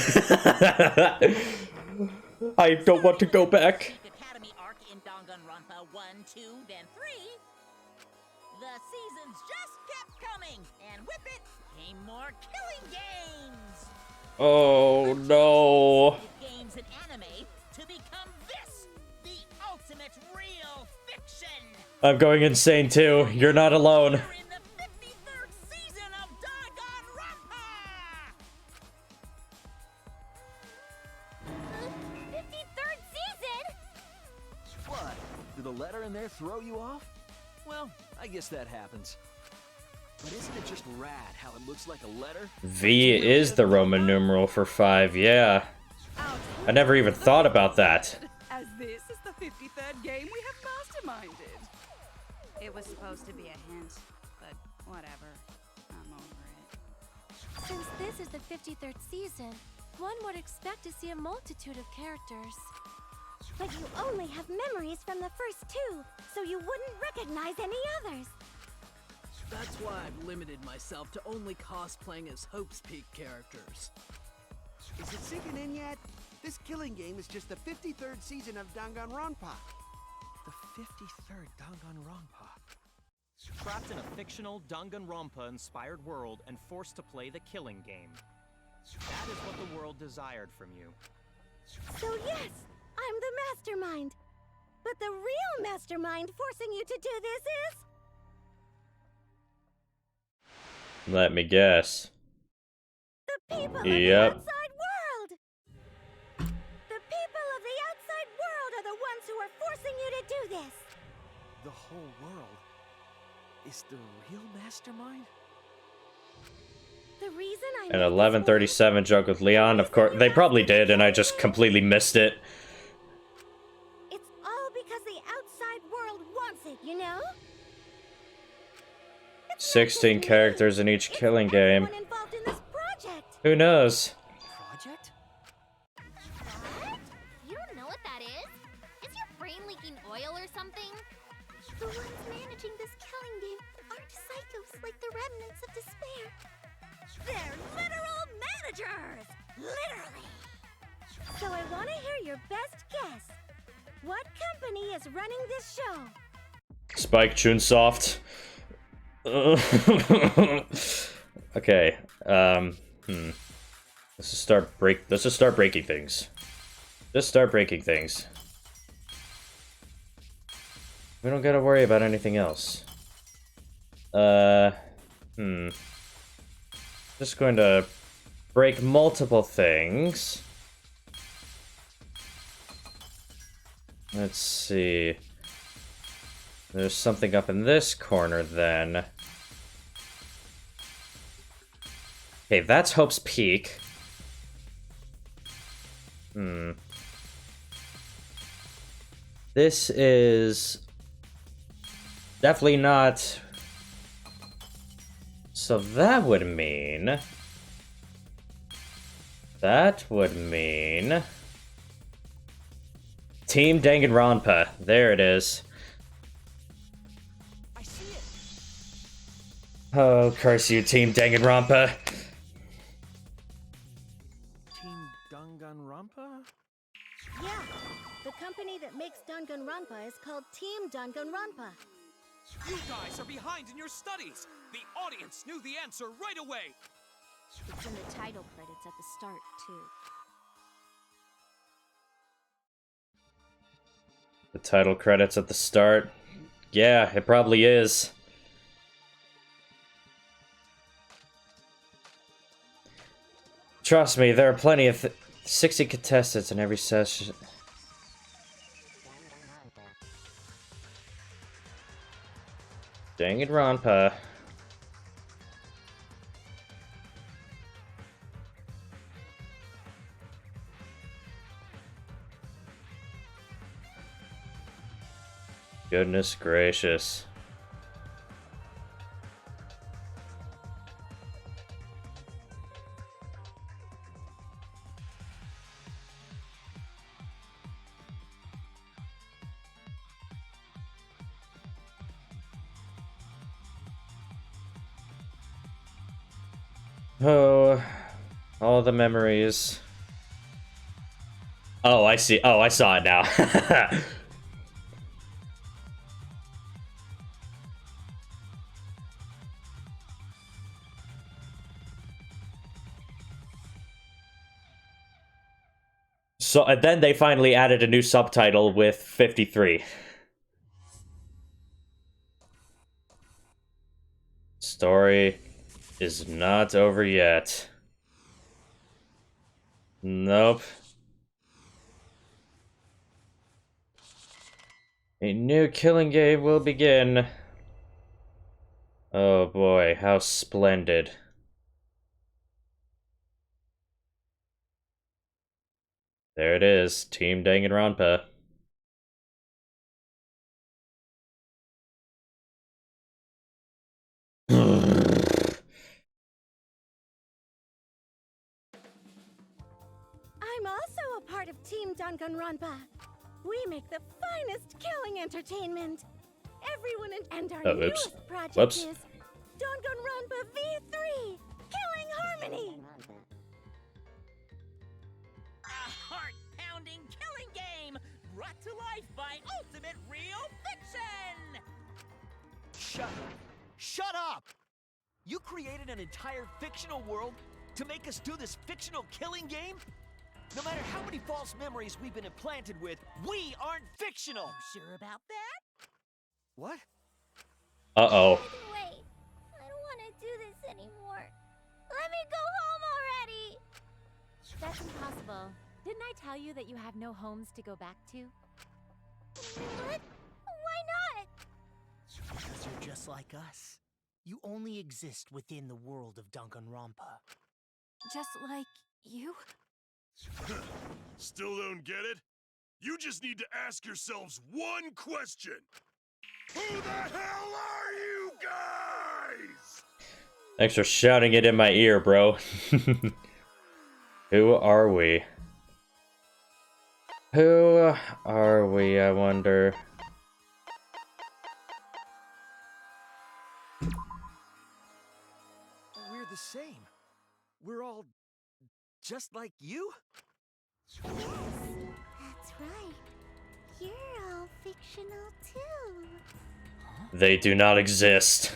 I don't want to go back. Academy arc in Danganronpa 1, 2, then 3. The seasons just kept coming, and with it came more killing games. Oh no. Games and anime to become this, the ultimate real fiction. I'm going insane too. You're not alone. In the 53rd season of Danganronpa. 53rd season? What? Did the letter in there throw you off? Well, I guess that happens. But isn't it just rad how it looks like a letter? V is the Roman numeral for 5, yeah. I never even thought about that. As this is the 53rd game we have masterminded. It was supposed to be a hint, but whatever. I'm over it. Since this is the 53rd season, one would expect to see a multitude of characters. But you only have memories from the first 2, so you wouldn't recognize any others. That's why I've limited myself to only cosplaying as Hope's Peak characters. Is it sinking in yet? This killing game is just the 53rd season of Danganronpa. The 53rd Danganronpa. Trapped in a fictional Danganronpa-inspired world and forced to play the killing game. That is what the world desired from you. So yes, I'm the mastermind. But the real mastermind forcing you to do this is... Let me guess. the people of Yep. the outside world! The people of the outside world are the ones who are forcing you to do this! The whole world is the real mastermind? The reason I An made this 11:37 joke with Leon, of course. They probably did, and I just completely missed it. It's all because the outside world wants it, you know? 16 characters in each killing game. Everyone involved in this project. Who knows? Project? What? You don't know what that is? Is your brain leaking oil or something? The ones managing this killing game aren't psychos like the remnants of despair. They're literal managers! Literally! So I want to hear your best guess. What company is running this show? Spike Chunsoft. Okay. Let's just start breaking things. Just start breaking things. We don't gotta worry about anything else. Just going to break multiple things. Let's see. There's something up in this corner then. Okay, that's Hope's Peak. This is definitely not. So that would mean. Team Danganronpa. There it is. I see it. Oh, curse you, Team Danganronpa. Team Danganronpa? Yeah, the company that makes Danganronpa is called Team Danganronpa. You guys are behind in your studies! The audience knew the answer right away! It's in the title credits at the start, too. The title credits at the start. Yeah, it probably is. Trust me, there are plenty of 60 contestants in every session. Danganronpa. Goodness gracious. Oh, all the memories. Oh, I see. Oh, I saw it now. So, and then they finally added a new subtitle with 53. Story is not over yet. Nope. A new killing game will begin. Oh boy, how splendid. There it is, Team Danganronpa. I'm also a part of Team Danganronpa. We make the finest killing entertainment. Everyone and our newest project is Danganronpa V3 Killing Harmony. A heart-pounding killing game brought to life by Ultimate Real Fiction! Shut up. Shut up! You created an entire fictional world to make us do this fictional killing game? No matter how many false memories we've been implanted with, we aren't fictional! Sure about that? What? Uh-oh. Wait, I don't want to do this anymore. Let me go home already! That's impossible. Didn't I tell you that you have no homes to go back to? What? Why not? Because you're just like us. You only exist within the world of Danganronpa. Just like you? Still don't get it? You just need to ask yourselves one question. Who the hell are you guys? Thanks for shouting it in my ear, bro. Who are we? Who are we, I wonder? We're the same. We're all just like you? Yes, that's right. You're all fictional too. They do not exist.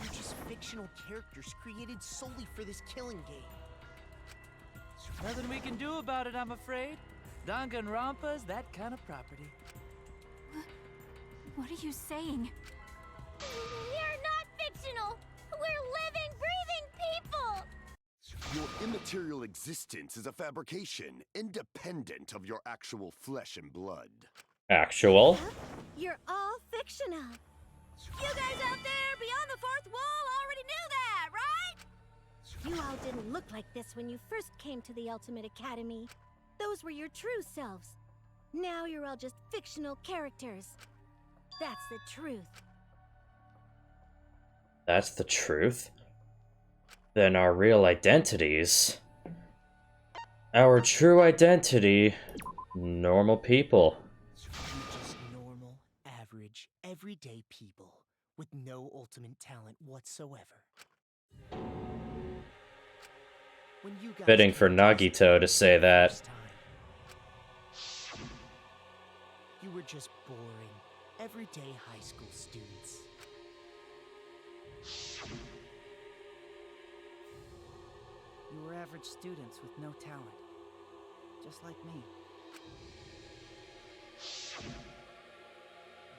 You're just fictional characters created solely for this killing game. Nothing we can do about it, I'm afraid. Danganronpa's that kind of property. What are you saying? We're not fictional. We're living, breathing people. Your immaterial existence is a fabrication, independent of your actual flesh and blood. Actual? You're all fictional. You guys out there beyond the fourth wall already knew that, right? You all didn't look like this when you first came to the Ultimate Academy. Those were your true selves. Now you're all just fictional characters. That's the truth. That's the truth? Then our real identities... Our true identity... Normal people. You're just normal, average, everyday people with no ultimate talent whatsoever. When you guys Fitting for Nagito to say that. You were just boring, everyday high school students. You were average students with no talent. Just like me.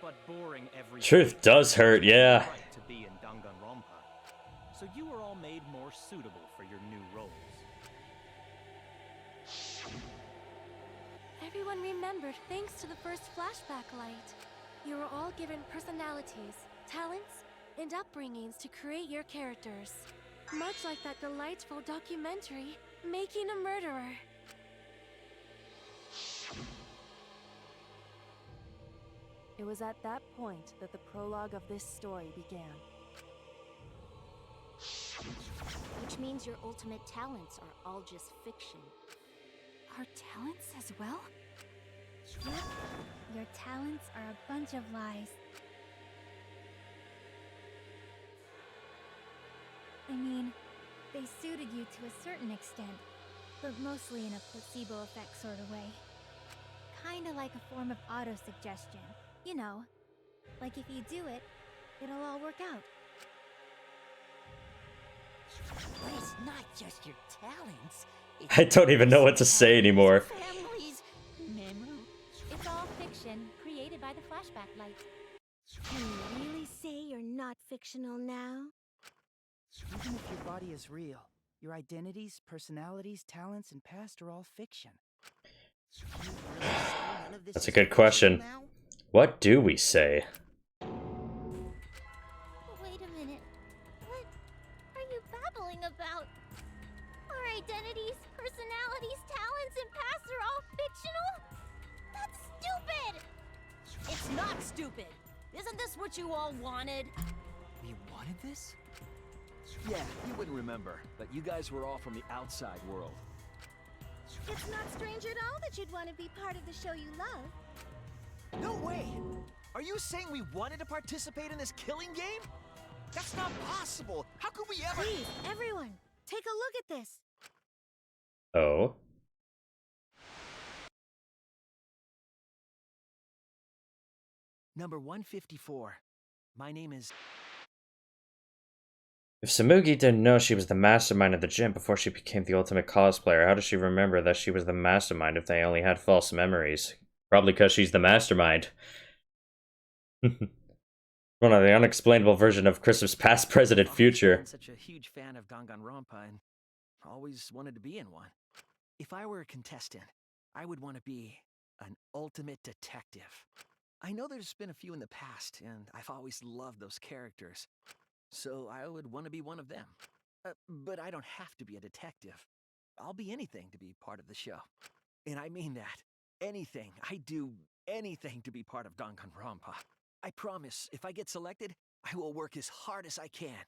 But boring every Truth does hurt, yeah. right to be in Danganronpa. So you were all made more suitable for your new roles. Everyone remembered thanks to the first flashback light. You were all given personalities, talents, and upbringings to create your characters. Much like that delightful documentary, Making a Murderer. It was at that point that the prologue of this story began. Which means your ultimate talents are all just fiction. Our talents as well? Yep. Your talents are a bunch of lies. I mean, they suited you to a certain extent, but mostly in a placebo effect sort of way. Kinda like a form of auto-suggestion. You know, like if you do it, it'll all work out. But it's not just your talents. I don't even know what to say anymore. Families, memory. It's all fiction, created by the flashback light. Can you really say you're not fictional now? Even if your body is real, your identities, personalities, talents, and past are all fiction. That's a good question. What do we say? Wait a minute. What are you babbling about? Our identities, personalities, talents, and pasts are all fictional? That's stupid! It's not stupid. Isn't this what you all wanted? We wanted this? Yeah, you wouldn't remember, but you guys were all from the outside world. It's not strange at all that you'd want to be part of the show you love. No way! Are you saying we wanted to participate in this killing game? That's not possible! How could we ever— Please, everyone, take a look at this. Oh? Number 154. My name is... If Samugi didn't know she was the mastermind of the gym before she became the ultimate cosplayer, how does she remember that she was the mastermind if they only had false memories? Probably because she's the mastermind. One of the unexplainable version of Christopher's past, present, and future. I'm such a huge fan of Danganronpa and always wanted to be in one. If I were a contestant, I would want to be an ultimate detective. I know there's been a few in the past, and I've always loved those characters. so I would want to be one of them. But I don't have to be a detective. I'll be anything to be part of the show. And I mean that. Anything. I do anything to be part of Danganronpa. I promise, if I get selected, I will work as hard as I can.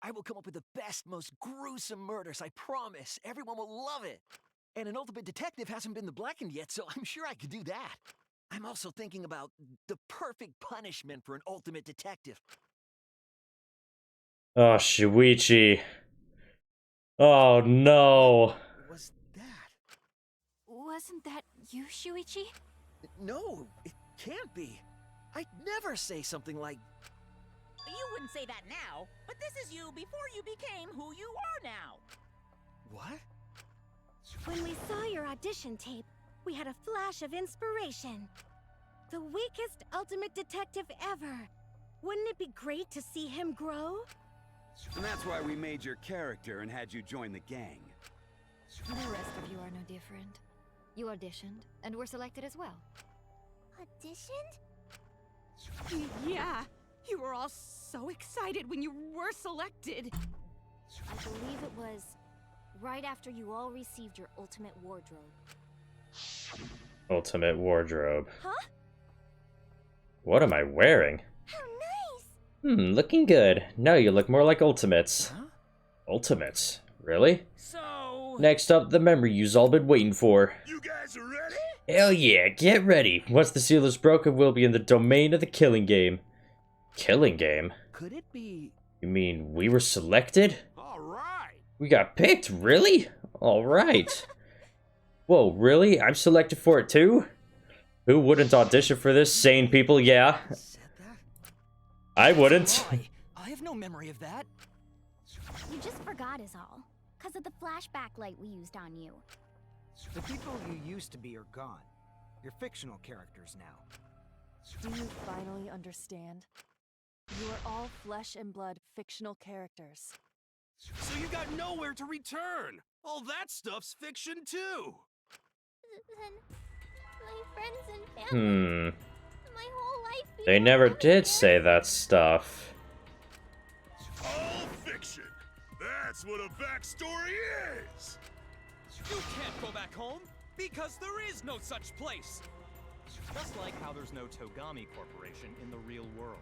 I will come up with the best, most gruesome murders, I promise. Everyone will love it. And an ultimate detective hasn't been the blackened yet, so I'm sure I could do that. I'm also thinking about the perfect punishment for an ultimate detective. Oh, Shuichi. Oh, no. Was that? Wasn't that you, Shuichi? No, it can't be. I'd never say something like... You wouldn't say that now, but this is you before you became who you are now. What? When we saw your audition tape, we had a flash of inspiration. The weakest ultimate detective ever. Wouldn't it be great to see him grow? And that's why we made your character and had you join the gang. The rest of you are no different. You auditioned, and were selected as well. Auditioned? Yeah, you were all so excited when you were selected. I believe it was right after you all received your ultimate wardrobe. Ultimate wardrobe. Huh? What am I wearing? How nice! Looking good. Now you look more like Ultimates. Huh? Ultimates? Really? So... Next up, the memory you've all been waiting for. You guys are ready? Hell yeah, get ready. Once the seal is broken, we'll be in the domain of the killing game. Killing game? Could it be... You mean we were selected? All right. We got picked, really? Alright. Whoa, really? I'm selected for it too? Who wouldn't audition for this? Sane people, yeah. Said that? I wouldn't. I have no memory of that. You just forgot is all. Because of the flashback light we used on you. The people you used to be are gone. You're fictional characters now. Do you finally understand? You are all flesh and blood fictional characters. So you got nowhere to return. All that stuff's fiction too. Then my friends and family. My whole life. They never did say that stuff. All fiction. That's what a backstory is. You can't go back home, because there is no such place! Just like how there's no Togami Corporation in the real world.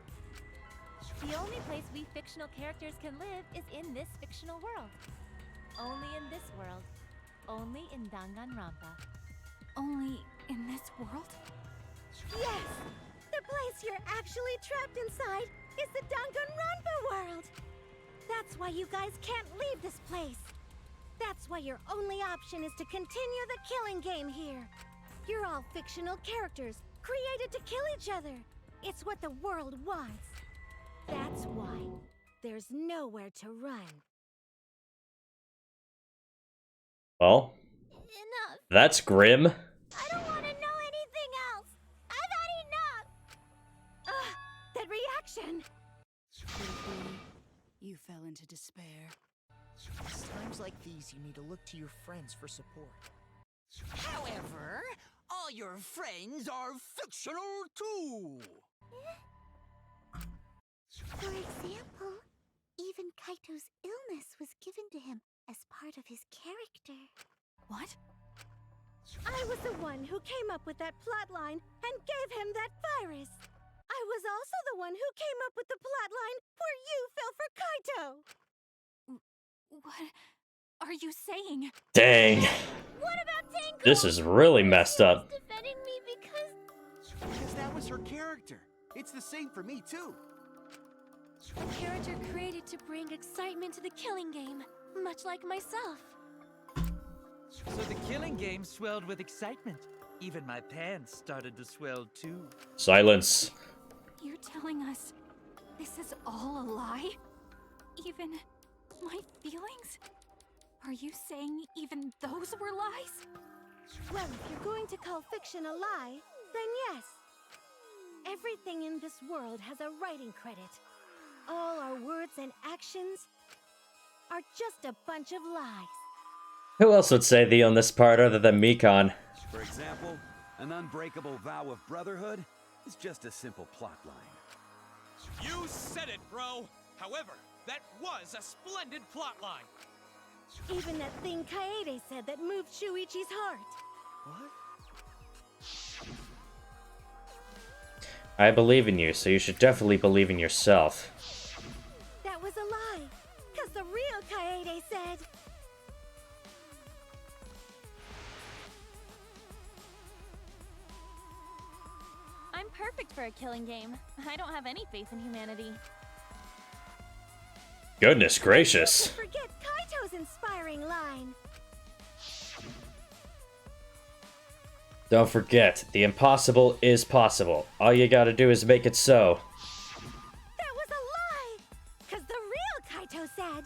The only place we fictional characters can live is in this fictional world. Only in this world. Only in Danganronpa. Only in this world? Yes! The place you're actually trapped inside is the Danganronpa world! That's why you guys can't leave this place. That's why your only option is to continue the killing game here. You're all fictional characters, created to kill each other. It's what the world wants. That's why there's nowhere to run. Well, Enough. that's grim. I don't want to know anything else. I've had enough. Ugh, that reaction! Could it be you fell into despair? It's times like these you need to look to your friends for support. However, all your friends are fictional too. For example, even Kaito's illness was given to him as part of his character. What? I was the one who came up with that plotline and gave him that virus. I was also the one who came up with the plotline where you fell for Kaito. What are you saying? Dang. What about Tenko? This is really messed up. Defending me because... Because that was her character. It's the same for me, too. A character created to bring excitement to the killing game, much like myself. So the killing game swelled with excitement. Even my pants started to swell too. Silence. You're telling us this is all a lie? Even my feelings? Are you saying even those were lies? Well, if you're going to call fiction a lie, then yes. Everything in this world has a writing credit. All our words and actions are just a bunch of lies. Who else would say the on this part other than Mikon? For example, an unbreakable vow of brotherhood is just a simple plot line. You said it, bro! However, That was a splendid plotline. Even that thing Kaede said that moved Shuichi's heart. What? I believe in you, so you should definitely believe in yourself. That was a lie, because the real Kaede said... I'm perfect for a killing game. I don't have any faith in humanity. Goodness gracious. Forget Kaito's inspiring line. Don't forget, the impossible is possible. All you gotta do is make it so. That was a lie, because the real Kaito said...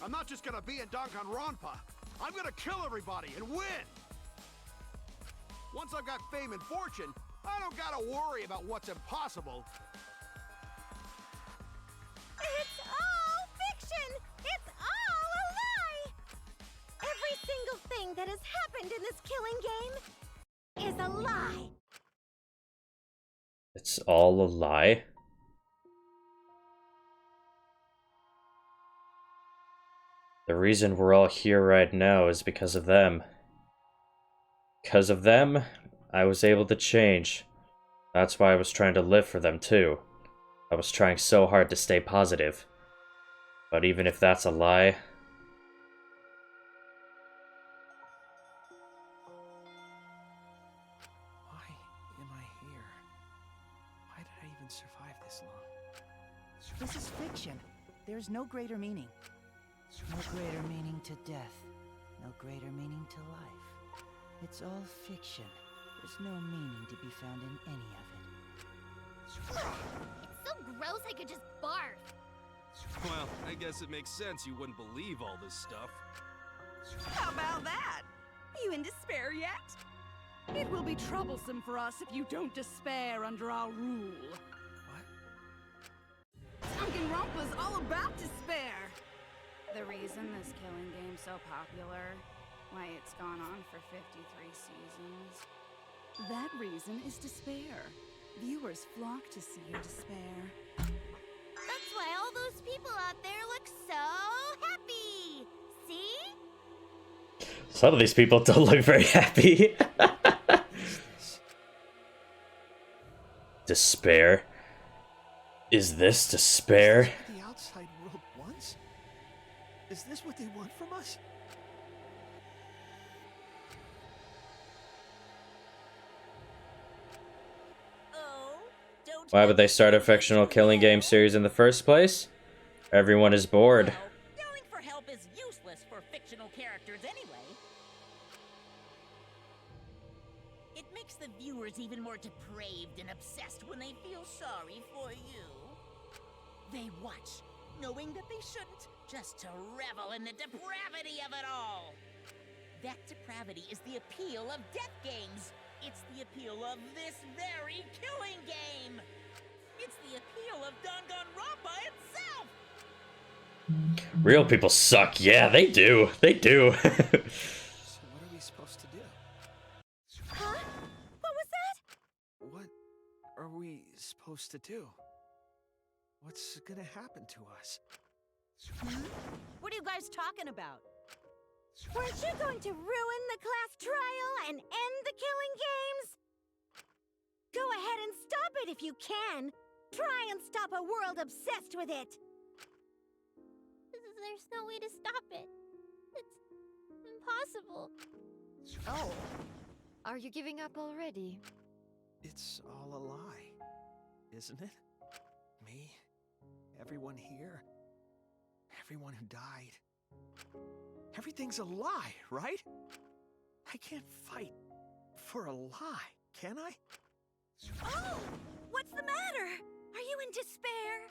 I'm not just gonna be in Danganronpa. I'm gonna kill everybody and win! Once I've got fame and fortune, I don't gotta worry about what's impossible. It's all fiction! It's all a lie! Every single thing that has happened in this killing game is a lie! It's all a lie? The reason we're all here right now is because of them. Because of them, I was able to change. That's why I was trying to live for them too. I was trying so hard to stay positive. But even if that's a lie... Why am I here? Why did I even survive this long? This is fiction. There's no greater meaning. No greater meaning to death. No greater meaning to life. It's all fiction. There's no meaning to be found in any of it. It's so gross I could just barf. Well, I guess it makes sense you wouldn't believe all this stuff. How about that? You in despair yet? It will be troublesome for us if you don't despair under our rule. What? Danganronpa's all about despair. The reason this killing game's so popular, why it's gone on for 53 seasons. That reason is despair. Viewers flock to see your despair. That's why all those people out there look so happy. See? Some of these people don't look very happy. Despair? Is this despair? The outside world wants? Is this what they want from us? Why would they start a fictional killing game series in the first place? Everyone is bored. Yelling for help is useless for fictional characters anyway. It makes the viewers even more depraved and obsessed when they feel sorry for you. They watch, knowing that they shouldn't, just to revel in the depravity of it all. That depravity is the appeal of death games. It's the appeal of this very killing game. It's the appeal of Danganronpa itself. Real people suck. Yeah, they do. They do. So what are we supposed to do? Huh? What was that? What are we supposed to do? What's gonna happen to us? What are you guys talking about? Weren't you going to ruin the class trial and end the killing games? Go ahead and stop it if you can. Try and stop a world obsessed with it. There's no way to stop it. It's impossible. Oh, are you giving up already? It's all a lie, isn't it? Me, everyone here, everyone who died. Everything's a lie, right? I can't fight for a lie, can I? Oh! What's the matter? Are you in despair?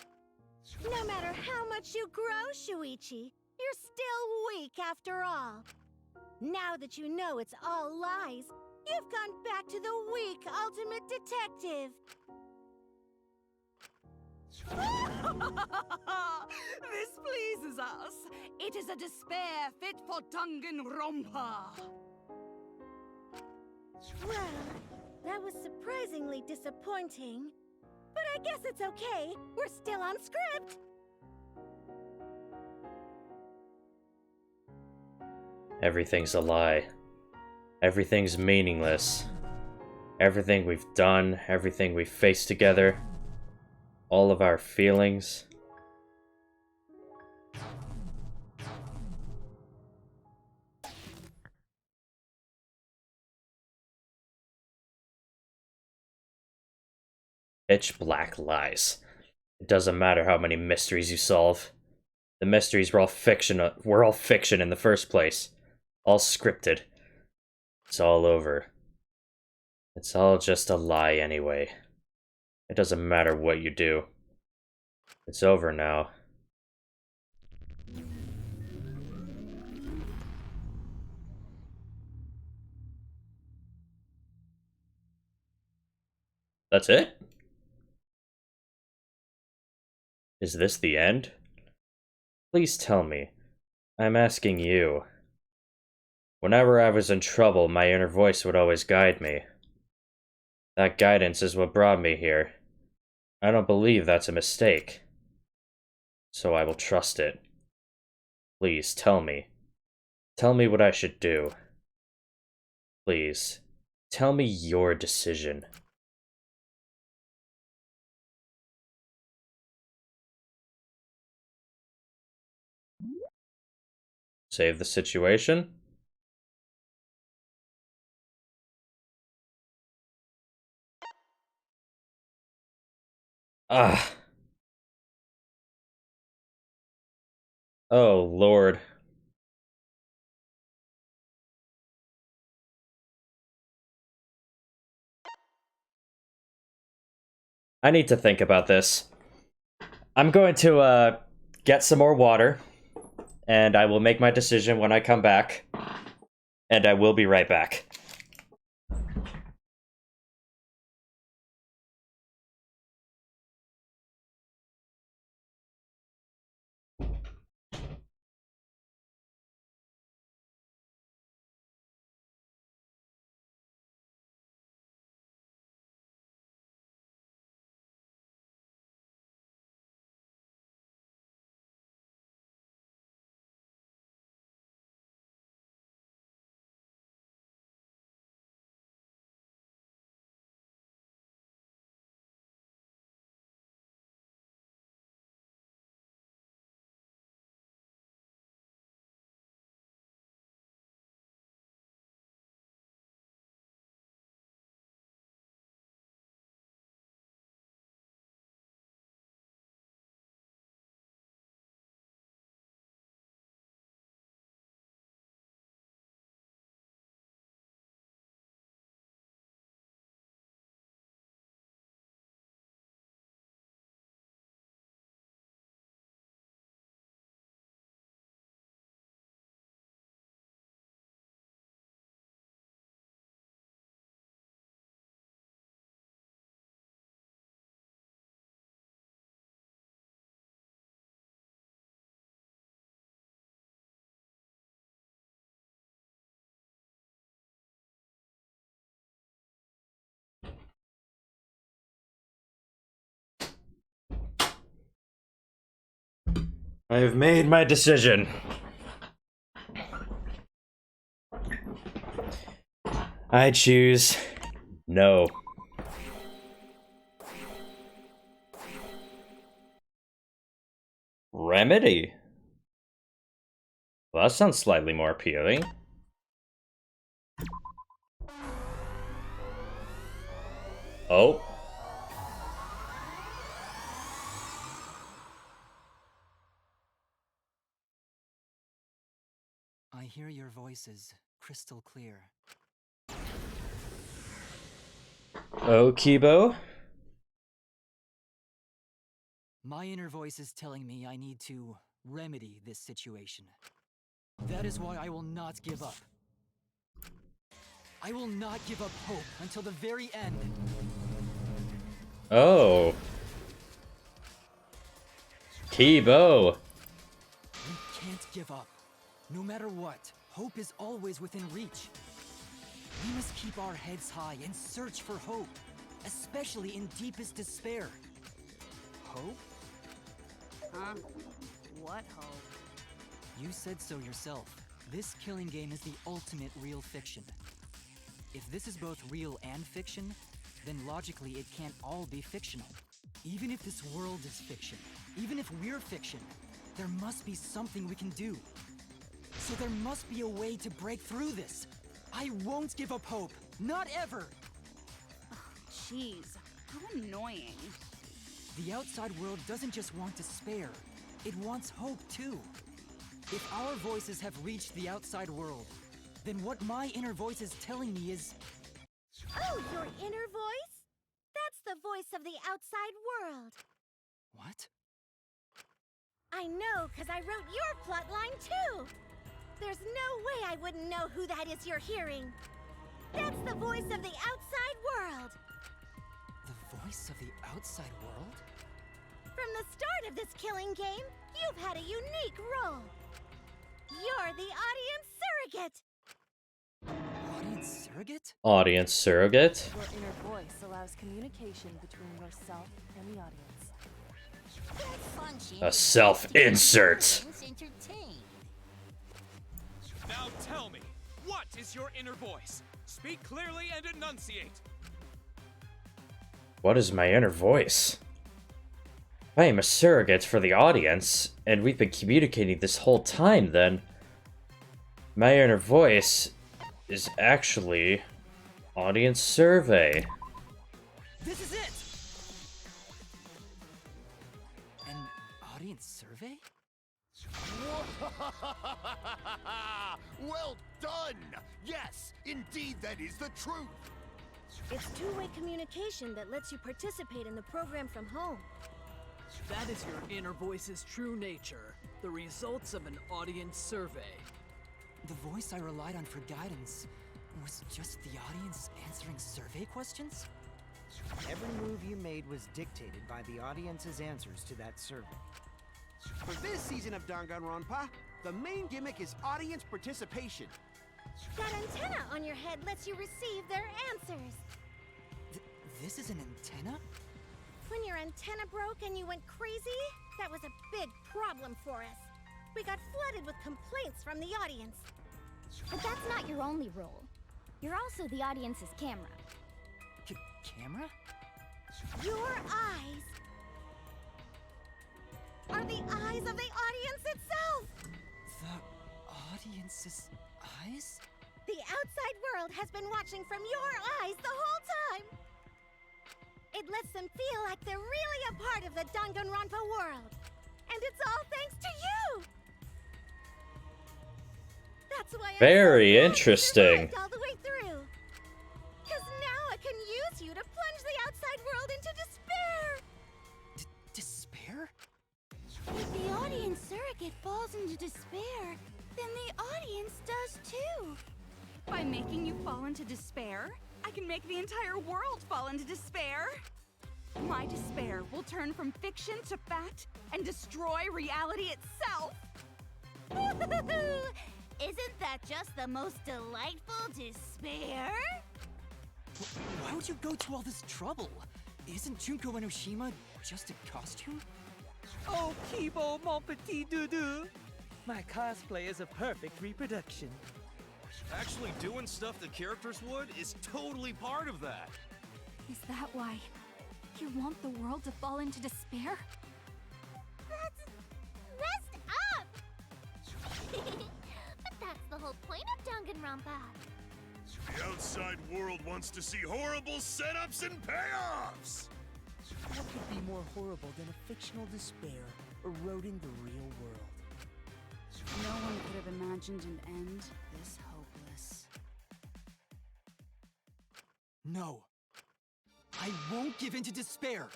No matter how much you grow, Shuichi, you're still weak after all. Now that you know it's all lies, you've gone back to the weak ultimate detective. This pleases us. It is a despair fit for Danganronpa. Well, That was surprisingly disappointing. But I guess it's okay. We're still on script. Everything's a lie. Everything's meaningless. Everything we've done, everything we've faced together, all of our feelings. Pitch black lies. It doesn't matter how many mysteries you solve. The mysteries were all fiction. Were all fiction in the first place. All scripted. It's all over. It's all just a lie anyway. It doesn't matter what you do. It's over now. That's it? Is this the end? Please tell me. I'm asking you. Whenever I was in trouble, my inner voice would always guide me. That guidance is what brought me here. I don't believe that's a mistake. So I will trust it. Please, tell me. Tell me what I should do. Please, tell me your decision. Save the situation? Ah. Oh, Lord. I need to think about this. I'm going to, get some more water, and I will make my decision when I come back, and I will be right back. I have made my decision. I choose no. Remedy? Well, that sounds slightly more appealing. Oh. I hear your voices crystal clear. Oh, Kibo? My inner voice is telling me I need to remedy this situation. That is why I will not give up. I will not give up hope until the very end. Oh. Kibo. We can't give up. No matter what, hope is always within reach. We must keep our heads high and search for hope, especially in deepest despair. Hope? Huh? What hope? You said so yourself. This killing game is the ultimate real fiction. If this is both real and fiction, then logically it can't all be fictional. Even if this world is fiction, even if we're fiction, there must be something we can do. So there must be a way to break through this. I won't give up hope. Not ever! Jeez, how annoying. The outside world doesn't just want despair. It wants hope too. If our voices have reached the outside world, then what my inner voice is telling me is... Oh, your inner voice? That's the voice of the outside world. What? I know, because I wrote your plotline too. There's no way I wouldn't know who that is you're hearing. That's the voice of the outside world. The voice of the outside world? From the start of this killing game, you've had a unique role. You're the audience surrogate. Audience surrogate? Audience surrogate? Your inner voice allows communication between yourself and the audience. A self-insert. Now tell me, what is your inner voice? Speak clearly and enunciate. What is my inner voice? I am a surrogate for the audience, and we've been communicating this whole time then. My inner voice is actually audience survey. This is it! An audience survey? Well done! Yes, indeed that is the truth! It's two-way communication that lets you participate in the program from home. That is your inner voice's true nature, the results of an audience survey. The voice I relied on for guidance was just the audience answering survey questions? Every move you made was dictated by the audience's answers to that survey. For this season of Danganronpa, the main gimmick is audience participation. That antenna on your head lets you receive their answers. This is an antenna? When your antenna broke and you went crazy, that was a big problem for us. We got flooded with complaints from the audience. But that's not your only role. You're also the audience's camera. Camera? Your eyes are the eyes of the audience itself! The audience's eyes? The outside world has been watching from your eyes the whole time! It lets them feel like they're really a part of the Danganronpa world. And it's all thanks to you! That's why I'm Very so interesting. all the way through. Because now I can use you to plunge the outside world into despair! Despair? If the audience surrogate falls into despair, then the audience does too. By making you fall into despair, I can make the entire world fall into despair. My despair will turn from fiction to fact and destroy reality itself. Isn't that just the most delightful despair? Why would you go to all this trouble? Isn't Junko Enoshima just a costume? Oh, Kibo, mon petit doudou! My cosplay is a perfect reproduction. Actually doing stuff the characters would is totally part of that. Is that why you want the world to fall into despair? That's messed up! But that's the whole point of Danganronpa. The outside world wants to see horrible setups and payoffs! What could be more horrible than a fictional despair eroding the real world? No one could have imagined an end this hopeless. No. I won't give in to despair.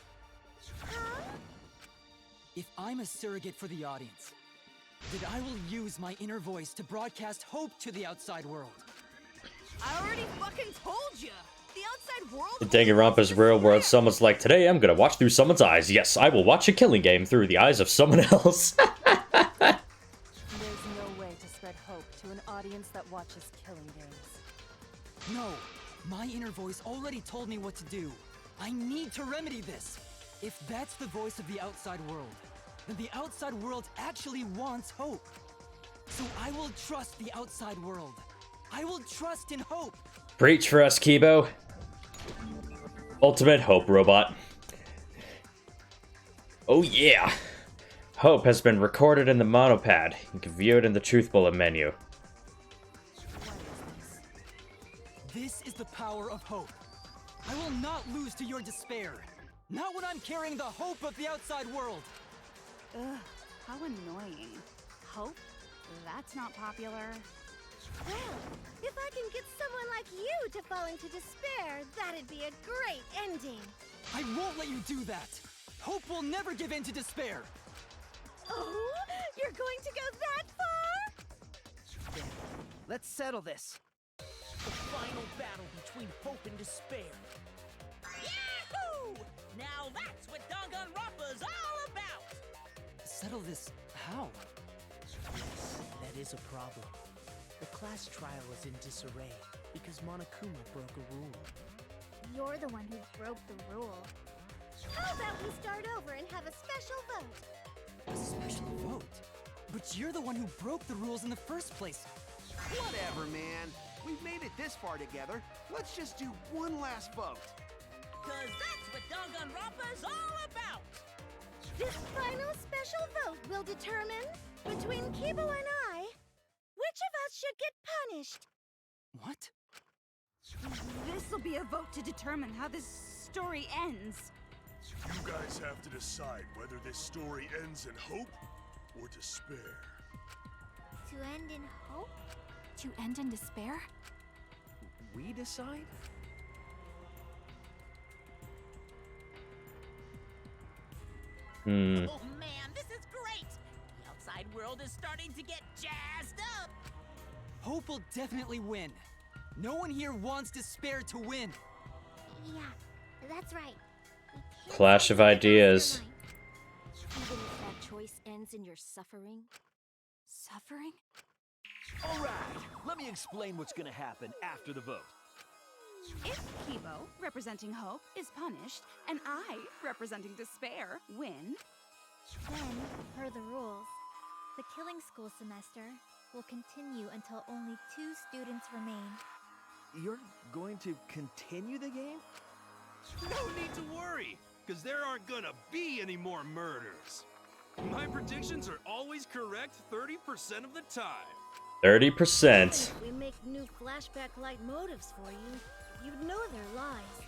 If I'm a surrogate for the audience, then I will use my inner voice to broadcast hope to the outside world. I already fucking told you! The outside world... In Danganronpa's real world, someone's like, today I'm gonna watch through someone's eyes. Yes, I will watch a killing game through the eyes of someone else. There's no way to spread hope to an audience that watches killing games. No, my inner voice already told me what to do. I need to remedy this. If that's the voice of the outside world, then the outside world actually wants hope. So I will trust the outside world. I will trust in hope. Preach for us, Kibo. Ultimate Hope Robot. Oh yeah! Hope has been recorded in the monopad. You can view it in the Truth Bullet menu. This is the power of hope. I will not lose to your despair. Not when I'm carrying the hope of the outside world. Ugh, how annoying. Hope? That's not popular. Well, if I can get someone like you to fall into despair, that'd be a great ending. I won't let you do that. Hope will never give in to despair. Oh, you're going to go that far? There. Let's settle this. The final battle between hope and despair. Yahoo! Now that's what Danganronpa's all about! Settle this how? Yes, that is a problem. The class trial is in disarray because Monokuma broke a rule. You're the one who broke the rule. How about we start over and have a special vote? A special vote? But you're the one who broke the rules in the first place. Whatever, man. We've made it this far together. Let's just do one last vote. Cause that's what Danganronpa's all about! This final special vote will determine, between Kibo and I, which of us should get punished. What? This'll be a vote to determine how this story ends. You guys have to decide whether this story ends in hope or despair. To end in hope? To end in despair? We decide? Oh man, this is great! The outside world is starting to get jazzed up! Hope will definitely win. No one here wants despair to win. Yeah, that's right. Clash of ideas. Even if that choice ends in your suffering? Suffering? Alright, let me explain what's gonna happen after the vote. If Kibo, representing hope, is punished, and I, representing despair, win, then, per the rules, the killing school semester will continue until only 2 students remain. You're going to continue the game? No need to worry, because there aren't gonna be any more murders. My predictions are always correct 30% of the time. 30%. If we make new flashback light motives for you, you'd know they're lies.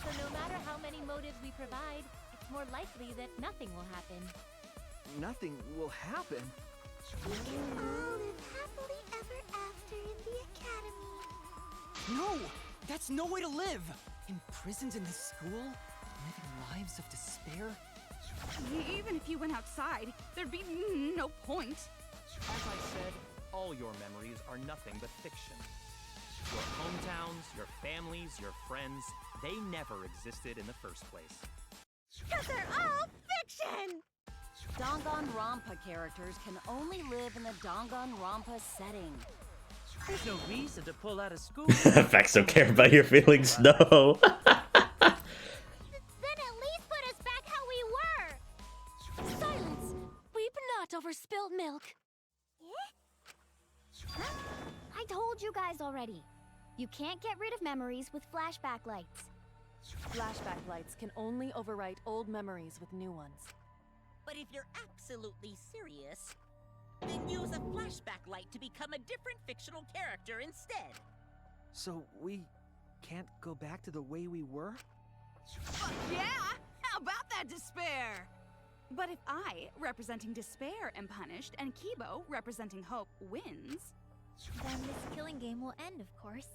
So no matter how many motives we provide, it's more likely that nothing will happen. Nothing will happen. We can all live happily ever after in the academy. No! That's no way to live! Imprisoned in this school? Living lives of despair? even if you went outside, there'd be no point. As I said, all your memories are nothing but fiction. Your hometowns, your families, your friends, they never existed in the first place. Because they're all fiction! Danganronpa characters can only live in the Danganronpa setting. There's no reason to pull out of school. Facts don't care about your feelings, no. Then at least put us back how we were! Silence! Weep not over spilt milk. I told you guys already. You can't get rid of memories with flashback lights. Flashback lights can only overwrite old memories with new ones. But if you're absolutely serious, then use a flashback light to become a different fictional character instead. So we can't go back to the way we were? Yeah! How about that despair? But if I, representing despair, am punished, and Kibo, representing hope, wins... Then this killing game will end, of course.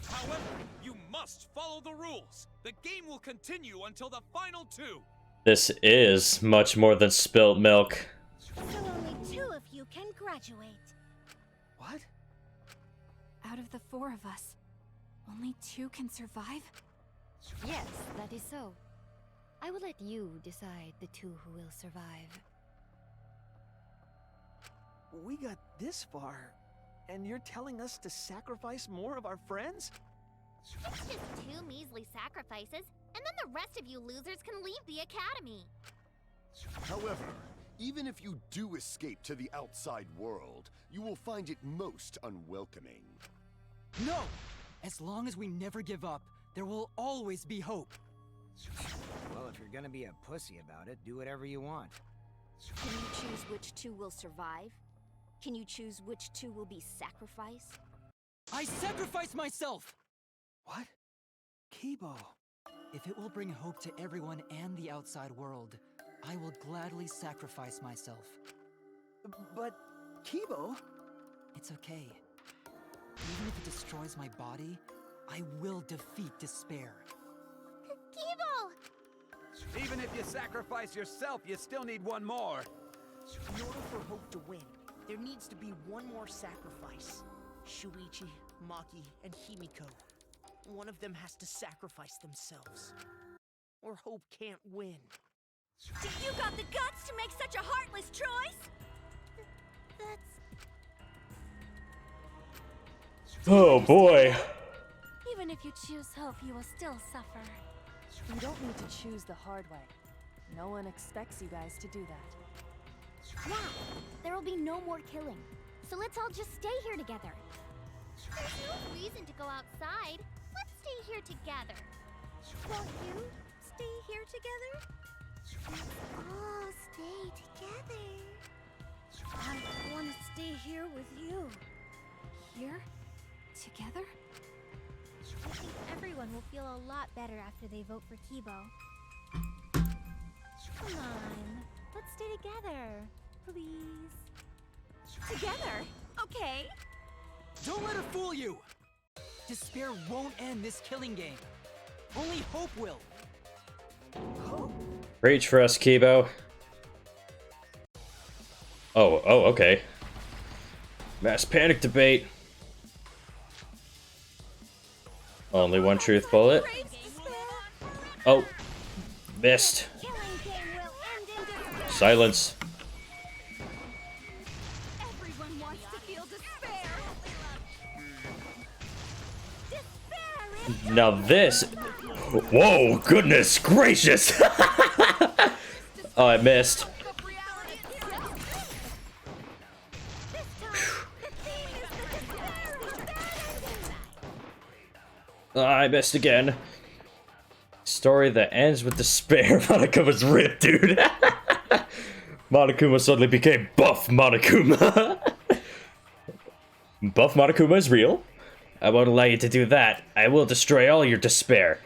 However, you must follow the rules. The game will continue until the final two. This is much more than spilt milk. So only 2 of you can graduate. What? Out of the 4 of us, only 2 can survive? Yes, that is so. I will let you decide the 2 who will survive. We got this far, And you're telling us to sacrifice more of our friends? It's just 2 measly sacrifices, and then the rest of you losers can leave the academy. However, even if you do escape to the outside world, you will find it most unwelcoming. No! As long as we never give up, there will always be hope. Well, if you're gonna be a pussy about it, do whatever you want. Can you choose which 2 will survive? Can you choose which 2 will be sacrificed? I sacrifice myself! What? Kibo. If it will bring hope to everyone and the outside world, I will gladly sacrifice myself. But, Kibo... It's okay. Even if it destroys my body, I will defeat despair. Kibo! Even if you sacrifice yourself, you still need one more. In order for Hope to win, there needs to be one more sacrifice. Shuichi, Maki, and Himiko. One of them has to sacrifice themselves. Or Hope can't win. You got the guts to make such a heartless choice? That's... Oh boy. Even if you choose hope, you will still suffer. You don't need to choose the hard way. No one expects you guys to do that. Now, there will be no more killing. So let's all just stay here together. There's no reason to go outside. Let's stay here together. Won't you stay here together? Let's all stay together. I want to stay here with you. Here? Together? I think everyone will feel a lot better after they vote for Kibo. Come on, let's stay together, please. Together? Okay. Don't let her fool you! Despair won't end this killing game. Only hope will. Reach for us, Kibo. Oh, okay. Mass panic debate. Only one truth bullet. Oh, missed. Silence. Everyone wants to feel despair. Now this... Whoa, goodness gracious! Oh, I missed. I missed again. Story that ends with despair. Monokuma's ripped, dude. Monokuma suddenly became buff Monokuma. Buff Monokuma is real. I won't allow you to do that. I will destroy all your despair.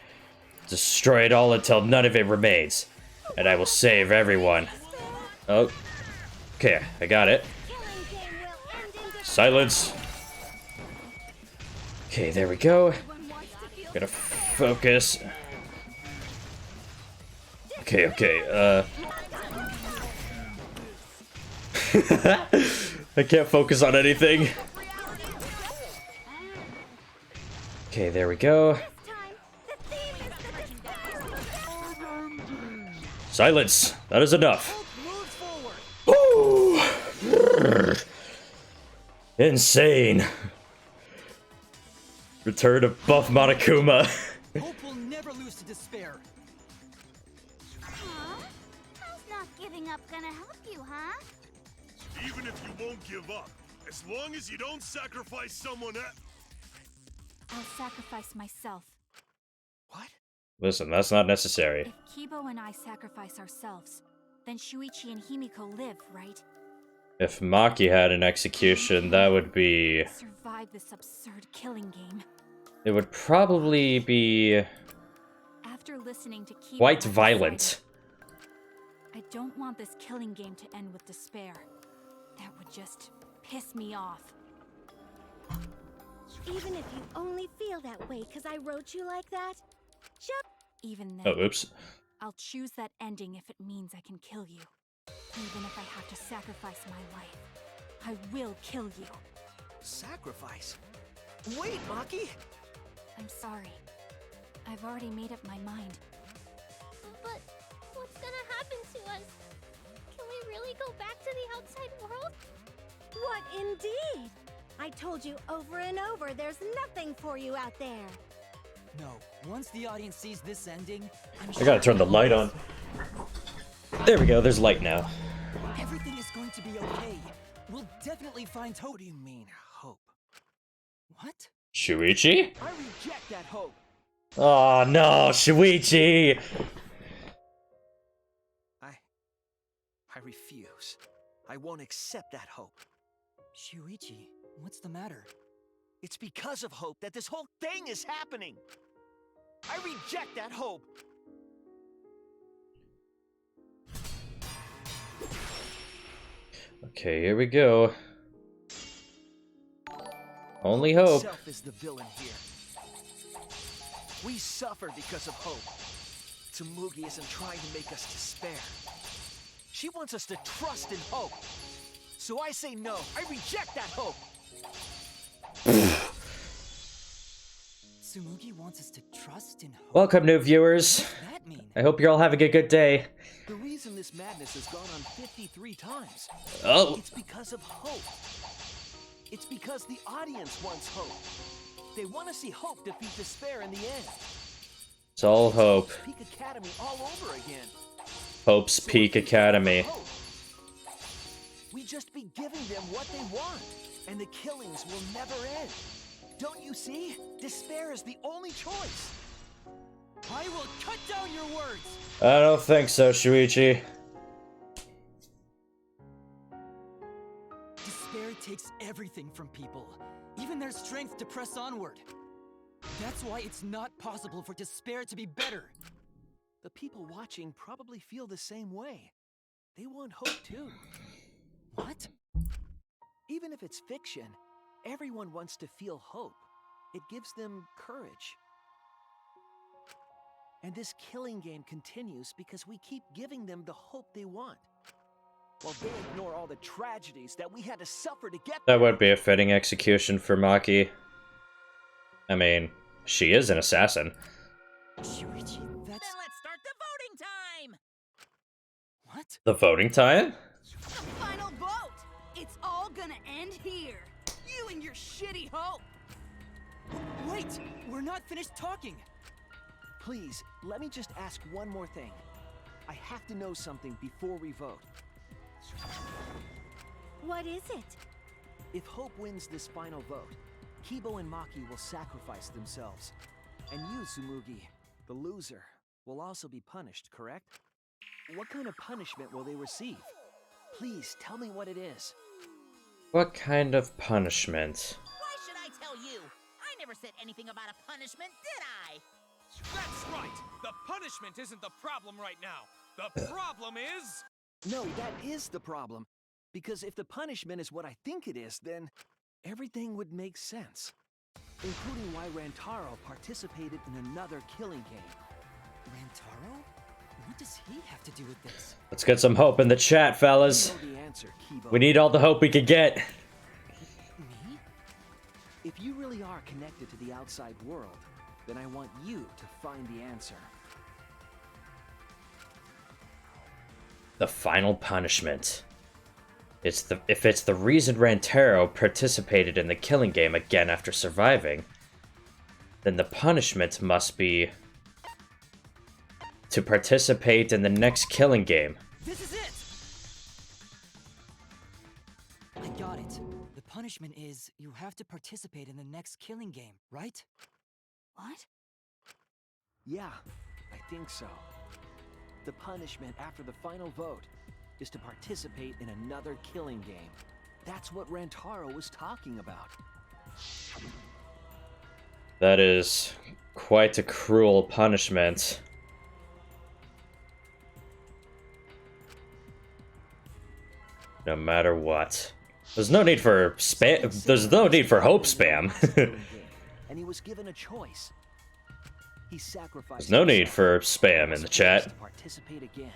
Destroy it all until none of it remains. And I will save everyone. Oh. Okay, I got it. Silence. Okay, there we go. Gotta focus. Okay, I can't focus on anything. Okay, there we go. Silence! That is enough. Ooh. Insane. Return of buff Monokuma. Hope will never lose to despair. Huh? How's not giving up gonna help you, huh? Even if you won't give up, as long as you don't sacrifice someone else. I'll sacrifice myself. Listen, that's not necessary. If Kibo and I sacrifice ourselves, then Shuichi and Himiko live, right? If Maki had an execution, that would be... Survive this absurd killing game. It would probably be... After listening to Kibo, quite violent. I don't want this killing game to end with despair. That would just piss me off. Even if you only feel that way because I wrote you like that, Even then, Oh, oops. I'll choose that ending if it means I can kill you. Even if I have to sacrifice my life, I will kill you. Sacrifice? Wait, Maki! I'm sorry. I've already made up my mind. But what's gonna happen to us? Can we really go back to the outside world? What indeed? I told you over and over, there's nothing for you out there. No, once the audience sees this ending, I gotta turn the light on. There we go, there's light now. everything is going to be okay. We'll definitely find hope. What do you mean, hope? What? Shuichi? I reject that hope. Oh no, Shuichi! I refuse. I won't accept that hope. Shuichi, what's the matter? It's because of hope that this whole thing is happening. I reject that hope. Okay, here we go. Only hope. Self is the villain here. We suffer because of hope. Tsumugi isn't trying to make us despair. She wants us to trust in hope. So I say no. I reject that hope. Tsumugi wants us to trust in hope. Welcome, new viewers. I hope you're all having a good day. The reason this madness has gone on 53 times. Oh. It's because of hope. It's because the audience wants hope. They want to see hope defeat despair in the end. It's all hope. Peak Academy all over again. Hope's Peak Academy. We just be giving them what they want, and the killings will never end. Don't you see? Despair is the only choice. I will cut down your words. I don't think so, Shuichi. Despair takes everything from people, even their strength to press onward. That's why it's not possible for despair to be better. The people watching probably feel the same way. They want hope too. What? Even if it's fiction, everyone wants to feel hope. It gives them courage. And this killing game continues because we keep giving them the hope they want. While they ignore all the tragedies that we had to suffer to get That would be a fitting execution for Maki. I mean, she is an assassin. Shuichi, Then let's start the voting time! What? The voting time? The final vote! It's all gonna end here. You and your shitty hope. Wait! We're not finished talking! Please, let me just ask one more thing. I have to know something before we vote. What is it? If Hope wins this final vote, Kibo and Maki will sacrifice themselves. And you, Tsumugi, the loser, will also be punished, correct? What kind of punishment will they receive? Please, tell me what it is. What kind of punishment? Why should I tell you? I never said anything about a punishment, did I? That's right! The punishment isn't the problem right now. The problem is... No, that is the problem. Because if the punishment is what I think it is, then everything would make sense. Including why Rantaro participated in another killing game. Rantaro? What does he have to do with this? Let's get some hope in the chat, fellas. You know the answer, Kibo. We need all the hope we could get. Me? If you really are connected to the outside world, then I want you to find the answer. The final punishment. If it's the reason Rantaro participated in the killing game again after surviving, then the punishment must be to participate in the next killing game. This is it! I got it. The punishment is you have to participate in the next killing game, right? What? Yeah, I think so. The punishment after the final vote is to participate in another killing game. That's what Rantaro was talking about. That is quite a cruel punishment. No matter what. There's no need for spam. There's no need for hope spam. And he was given a choice. He sacrificed. There's no need for spam in the chat. To participate again.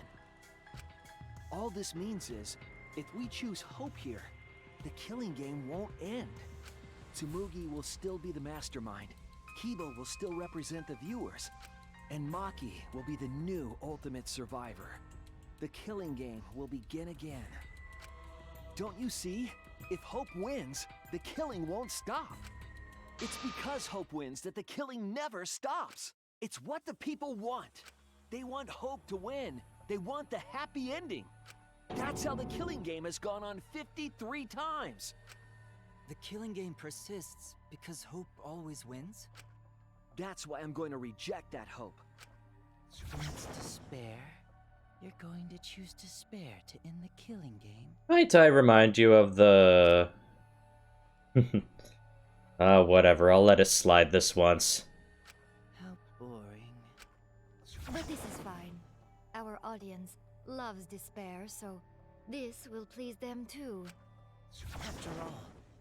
All this means is, if we choose hope here, the killing game won't end. Tsumugi will still be the mastermind. Kibo will still represent the viewers. And Maki will be the new ultimate survivor. The killing game will begin again. Don't you see? If Hope wins, the killing won't stop. It's because Hope wins that the killing never stops. It's what the people want. They want Hope to win. They want the happy ending. That's how the killing game has gone on 53 times. The killing game persists because Hope always wins? That's why I'm going to reject that hope. When it's despair, you're going to choose despair to end the killing game. Might I remind you of the... whatever, I'll let it slide this once. How boring. But this is fine. Our audience loves despair, so this will please them too. After all,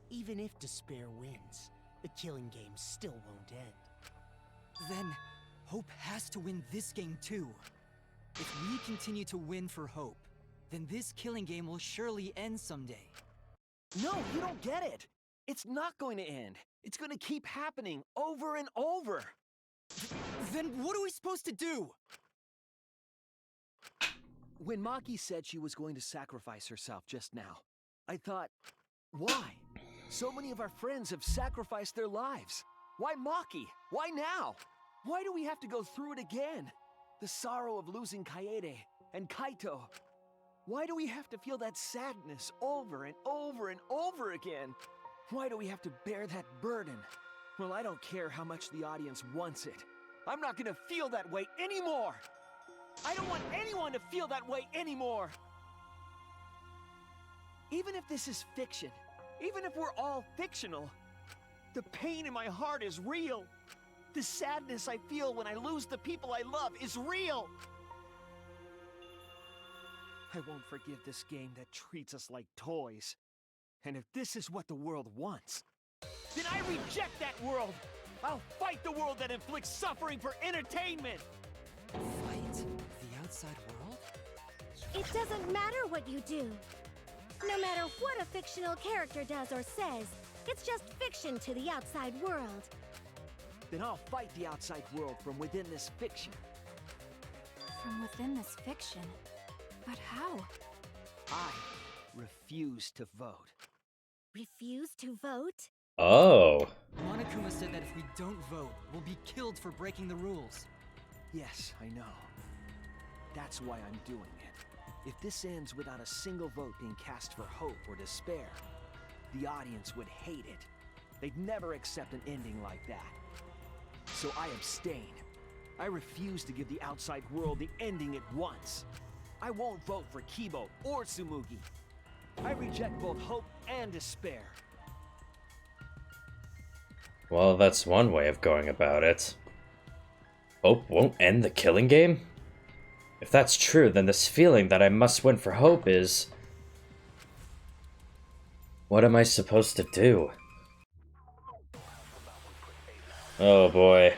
even if despair wins, the killing game still won't end. Then, Hope has to win this game too. If we continue to win for Hope, then this killing game will surely end someday. No, you don't get it. It's not going to end. It's going to keep happening over and over. Then what are we supposed to do? When Maki said she was going to sacrifice herself just now, I thought, why? So many of our friends have sacrificed their lives. Why Maki? Why now? Why do we have to go through it again? The sorrow of losing Kaede and Kaito. Why do we have to feel that sadness over and over and over again? Why do we have to bear that burden? Well, I don't care how much the audience wants it. I'm not gonna feel that way anymore! I don't want anyone to feel that way anymore! Even if this is fiction, even if we're all fictional, the pain in my heart is real. The sadness I feel when I lose the people I love is real. I won't forgive this game that treats us like toys. And if this is what the world wants, then I reject that world. I'll fight the world that inflicts suffering for entertainment. Fight the outside world? It doesn't matter what you do. No matter what a fictional character does or says, it's just fiction to the outside world. Then I'll fight the outside world from within this fiction. From within this fiction? But how? I refuse to vote. Refuse to vote? Oh. Monokuma said that if we don't vote, we'll be killed for breaking the rules. Yes, I know. That's why I'm doing it. If this ends without a single vote being cast for hope or despair, the audience would hate it. They'd never accept an ending like that. So I abstain. I refuse to give the outside world the ending it wants. I won't vote for Kibo or Tsumugi. I reject both hope and despair. Well, that's one way of going about it. Hope won't end the killing game? If that's true, then this feeling that I must win for Hope is... What am I supposed to do? Oh boy.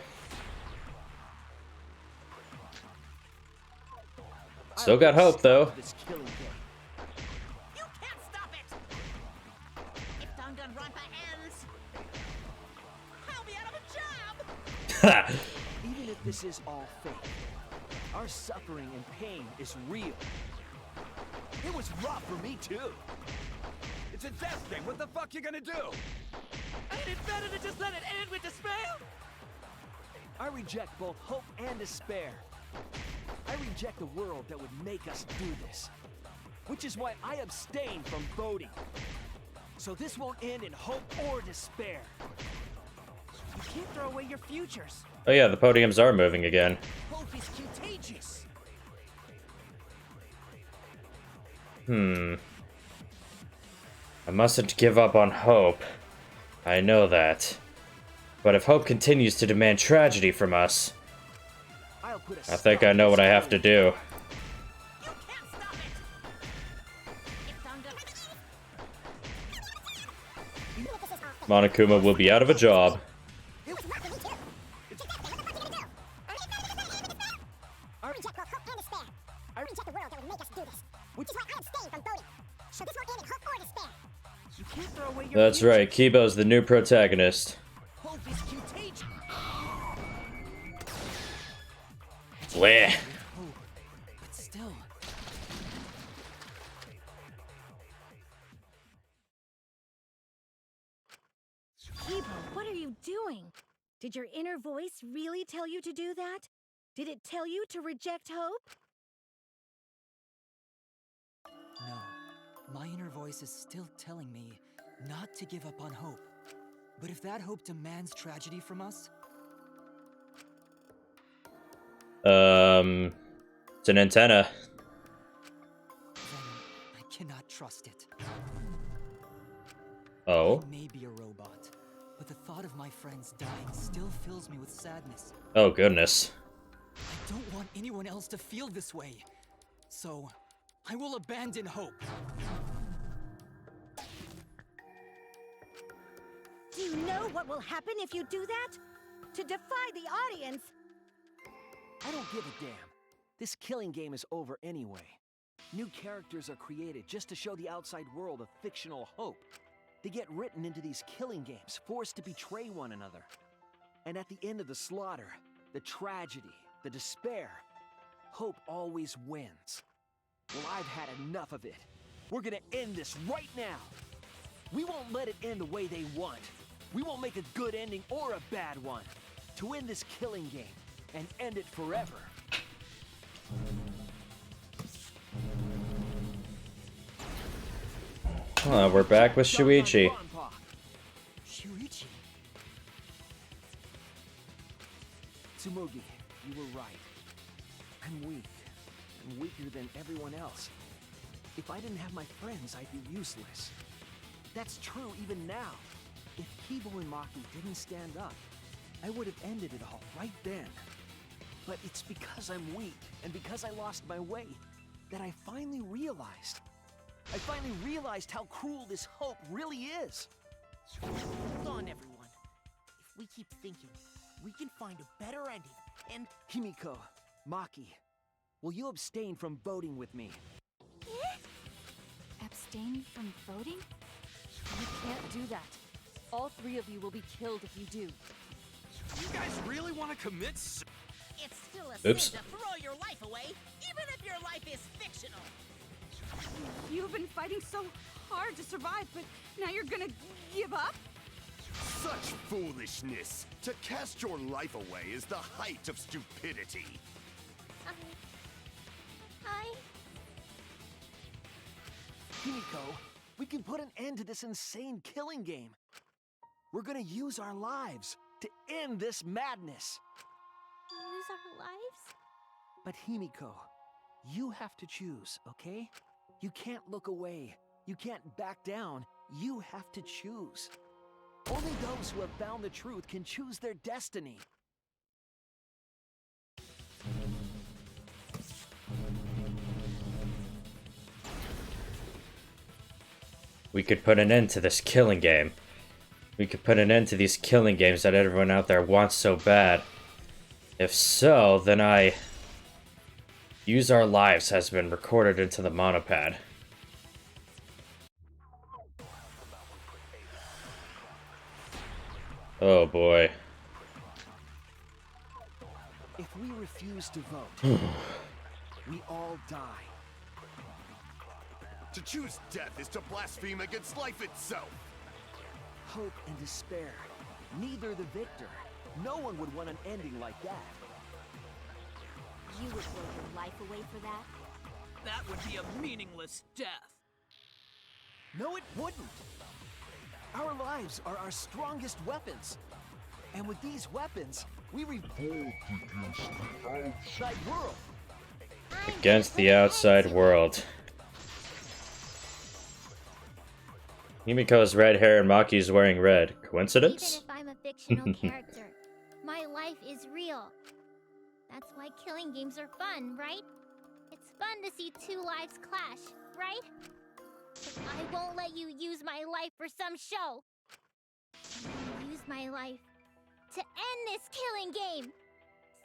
Still got hope, though. You can't stop it! If Danganronpa ends, I'll be out of a job! Even if this is all fake, our suffering and pain is real. It was rough for me, too. It's a death thing. What the fuck you gonna do? Ain't it better to just let it end with despair? I reject both hope and despair. I reject a world that would make us do this. Which is why I abstain from voting. So this won't end in hope or despair. You can't throw away your futures. Oh yeah, the podiums are moving again. Hope is contagious. I mustn't give up on hope. I know that. But if hope continues to demand tragedy from us, I think I know what I have to do. Monokuma will be out of a job. I reject both hope and despair. I reject the world that would make us do this. Which is why I abstain from voting. So this won't end in hope or despair. You can't throw away your That's right, Kibo's the new protagonist. Hope is contagious. Bleh. you doing? Did your inner voice really tell you to do that? Did it tell you to reject hope? No. My inner voice is still telling me not to give up on hope. But if that hope demands tragedy from us... It's an antenna. Then I cannot trust it. Oh? I may be a robot, but the thought of my friends dying still fills me with sadness. Oh, goodness. I don't want anyone else to feel this way. So, I will abandon hope. Do you know what will happen if you do that? To defy the audience! I don't give a damn. This killing game is over anyway. New characters are created just to show the outside world a fictional hope. They get written into these killing games, forced to betray one another. And at the end of the slaughter, the tragedy, the despair, hope always wins. Well, I've had enough of it. We're gonna end this right now. We won't let it end the way they want. We won't make a good ending or a bad one. To end this killing game and end it forever. We're back with Shuichi. Shuichi? Tsumugi, you were right. I'm weak. I'm weaker than everyone else. If I didn't have my friends, I'd be useless. That's true even now. If Kibo and Maki didn't stand up, I would have ended it all right then. But it's because I'm weak, and because I lost my way, that I finally realized. I finally realized how cruel this hope really is. Hold on, everyone. If we keep thinking, we can find a better ending, and... Himiko, Maki, will you abstain from voting with me? Abstain from voting? You can't do that. All three of you will be killed if you do. You guys really want to commit? It's still a Oops. sin to throw your life away, even if your life is fictional. You've been fighting so hard to survive, but now you're gonna give up? Such foolishness! To cast your life away is the height of stupidity. Himiko, we can put an end to this insane killing game. We're gonna use our lives to end this madness. Use our lives? But Himiko, you have to choose, okay? You can't look away. You can't back down. You have to choose. Only those who have found the truth can choose their destiny. We could put an end to this killing game. We could put an end to these killing games that everyone out there wants so bad. If so, then Use Our Lives has been recorded into the monopad. Oh boy. If we refuse to vote, we all die. To choose death is to blaspheme against life itself. Hope and despair. Neither the victor. No one would want an ending like that. You would throw your life away for that? That would be a meaningless death. No, it wouldn't. Our lives are our strongest weapons. And with these weapons, we revolt against the outside world. Against the outside world. Himiko's red hair and Maki's wearing red. Coincidence? Even if I'm a fictional character, my life is real. That's why killing games are fun, right? It's fun to see two lives clash, right? But I won't let you use my life for some show. I'm gonna use my life to end this killing game.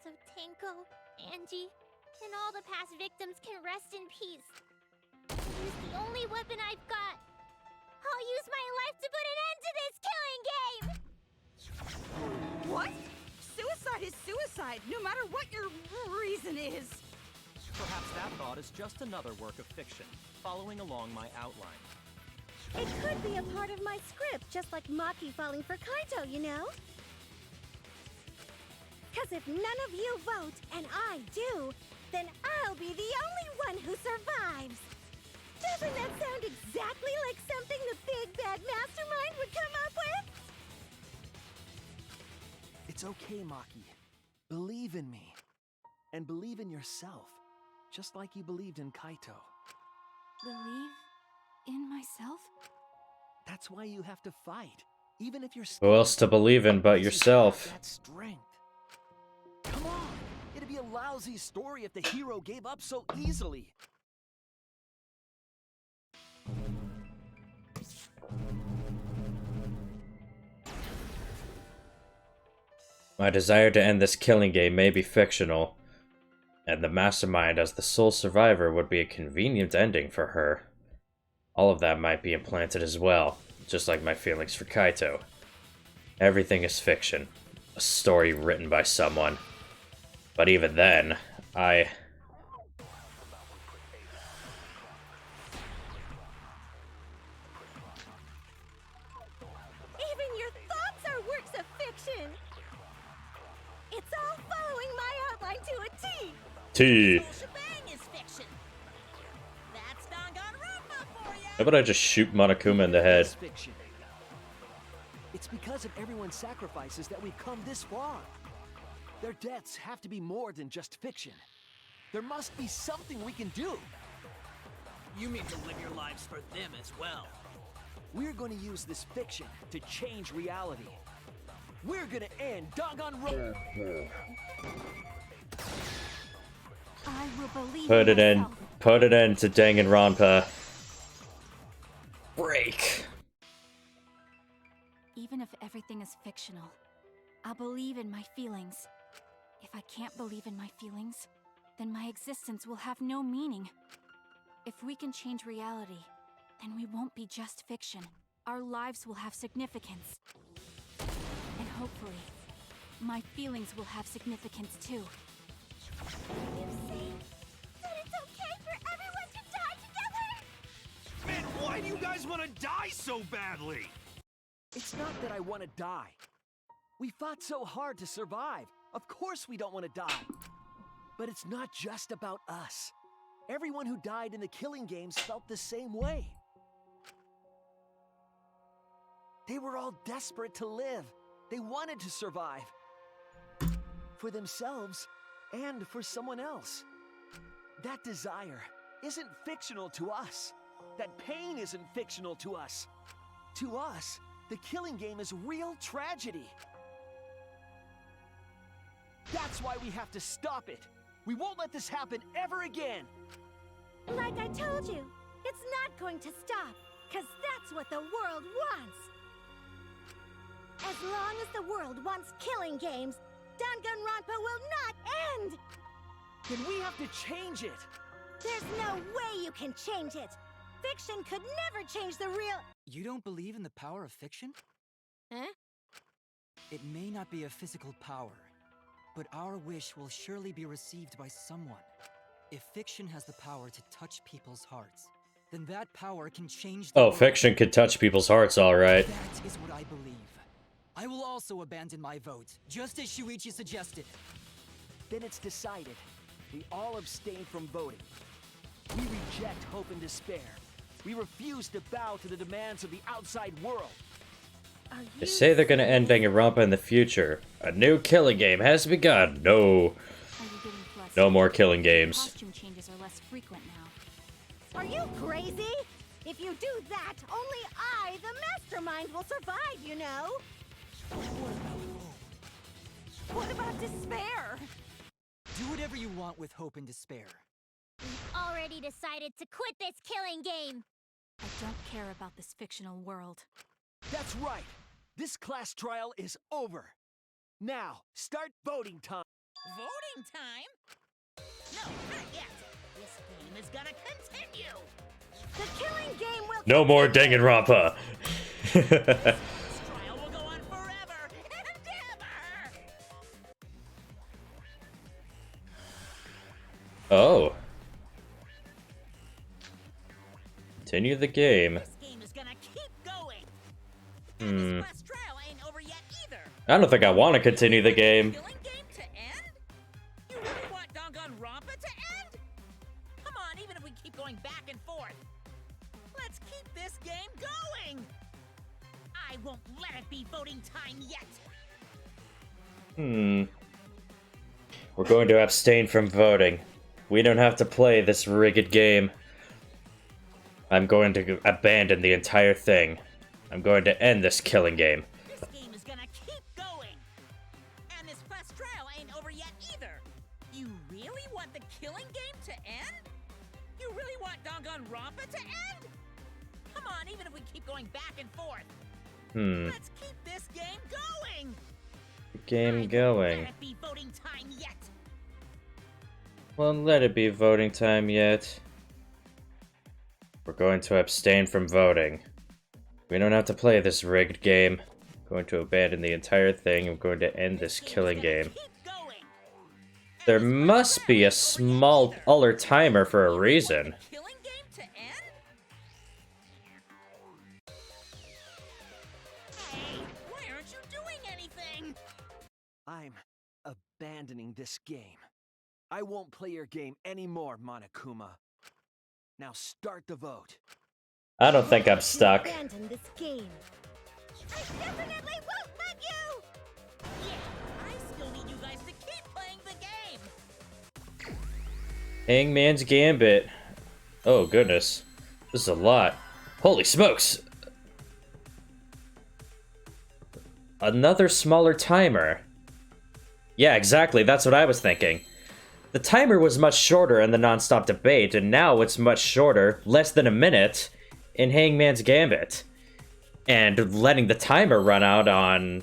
So Tenko, Angie, and all the past victims can rest in peace. I'll use the only weapon I've got. I'll use my life to put an end to this killing game! What? Suicide is suicide, no matter what your reason is. Perhaps that thought is just another work of fiction, following along my outline. It could be a part of my script, just like Maki falling for Kaito, you know? Because if none of you vote, and I do, then I'll be the only one who survives. Doesn't that sound exactly like something the big bad mastermind would come up with? It's okay, Maki. Believe in me. And believe in yourself. Just like you believed in Kaito. Believe in myself? That's why you have to fight. Even if you're Who else to believe in but because you yourself? have that strength. Come on! It'd be a lousy story if the hero gave up so easily. My desire to end this killing game may be fictional, and the mastermind as the sole survivor would be a convenient ending for her. All of that might be implanted as well, just like my feelings for Kaito. Everything is fiction, a story written by someone. But even then, Even your thoughts are works of fiction! It's all following my outline to a T! T. The whole shebang is fiction. That's Danganronpa for ya! How about I just shoot Monokuma in the head? It's fiction. It's because of everyone's sacrifices that we've come this far. Their deaths have to be more than just fiction. There must be something we can do. You mean to live your lives for them as well? We're going to use this fiction to change reality. We're going to end Danganronpa. I will believe Put it in. myself. Put it into Danganronpa. Break. Even if everything is fictional, I'll believe in my feelings. If I can't believe in my feelings, then my existence will have no meaning. If we can change reality, then we won't be just fiction. Our lives will have significance. And hopefully, my feelings will have significance too. You say that it's okay for everyone to die together? Man, why do you guys want to die so badly? It's not that I want to die. We fought so hard to survive. Of course we don't want to die. But it's not just about us. Everyone who died in the killing games felt the same way. They were all desperate to live. They wanted to survive. For themselves and for someone else. That desire isn't fictional to us. That pain isn't fictional to us. To us, the killing game is real tragedy. That's why we have to stop it. We won't let this happen ever again. Like I told you, it's not going to stop, because that's what the world wants. As long as the world wants killing games, Danganronpa will not end! Then we have to change it. There's no way you can change it. Fiction could never change the real... You don't believe in the power of fiction? Huh? It may not be a physical power, but our wish will surely be received by someone. If fiction has the power to touch people's hearts, then that power can change the Oh, world. fiction could touch people's hearts, alright. That is what I believe. I will also abandon my vote, just as Shuichi suggested. Then it's decided. We all abstain from voting. We reject hope and despair. We refuse to bow to the demands of the outside world. They say they're gonna end Danganronpa in the future. A new killing game has begun. No. No more killing games. Costume changes are less frequent now. Are you crazy? If you do that, only I, the mastermind, will survive, you know? What about despair? Do whatever you want with hope and despair. We've already decided to quit this killing game. I don't care about this fictional world. That's right. This class trial is over. Now, start voting time. Voting time? No, not yet. This game is gonna continue. The killing game will... No more Danganronpa. This trial will go on forever and ever. Oh. Continue the game. This game is gonna Class trial ain't over yet either. I don't think I want to continue the game. Killing game to end? You really want Danganronpa to end? Come on, even if we keep going back and forth. Let's keep this game going. I won't let it be voting time yet. We're going to abstain from voting. We don't have to play this rigged game. I'm going to abandon the entire thing. I'm going to end this killing game. This game is gonna keep going. And this class trial ain't over yet either. You really want the killing game to end? You really want Danganronpa to end? Come on, even if we keep going back and forth. Let's keep this game going. Game going. Let it be voting time yet. Well, let it be voting time yet. We're going to abstain from voting. We don't have to play this rigged game. I'm going to abandon the entire thing. I'm going to end this killing game. There must be a small other timer for a reason. Killing game to end? Hey, why aren't you doing anything? I'm abandoning this game. I won't play your game anymore, Monokuma. Now start the vote. I don't think I'm stuck. Abandon this game. I definitely won't let you! Yeah, I still need you guys to keep playing the game. Hangman's Gambit. Oh, goodness. This is a lot. Holy smokes! Another smaller timer. Yeah, exactly. That's what I was thinking. The timer was much shorter in the non-stop debate, and now it's much shorter, less than a minute, in Hangman's Gambit. And letting the timer run out on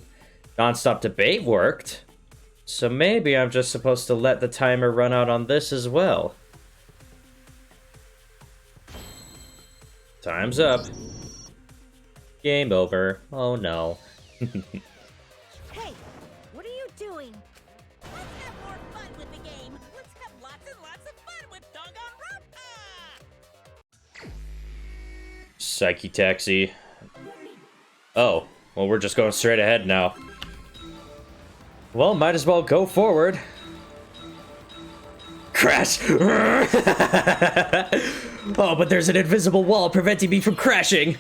non-stop debate worked. So maybe I'm just supposed to let the timer run out on this as well. Time's up. Game over. Oh no. Hey, what are you doing? Let's have more fun with the game. Let's have lots and lots of fun with Danganronpa. Psyche taxi. Oh, well, we're just going straight ahead now. Well, might as well go forward. Crash! Oh, but there's an invisible wall preventing me from crashing.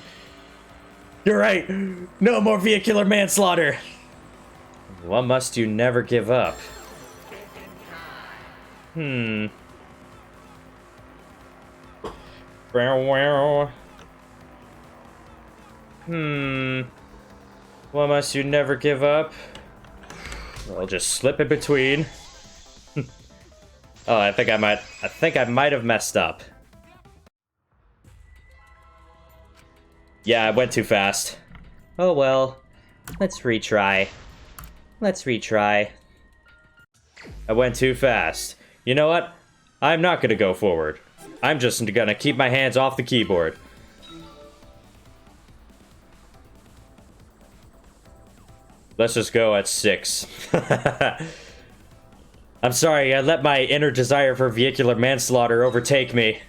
You're right. No more vehicular manslaughter. What must you never give up? What must you never give up? I'll just slip in between. Oh, I think I might have messed up. Yeah, I went too fast. Oh well. Let's retry. Let's retry. I went too fast. You know what? I'm not gonna go forward. I'm just gonna keep my hands off the keyboard. Let's just go at 6. I'm sorry, I let my inner desire for vehicular manslaughter overtake me.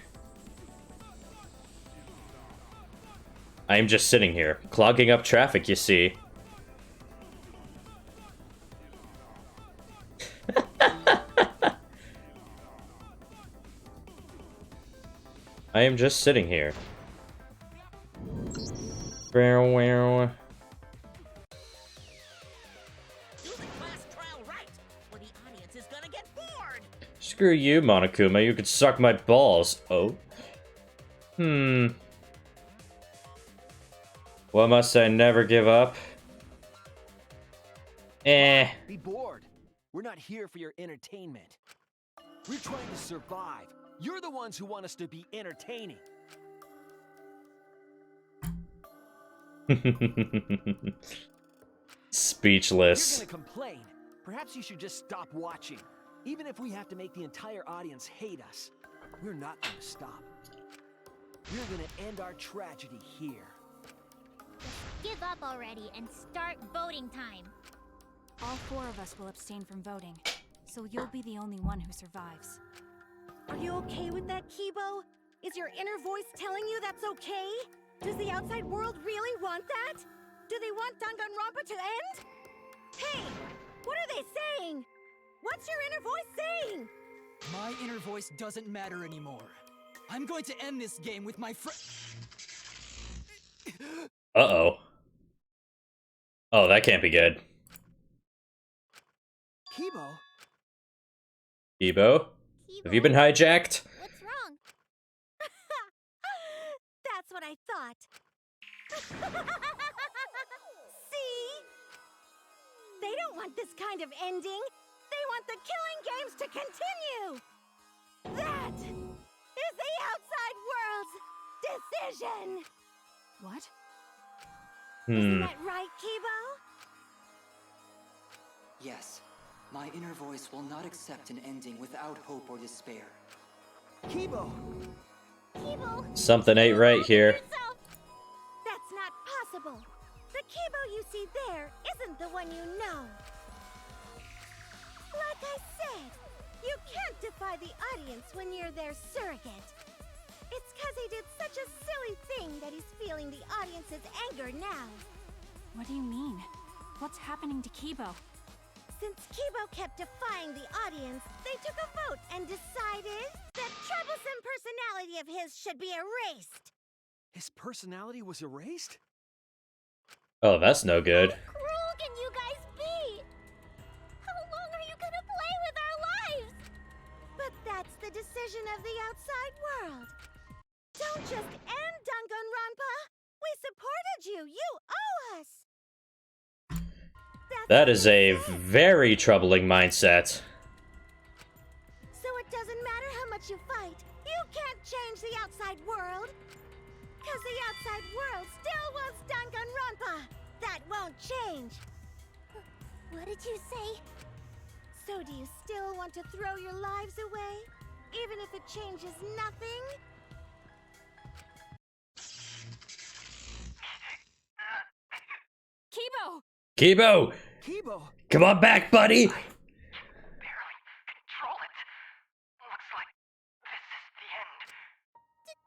I am just sitting here, clogging up traffic, you see. I am just sitting here. Screw you, Monokuma. You could suck my balls. Oh. What must I never give up? Be bored. We're not here for your entertainment. We're trying to survive. You're the ones who want us to be entertaining. Speechless. You're gonna complain. Perhaps you should just stop watching. Even if we have to make the entire audience hate us, we're not gonna stop. We're gonna end our tragedy here. Give up already and start voting time. All 4 of us will abstain from voting, so you'll be the only one who survives. Are you okay with that, Kibo? Is your inner voice telling you that's okay? Does the outside world really want that? Do they want Danganronpa to end? Hey! What are they saying? What's your inner voice saying? My inner voice doesn't matter anymore. I'm going to end this game with my friend. Uh-oh. Oh, that can't be good. Kibo? Kibo? Have you been hijacked? What's wrong? That's what I thought. See? They don't want this kind of ending. They want the killing games to continue. That is the outside world's decision. What? Isn't that right, Kibo? Yes, my inner voice will not accept an ending without hope or despair. Kibo! Kibo! Something ain't right here. That's not possible. The Kibo you see there isn't the one you know. Like I said, you can't defy the audience when you're their surrogate. It's because he did such a silly thing that he's feeling the audience's anger now. What do you mean? What's happening to Kibo? Since Kibo kept defying the audience, they took a vote and decided that troublesome personality of his should be erased. His personality was erased? Oh, that's no good. How cruel can you guys be? How long are you gonna play with our lives? But that's the decision of the outside world. Don't just end Danganronpa! We supported you! You owe us! That is a very troubling mindset. So it doesn't matter how much you fight, you can't change the outside world! Because the outside world still wants Danganronpa! That won't change! What did you say? So do you still want to throw your lives away? Even if it changes nothing? Kibo! Kibo! Kibo! Come on back, buddy!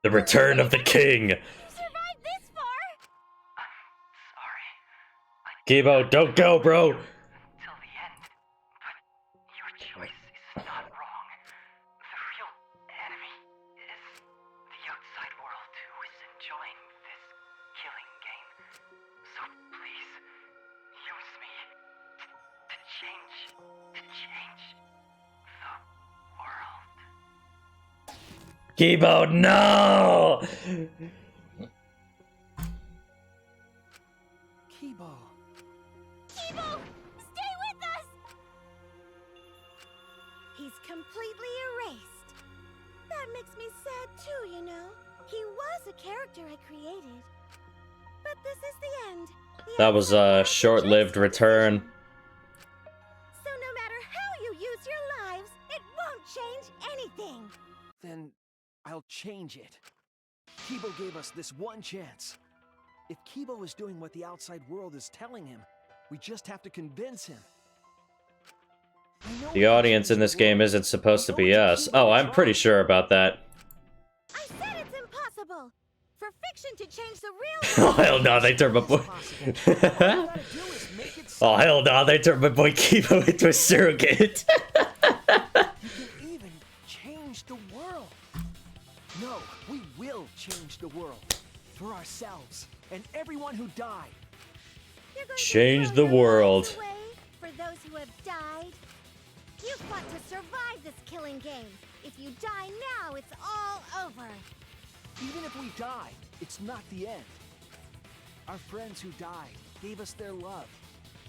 The return of the king! Survived this far? Kibo, don't go, bro! Kibo, no! Kibo. Kibo! Stay with us! He's completely erased. That makes me sad too, you know. He was a character I created. But this is the end. That was a short-lived return. So no matter how you use your lives, it won't change anything. Then I'll change it. Kibo gave us this one chance. If Kibo is doing what the outside world is telling him, we just have to convince him. The audience in this game isn't supposed to be us. Oh, I'm pretty sure about that. I said it's impossible. For fiction to change the real Oh, hell no, they turned my boy... Oh, hell no, they turned my boy Kibo into a surrogate. Even change the world. No, we will change the world. For ourselves and everyone who died. Change the world. For those who have died. You fought to survive this killing game. If you die now, it's all over. Even if we die, it's not the end. Our friends who died gave us their love,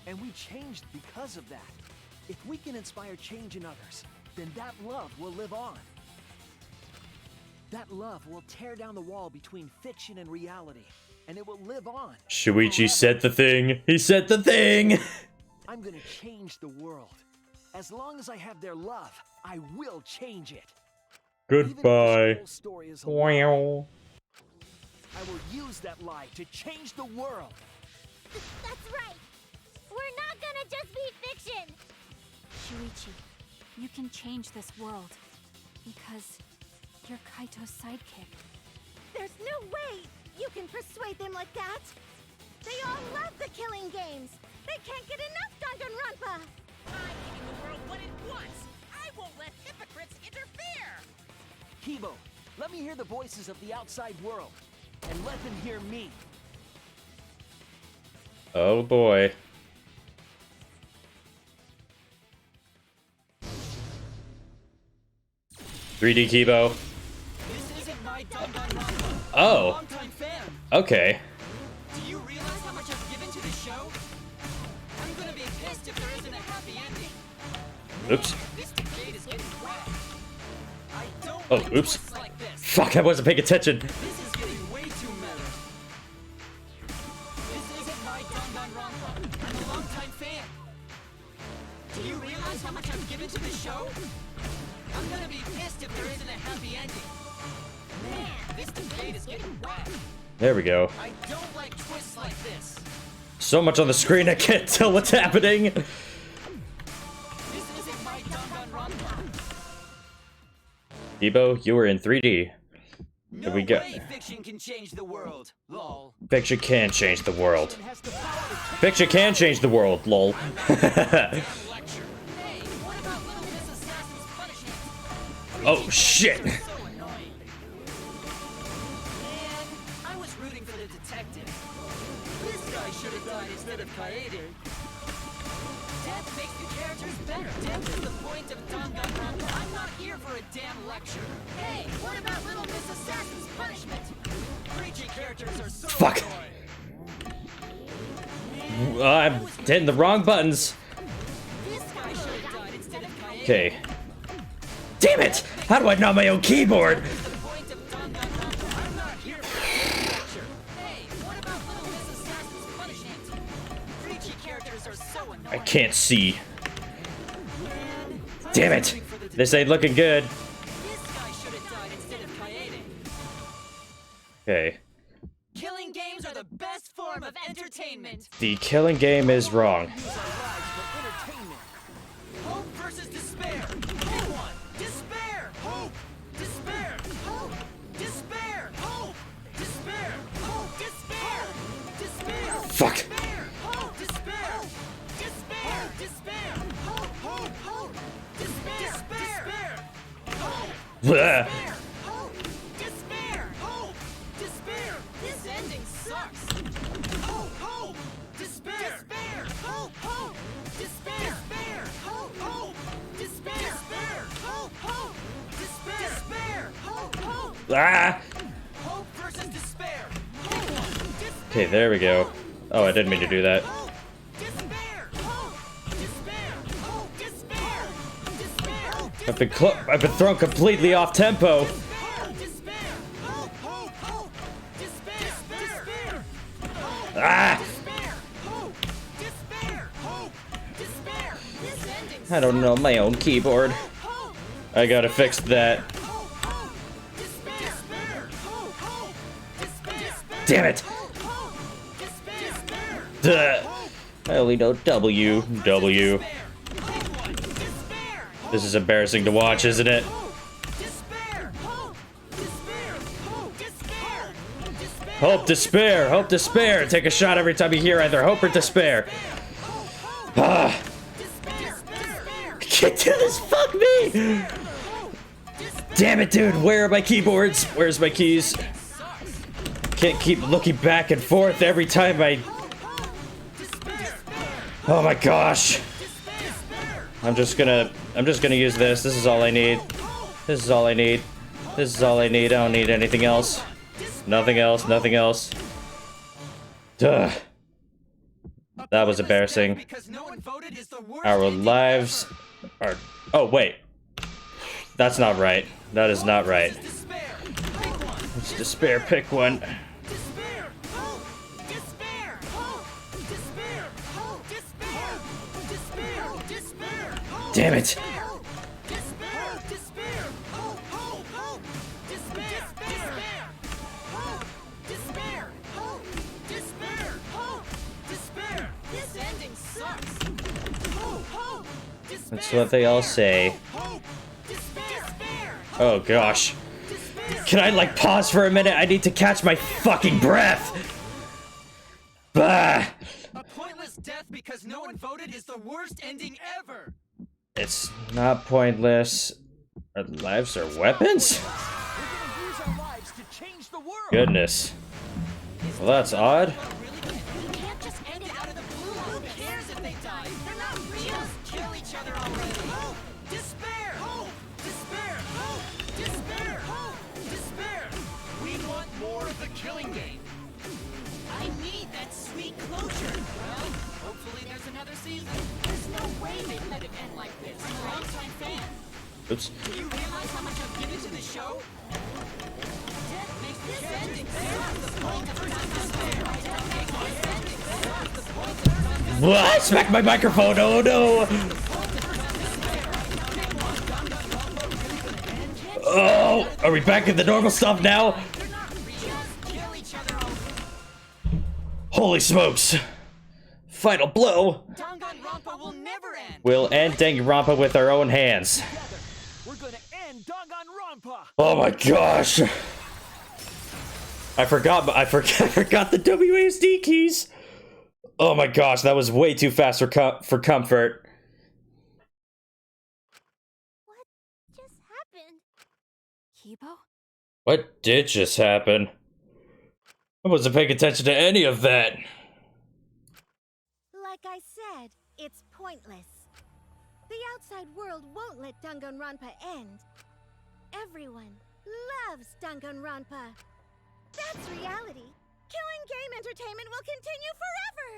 and we changed because of that. If we can inspire change in others, then that love will live on. That love will tear down the wall between fiction and reality, and it will live on. Shuichi said the thing. He said the thing. I'm gonna change the world. As long as I have their love, I will change it. Goodbye. Wow. I will use that lie to change the world. That's right. We're not gonna just be fiction. Shuichi, you can change this world. Because you're Kaito's sidekick. There's no way you can persuade them like that. They all love the killing games. They can't get enough Danganronpa. I'm giving the world what it wants. I won't let hypocrites interfere. Kibo, let me hear the voices of the outside world, and let them hear me. Oh boy. "3D Kibo." This isn't my Danganronpa. Oh. Longtime fan. Okay. Do you realize how much I've given to the show? I'm gonna be pissed if there isn't a happy ending. Oops. This debate is getting wet. I don't Oh, like oops. twists like this. Fuck, I wasn't paying attention. This is getting way too meta. This isn't my Danganronpa. I'm a longtime fan. Do you realize how much I've given to the show? I'm gonna be pissed if there isn't a happy ending. Man, this debate is getting wet. There we go. I don't like twists like this. So much on the screen, I can't tell what's happening. This isn't my Danganronpa. Kibo, you were in 3D. Here we go. Way fiction can change the world. Lol. Fiction can change the world. Fiction can change the world, lol. Oh shit. Man, I was rooting for the detective. This guy should have died instead of Kaede. Death makes the characters better. Death is the point of Danganronpa. I'm not here for a damn lecture. Hey, what about Little Miss Assassin's punishment? Preachy characters are so Fuck. I'm hitting the wrong buttons. This guy should have died instead of Kaede. Okay. Damn it! How do I know my own keyboard? I can't see. Damn it! This ain't looking good. Okay. Killing games are the best form of entertainment. The killing game is wrong. Hope versus despair. Pick one. Despair. Hope. Despair. Hope. Despair. Hope. Despair. Hope. Despair. Despair. Fuck. Despair. Hope. Despair. Despair. Despair. Hope. Hope. Hope. Despair. Despair. Hope. Blah. Despair. Hope. Despair. Hope. Despair. This ending sucks. Hope. Hope. Despair. Despair. Hope. Hope. Despair. Despair. Hope. Hope. Despair. Despair. Hope. Hope. Despair. Despair. Hope. Hope. Ah! Hope versus despair. Okay, there we go. Oh, I didn't mean to do that. I've been thrown completely off tempo. Ah! I don't know my own keyboard. I gotta fix that. Damn it! Duh. I only know W. W. This is embarrassing to watch, isn't it? Hope, despair, hope, despair. Take a shot every time you hear either hope or despair. Ah. I can't do this, fuck me! Damn it, dude, where are my keyboards? Where's my keys? Can't keep looking back and forth every time I... Oh my gosh. I'm just gonna use this. This is all I need. This is all I need. This is all I need. I don't need anything else. Nothing else, nothing else. Duh. That was embarrassing. Our lives are... Oh, wait. That's not right. That is not right. Let's despair, pick one. Damn it! That's what they all say. Oh gosh. Can I like pause for a minute? I need to catch my fucking breath! Bah! A pointless death because no one voted is the worst ending ever! It's not pointless. Our lives are weapons? We're gonna use our lives to change the world! Goodness. Well, that's odd. You can't just end it out of the blue. Who cares if they die? They're not real. Just kill each other already. Hope! Despair! Hope! Despair! Hope! Despair! Hope! Despair! We want more of the killing game. I need that sweet closure. Well, hopefully there's another season. There's no way they'd let it end like this. I'm a longtime fan. Oops. Do you realize how much I've given to the show? Death makes this ending fair. The point of despair. Death makes this ending fair. The point of What? Smack my microphone. Oh no. Oh, are we back in the normal stuff now? Holy smokes. Final blow. Danganronpa will never end. We'll end Danganronpa with our own hands. We're gonna end Danganronpa! Oh my gosh. I forgot the WASD keys. Oh my gosh, that was way too fast for comfort. What just happened? Kibo? What did just happen? I wasn't paying attention to any of that. Like I said, it's pointless. The outside world won't let Danganronpa end. Everyone loves Danganronpa. That's reality. Killing game entertainment will continue forever!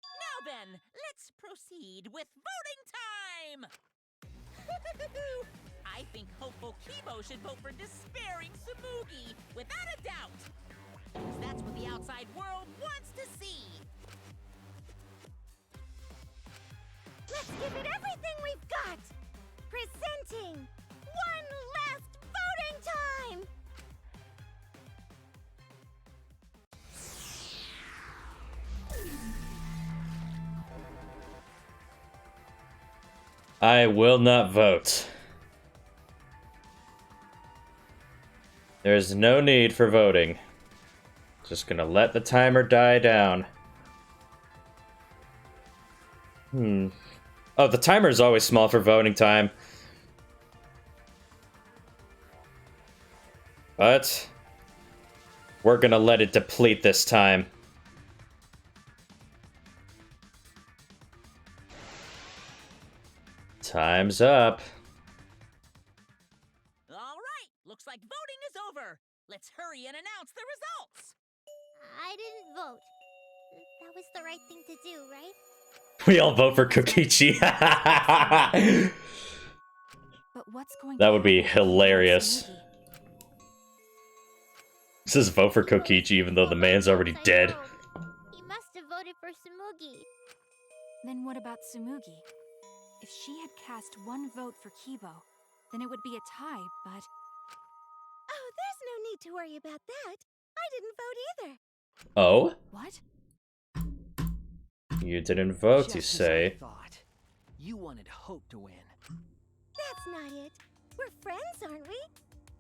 Now then, let's proceed with voting time! I think hopeful Kibo should vote for despairing Tsumugi, without a doubt! Because that's what the outside world wants to see! Let's give it everything we've got! Presenting one last voting time! I will not vote. There's no need for voting. Just gonna let the timer die down. Oh, the timer is always small for voting time. But we're gonna let it deplete this time. Time's up. All right, looks like voting is over. Let's hurry and announce the results. I didn't vote. That was the right thing to do, right? We all vote for Kokichi. But what's going That would be hilarious. It says vote for Kokichi even though the man's already dead. He must have voted for Tsumugi. Then what about Tsumugi? If she had cast one vote for Kibo, then it would be a tie, but... Oh, there's no need to worry about that. I didn't vote either. Oh? What? You didn't vote, you Just as say. I thought. You wanted Hope to win. That's not it. We're friends, aren't we?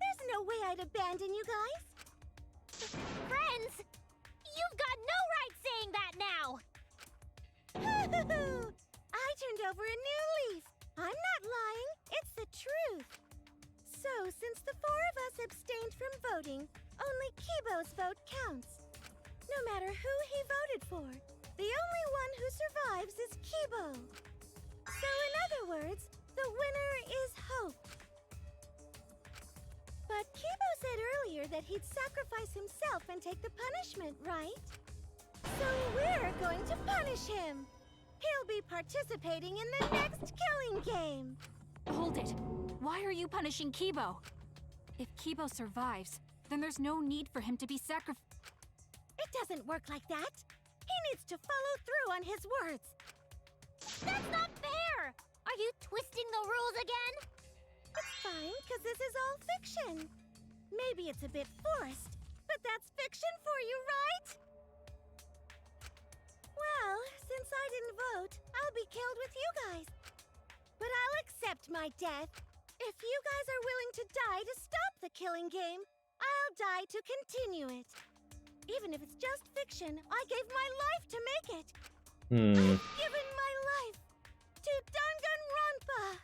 There's no way I'd abandon you guys. Friends! You've got no right saying that now! I turned over a new leaf. I'm not lying. It's the truth. So, since the four of us abstained from voting, only Kibo's vote counts. No matter who he voted for, the only one who survives is Kibo. So, in other words, the winner is Hope. But Kibo said earlier that he'd sacrifice himself and take the punishment, right? So we're going to punish him. He'll be participating in the next killing game. Hold it! Why are you punishing Kibo? If Kibo survives, then there's no need for him to be sacrificed. It doesn't work like that. He needs to follow through on his words. That's not fair! Are you twisting the rules again? It's fine, because this is all fiction. Maybe it's a bit forced, but that's fiction for you, right? Well, since I didn't vote, I'll be killed with you guys. But I'll accept my death. If you guys are willing to die to stop the killing game, I'll die to continue it. Even if it's just fiction, I gave my life to make it. Hmm. I've given my life to Danganronpa.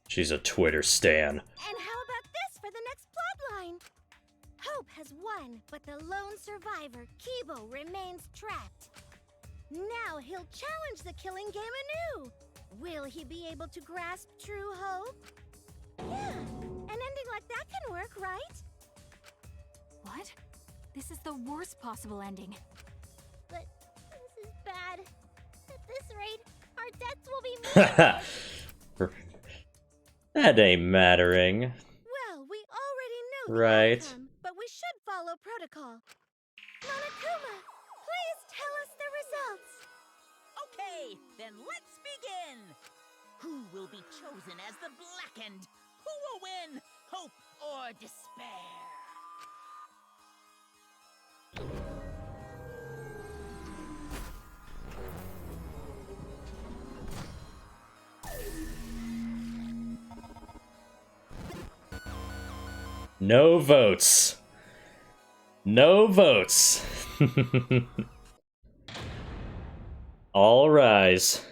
She's a Twitter stan. And how about this for the next plotline? Hope has won, but the lone survivor, Kibo, remains trapped. Now he'll challenge the killing game anew. Will he be able to grasp true hope? Yeah, an ending like that can work, right? What? This is the worst possible ending. But this is bad. At this rate, our deaths will be That ain't mattering. Well, we already know the Right. outcome, but we should follow protocol. Monokuma, please tell us the results. Okay, then let's begin. Who will be chosen as the Blackened? Who will win? Hope or despair? No votes. No votes. All rise.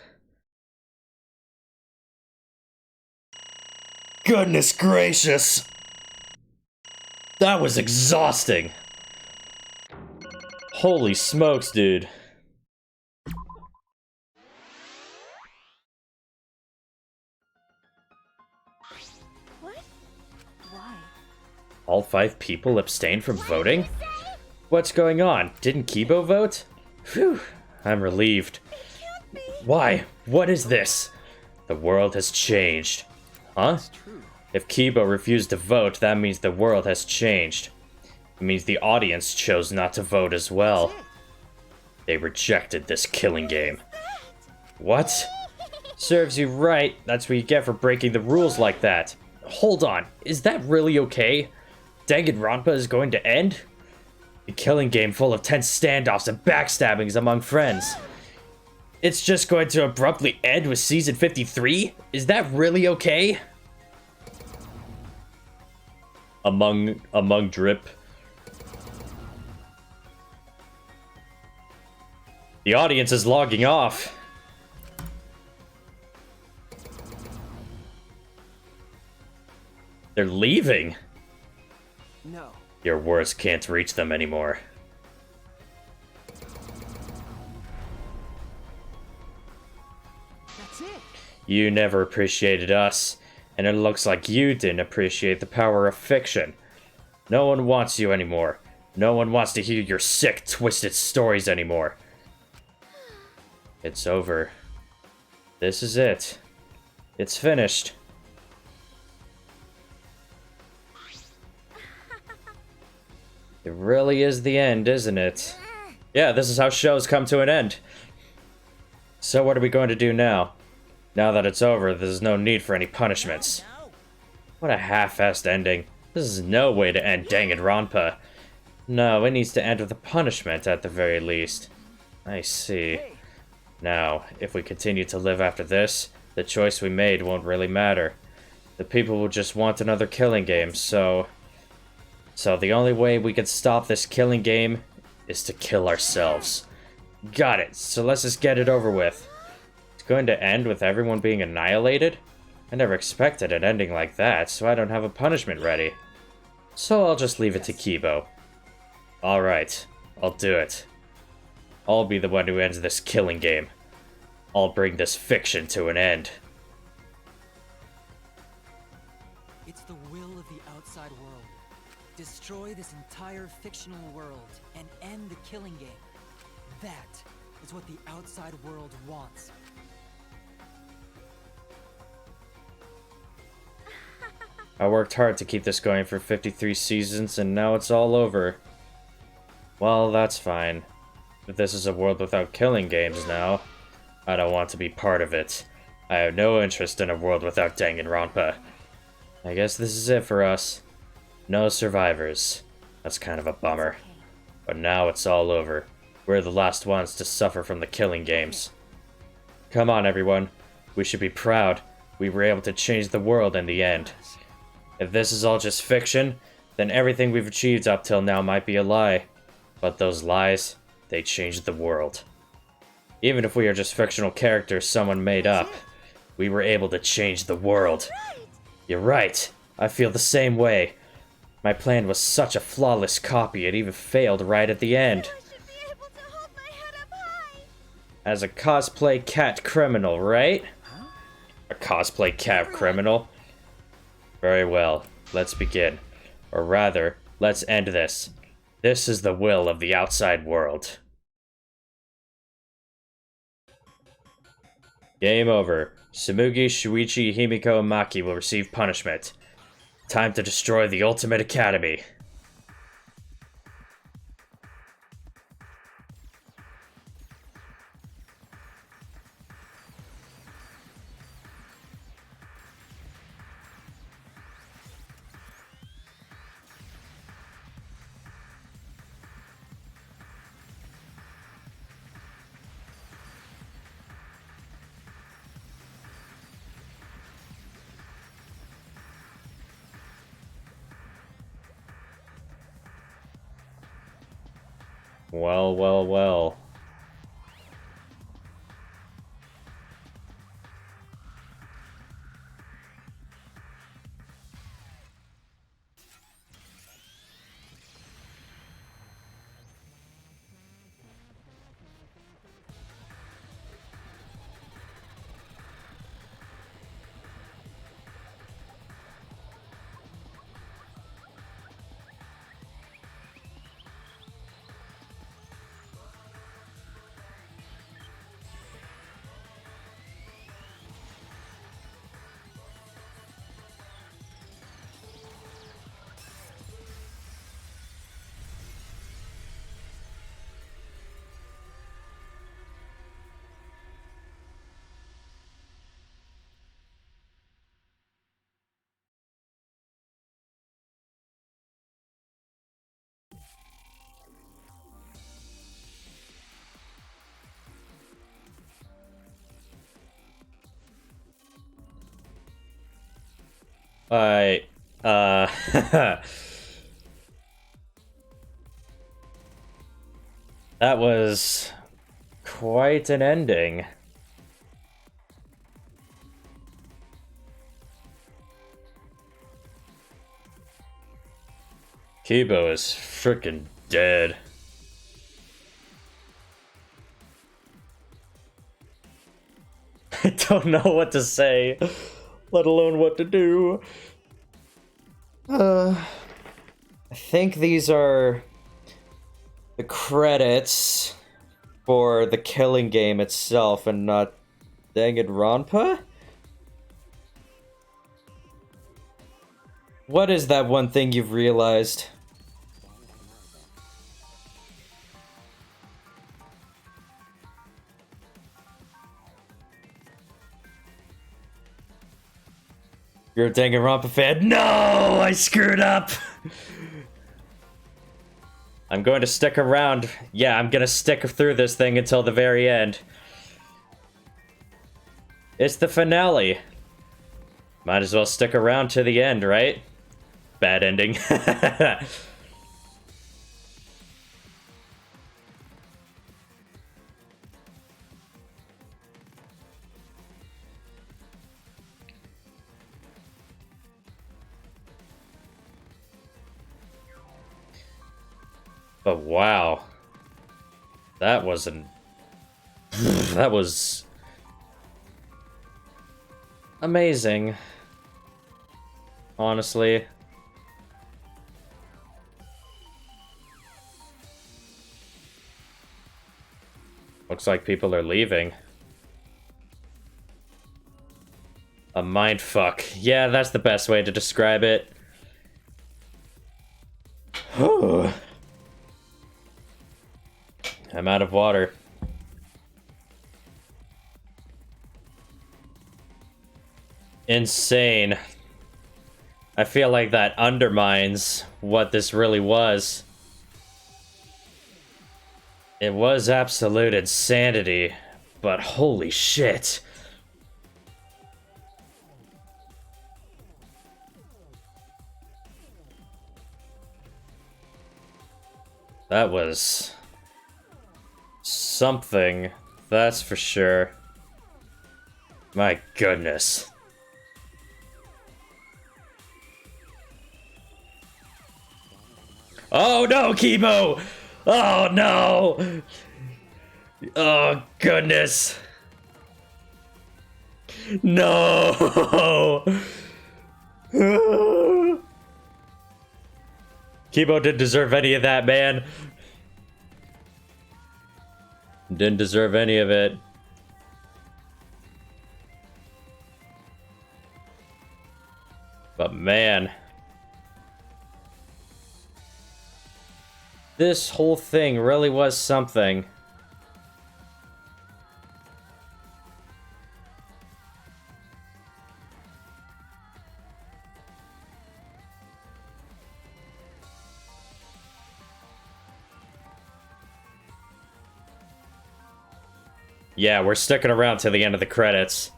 Goodness gracious. That was exhausting. Holy smokes, dude. What? Why? All 5 people abstained from voting? What's going on? Didn't Kibo vote? Phew, I'm relieved. Why? What is this? The world has changed. Huh? If Kibo refused to vote, that means the world has changed. It means the audience chose not to vote as well. They rejected this killing game. What? Serves you right. That's what you get for breaking the rules like that. Hold on. Is that really okay? Danganronpa is going to end? A killing game full of tense standoffs and backstabbings among friends. It's just going to abruptly end with season 53? Is that really okay? Among drip. The audience is logging off. They're leaving. No. Your words can't reach them anymore. That's it. You never appreciated us, and it looks like you didn't appreciate the power of fiction. No one wants you anymore. No one wants to hear your sick, twisted stories anymore. It's over. This is it. It's finished. It really is the end, isn't it? Yeah, this is how shows come to an end. So what are we going to do now? Now that it's over, there's no need for any punishments. What a half-assed ending. This is no way to end Danganronpa. No, it needs to end with a punishment at the very least. I see. Now, if we continue to live after this, the choice we made won't really matter. The people will just want another killing game, so the only way we can stop this killing game is to kill ourselves. Got it, so let's just get it over with. It's going to end with everyone being annihilated? I never expected an ending like that, so I don't have a punishment ready. So I'll just leave it to Kibo. Alright, I'll do it. I'll be the one who ends this killing game. I'll bring this fiction to an end. It's the will of the outside world. Destroy this entire fictional world and end the killing game. That is what the outside world wants. I worked hard to keep this going for 53 seasons, and now it's all over. Well, that's fine. If this is a world without killing games now, I don't want to be part of it. I have no interest in a world without Danganronpa. I guess this is it for us. No survivors. That's kind of a bummer. But now it's all over. We're the last ones to suffer from the killing games. Come on, everyone. We should be proud. We were able to change the world in the end. If this is all just fiction, then everything we've achieved up till now might be a lie. But those lies, they changed the world. Even if we are just fictional characters someone made up, we were able to change the world. You're right. I feel the same way. My plan was such a flawless copy, it even failed right at the end. As a cosplay cat criminal, right? A cosplay cat criminal? Very well, let's begin. Or rather, let's end this. This is the will of the outside world. Game over. Tsumugi, Shuichi, Himiko, and Maki will receive punishment. Time to destroy the Ultimate Academy. Well, well, well. That was quite an ending. Kibo is freaking dead. I don't know what to say, let alone what to do. I think these are the credits for the killing game itself and not Danganronpa? What is that one thing you've realized? You're a Danganronpa fan? No! I screwed up! I'm going to stick around. Yeah, I'm gonna stick through this thing until the very end. It's the finale. Might as well stick around to the end, right? Bad ending. But wow. That wasn't... that was... amazing. Honestly. Looks like people are leaving. A mindfuck. Yeah, that's the best way to describe it. I'm out of water. Insane. I feel like that undermines what this really was. It was absolute insanity, but holy shit. That was something, that's for sure. My goodness. Oh no, Kibo! Oh no! Oh goodness! No! Kibo didn't deserve any of that, man. Didn't deserve any of it. But man, this whole thing really was something. Yeah, we're sticking around to the end of the credits.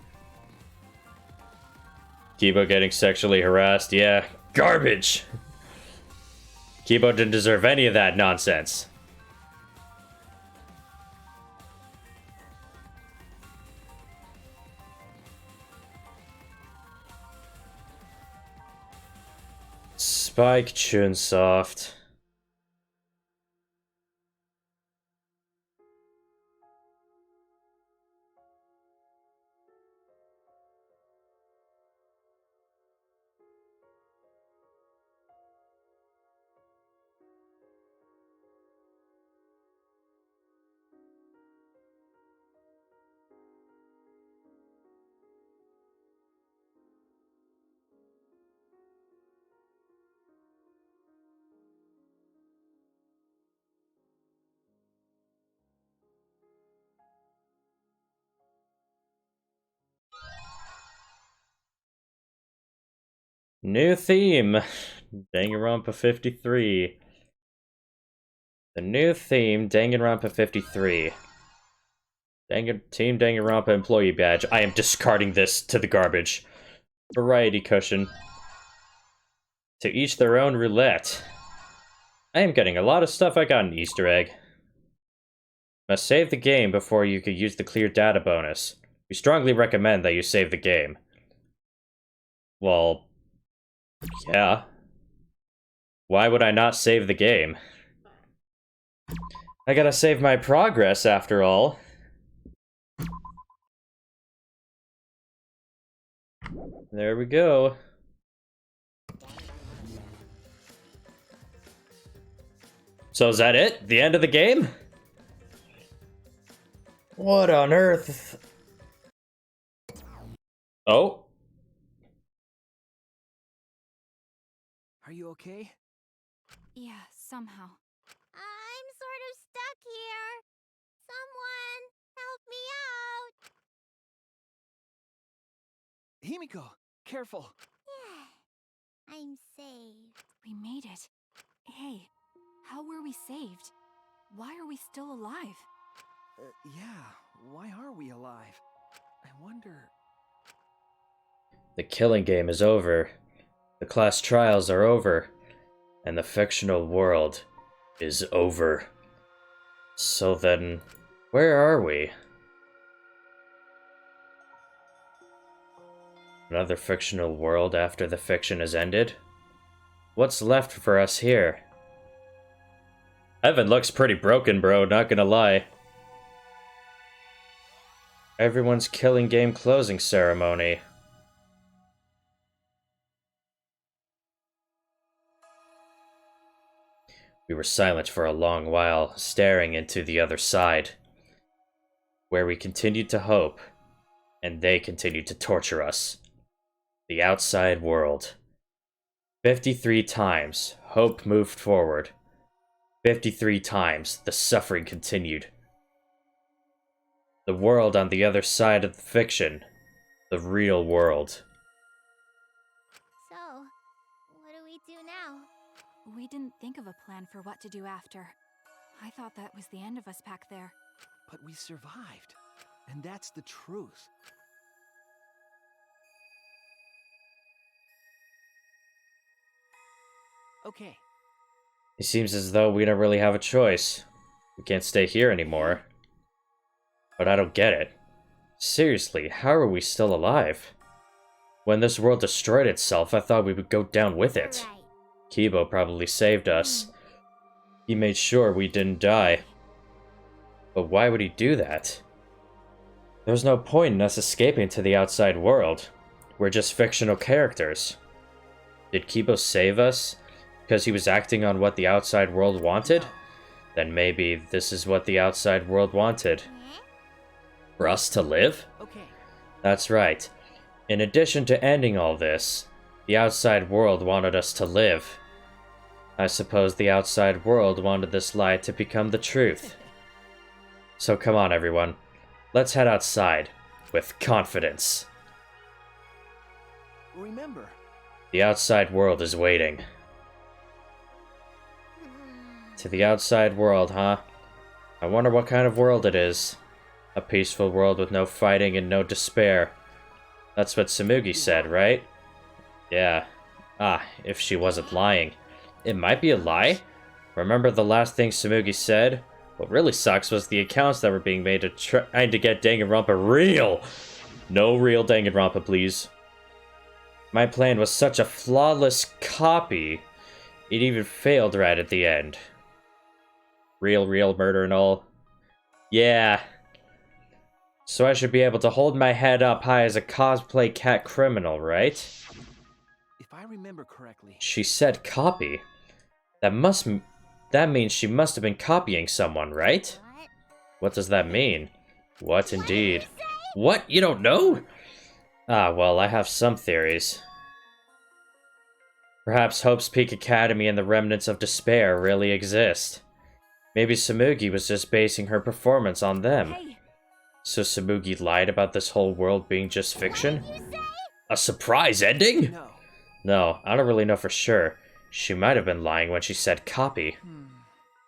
Kibo getting sexually harassed, yeah. Garbage! Kibo didn't deserve any of that nonsense. Spike Chunsoft. New theme, Danganronpa 53. The new theme, Danganronpa 53. Team Danganronpa employee badge. I am discarding this to the garbage. Variety cushion. To each their own roulette. I am getting a lot of stuff. I got an Easter egg. Must save the game before you could use the clear data bonus. We strongly recommend that you save the game. Well, yeah. Why would I not save the game? I gotta save my progress after all. There we go. So is that it? The end of the game? What on earth? Oh? Are you okay? Yeah, somehow. I'm sort of stuck here. Someone, help me out. Himiko, careful. Yeah, I'm saved. We made it. Hey, how were we saved? Why are we still alive? Yeah, why are we alive? I wonder... The killing game is over. The class trials are over. And the fictional world is over. So then, where are we? Another fictional world after the fiction has ended? What's left for us here? Heaven looks pretty broken, bro, not gonna lie. Everyone's killing game closing ceremony. We were silent for a long while, staring into the other side, where we continued to hope, and they continued to torture us. The outside world. 53 times, hope moved forward. 53 times, the suffering continued. The world on the other side of the fiction. The real world. So, what do we do now? We didn't think of a plan for what to do after. I thought that was the end of us back there. But we survived. And that's the truth. Okay. It seems as though we don't really have a choice. We can't stay here anymore. But I don't get it. Seriously, how are we still alive? When this world destroyed itself, I thought we would go down with it. Kibo probably saved us. He made sure we didn't die. But why would he do that? There's no point in us escaping to the outside world. We're just fictional characters. Did Kibo save us because he was acting on what the outside world wanted? Then maybe this is what the outside world wanted. For us to live? Okay. That's right. In addition to ending all this, the outside world wanted us to live. I suppose the outside world wanted this lie to become the truth. So come on, everyone. Let's head outside with confidence. Remember, The outside world is waiting. To the outside world, huh? I wonder what kind of world it is. A peaceful world with no fighting and no despair. That's what Tsumugi said, right? Yeah. Ah, if she wasn't lying. It might be a lie? Remember the last thing Tsumugi said? What really sucks was the accounts that were being made to trying to get Danganronpa real! No real Danganronpa, please. My plan was such a flawless copy, it even failed right at the end. Real murder and all. Yeah. So I should be able to hold my head up high as a cosplay cat criminal, right? if I remember correctly, She said copy. That means she must have been copying someone, right? What does that mean? What indeed? What? You don't know? Ah, well, I have some theories. Perhaps Hope's Peak Academy and the remnants of despair really exist. Maybe Tsumugi was just basing her performance on them. So Tsumugi lied about this whole world being just fiction? A surprise ending? No, I don't really know for sure. She might have been lying when she said copy.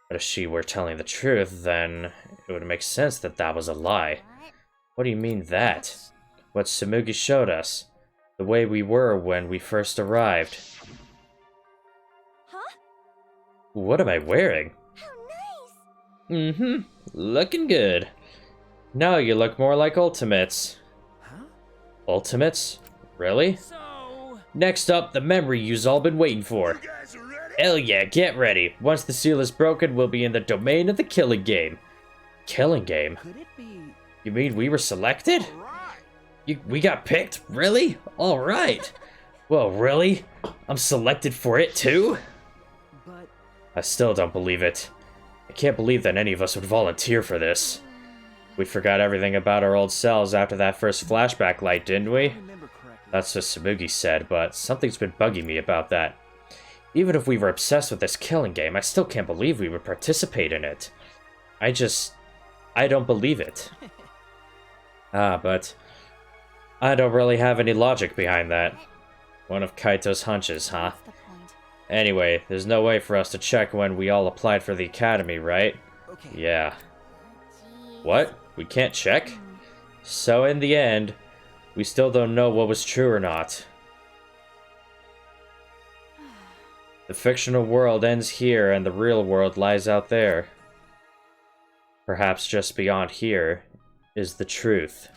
But if she were telling the truth, then it would make sense that that was a lie. What do you mean that? What Tsumugi showed us. The way we were when we first arrived. Huh? What am I wearing? How nice! Mm-hmm. Looking good. Now you look more like Ultimates. Huh? Ultimates? Really? Next up, the memory you've all been waiting for. Hell yeah, get ready. Once the seal is broken, we'll be in the domain of the killing game. Killing game? Could it be? You mean we were selected? We got picked? Really? Alright. Well, really? I'm selected for it too? But I still don't believe it. I can't believe that any of us would volunteer for this. We forgot everything about our old selves after that first flashback light, didn't we? That's what Tsumugi said, but something's been bugging me about that. Even if we were obsessed with this killing game, I still can't believe we would participate in it. I don't believe it. But I don't really have any logic behind that. One of Kaito's hunches, huh? Anyway, there's no way for us to check when we all applied for the academy, right? Okay. Yeah. What? We can't check? So in the end, we still don't know what was true or not. The fictional world ends here and the real world lies out there. Perhaps just beyond here is the truth.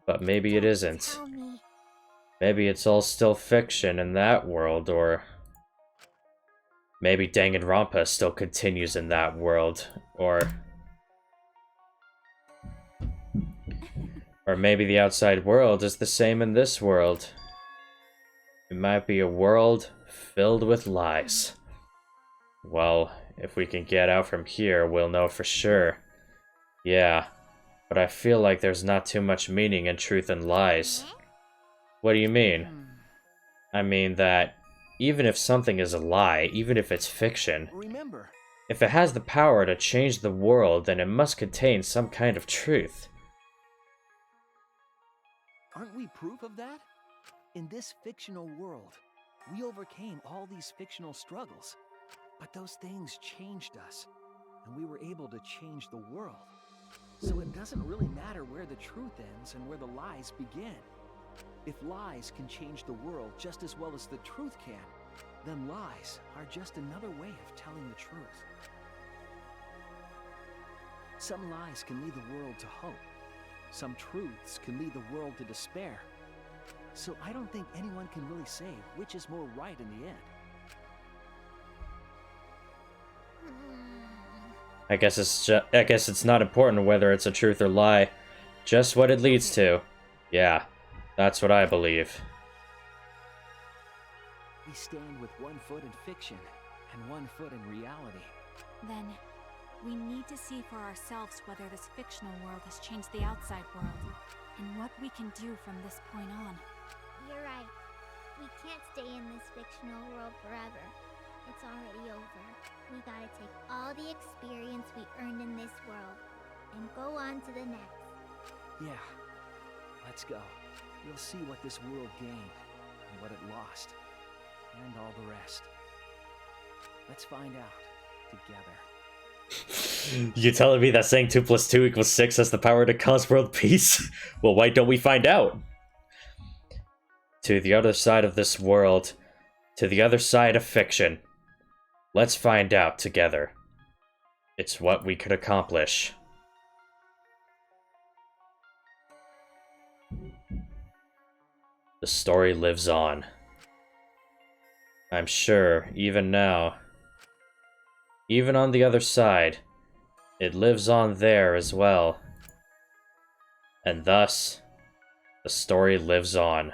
But maybe it isn't. Maybe it's all still fiction in that world, or maybe Danganronpa still continues in that world, or maybe the outside world is the same in this world. It might be a world filled with lies. Well, if we can get out from here, we'll know for sure. Yeah, but I feel like there's not too much meaning in truth and lies. What do you mean? I mean that even if something is a lie, even if it's fiction, remember, if it has the power to change the world, then it must contain some kind of truth. aren't we proof of that? In this fictional world, we overcame all these fictional struggles. But those things changed us, and we were able to change the world. So it doesn't really matter where the truth ends and where the lies begin. If lies can change the world just as well as the truth can, Them lies are just another way of telling the truth. Some lies can lead the world to hope. Some truths can lead the world to despair. So I don't think anyone can really say which is more right in the end. I guess it's not important whether it's a truth or lie, just what it leads to. Yeah, that's what I believe. We stand with one foot in fiction and one foot in reality. Then, we need to see for ourselves whether this fictional world has changed the outside world, and what we can do from this point on. You're right. We can't stay in this fictional world forever. It's already over. We gotta take all the experience we earned in this world and go on to the next. Yeah, let's go. You'll see what this world gained and what it lost, and all the rest. Let's find out together. You telling me that saying 2 + 2 = 6 has the power to cause world peace? Well, why don't we find out? To the other side of this world, to the other side of fiction. Let's find out together. It's what we could accomplish. The story lives on. I'm sure, even now, even on the other side, it lives on there as well. And thus, the story lives on.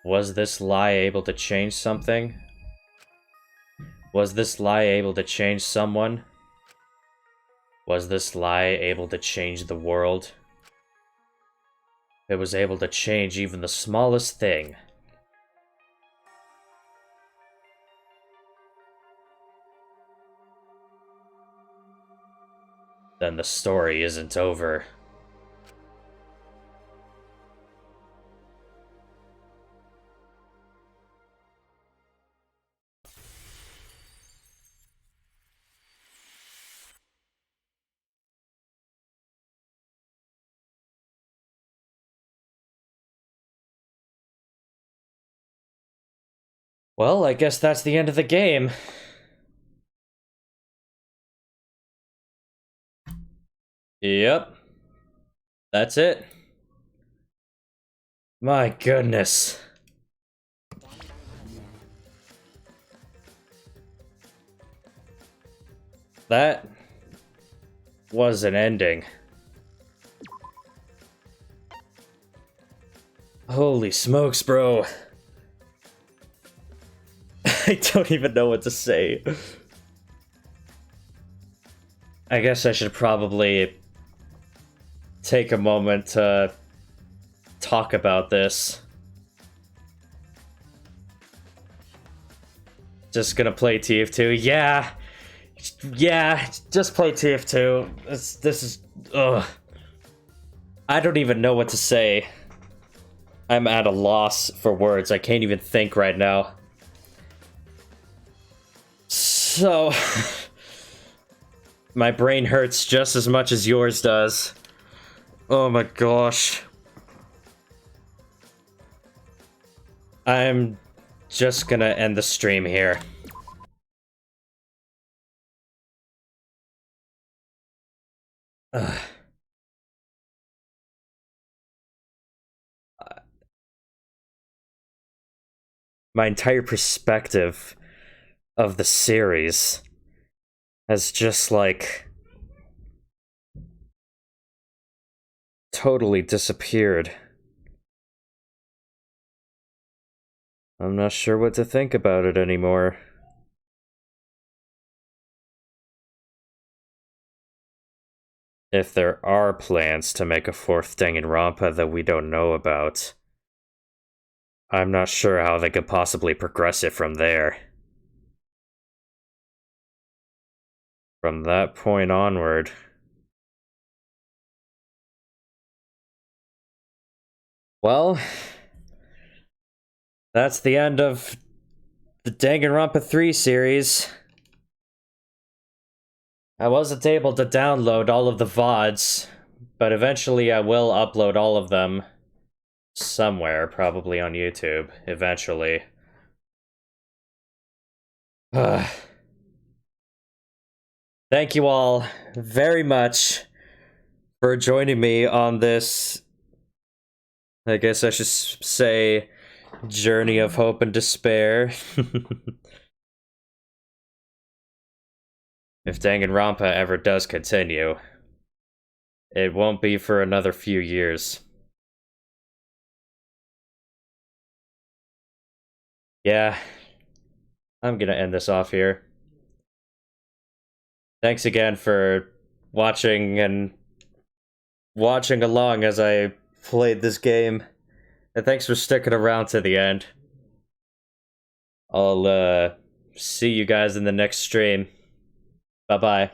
Was this lie able to change something? Was this lie able to change someone? Was this lie able to change the world? It was able to change even the smallest thing. Then the story isn't over. Well, I guess that's the end of the game. Yep. That's it. My goodness. That was an ending. Holy smokes, bro. I don't even know what to say. I guess I should probably take a moment to talk about this. Just gonna play TF2. Yeah, just play TF2. This is, ugh. I don't even know what to say. I'm at a loss for words. I can't even think right now. So, my brain hurts just as much as yours does. Oh my gosh. I'm just gonna end the stream here. Ugh. My entire perspective of the series has just, like, totally disappeared. I'm not sure what to think about it anymore. If there are plans to make a 4th Danganronpa that we don't know about, I'm not sure how they could possibly progress it from there. From that point onward, well, that's the end of the Danganronpa 3 series. I wasn't able to download all of the VODs, but eventually I will upload all of them somewhere, probably on YouTube, eventually. Thank you all very much for joining me on this, I guess I should say, journey of hope and despair. If Danganronpa ever does continue, it won't be for another few years. Yeah, I'm gonna end this off here. Thanks again for watching along as I played this game. And thanks for sticking around to the end. I'll see you guys in the next stream. Bye-bye.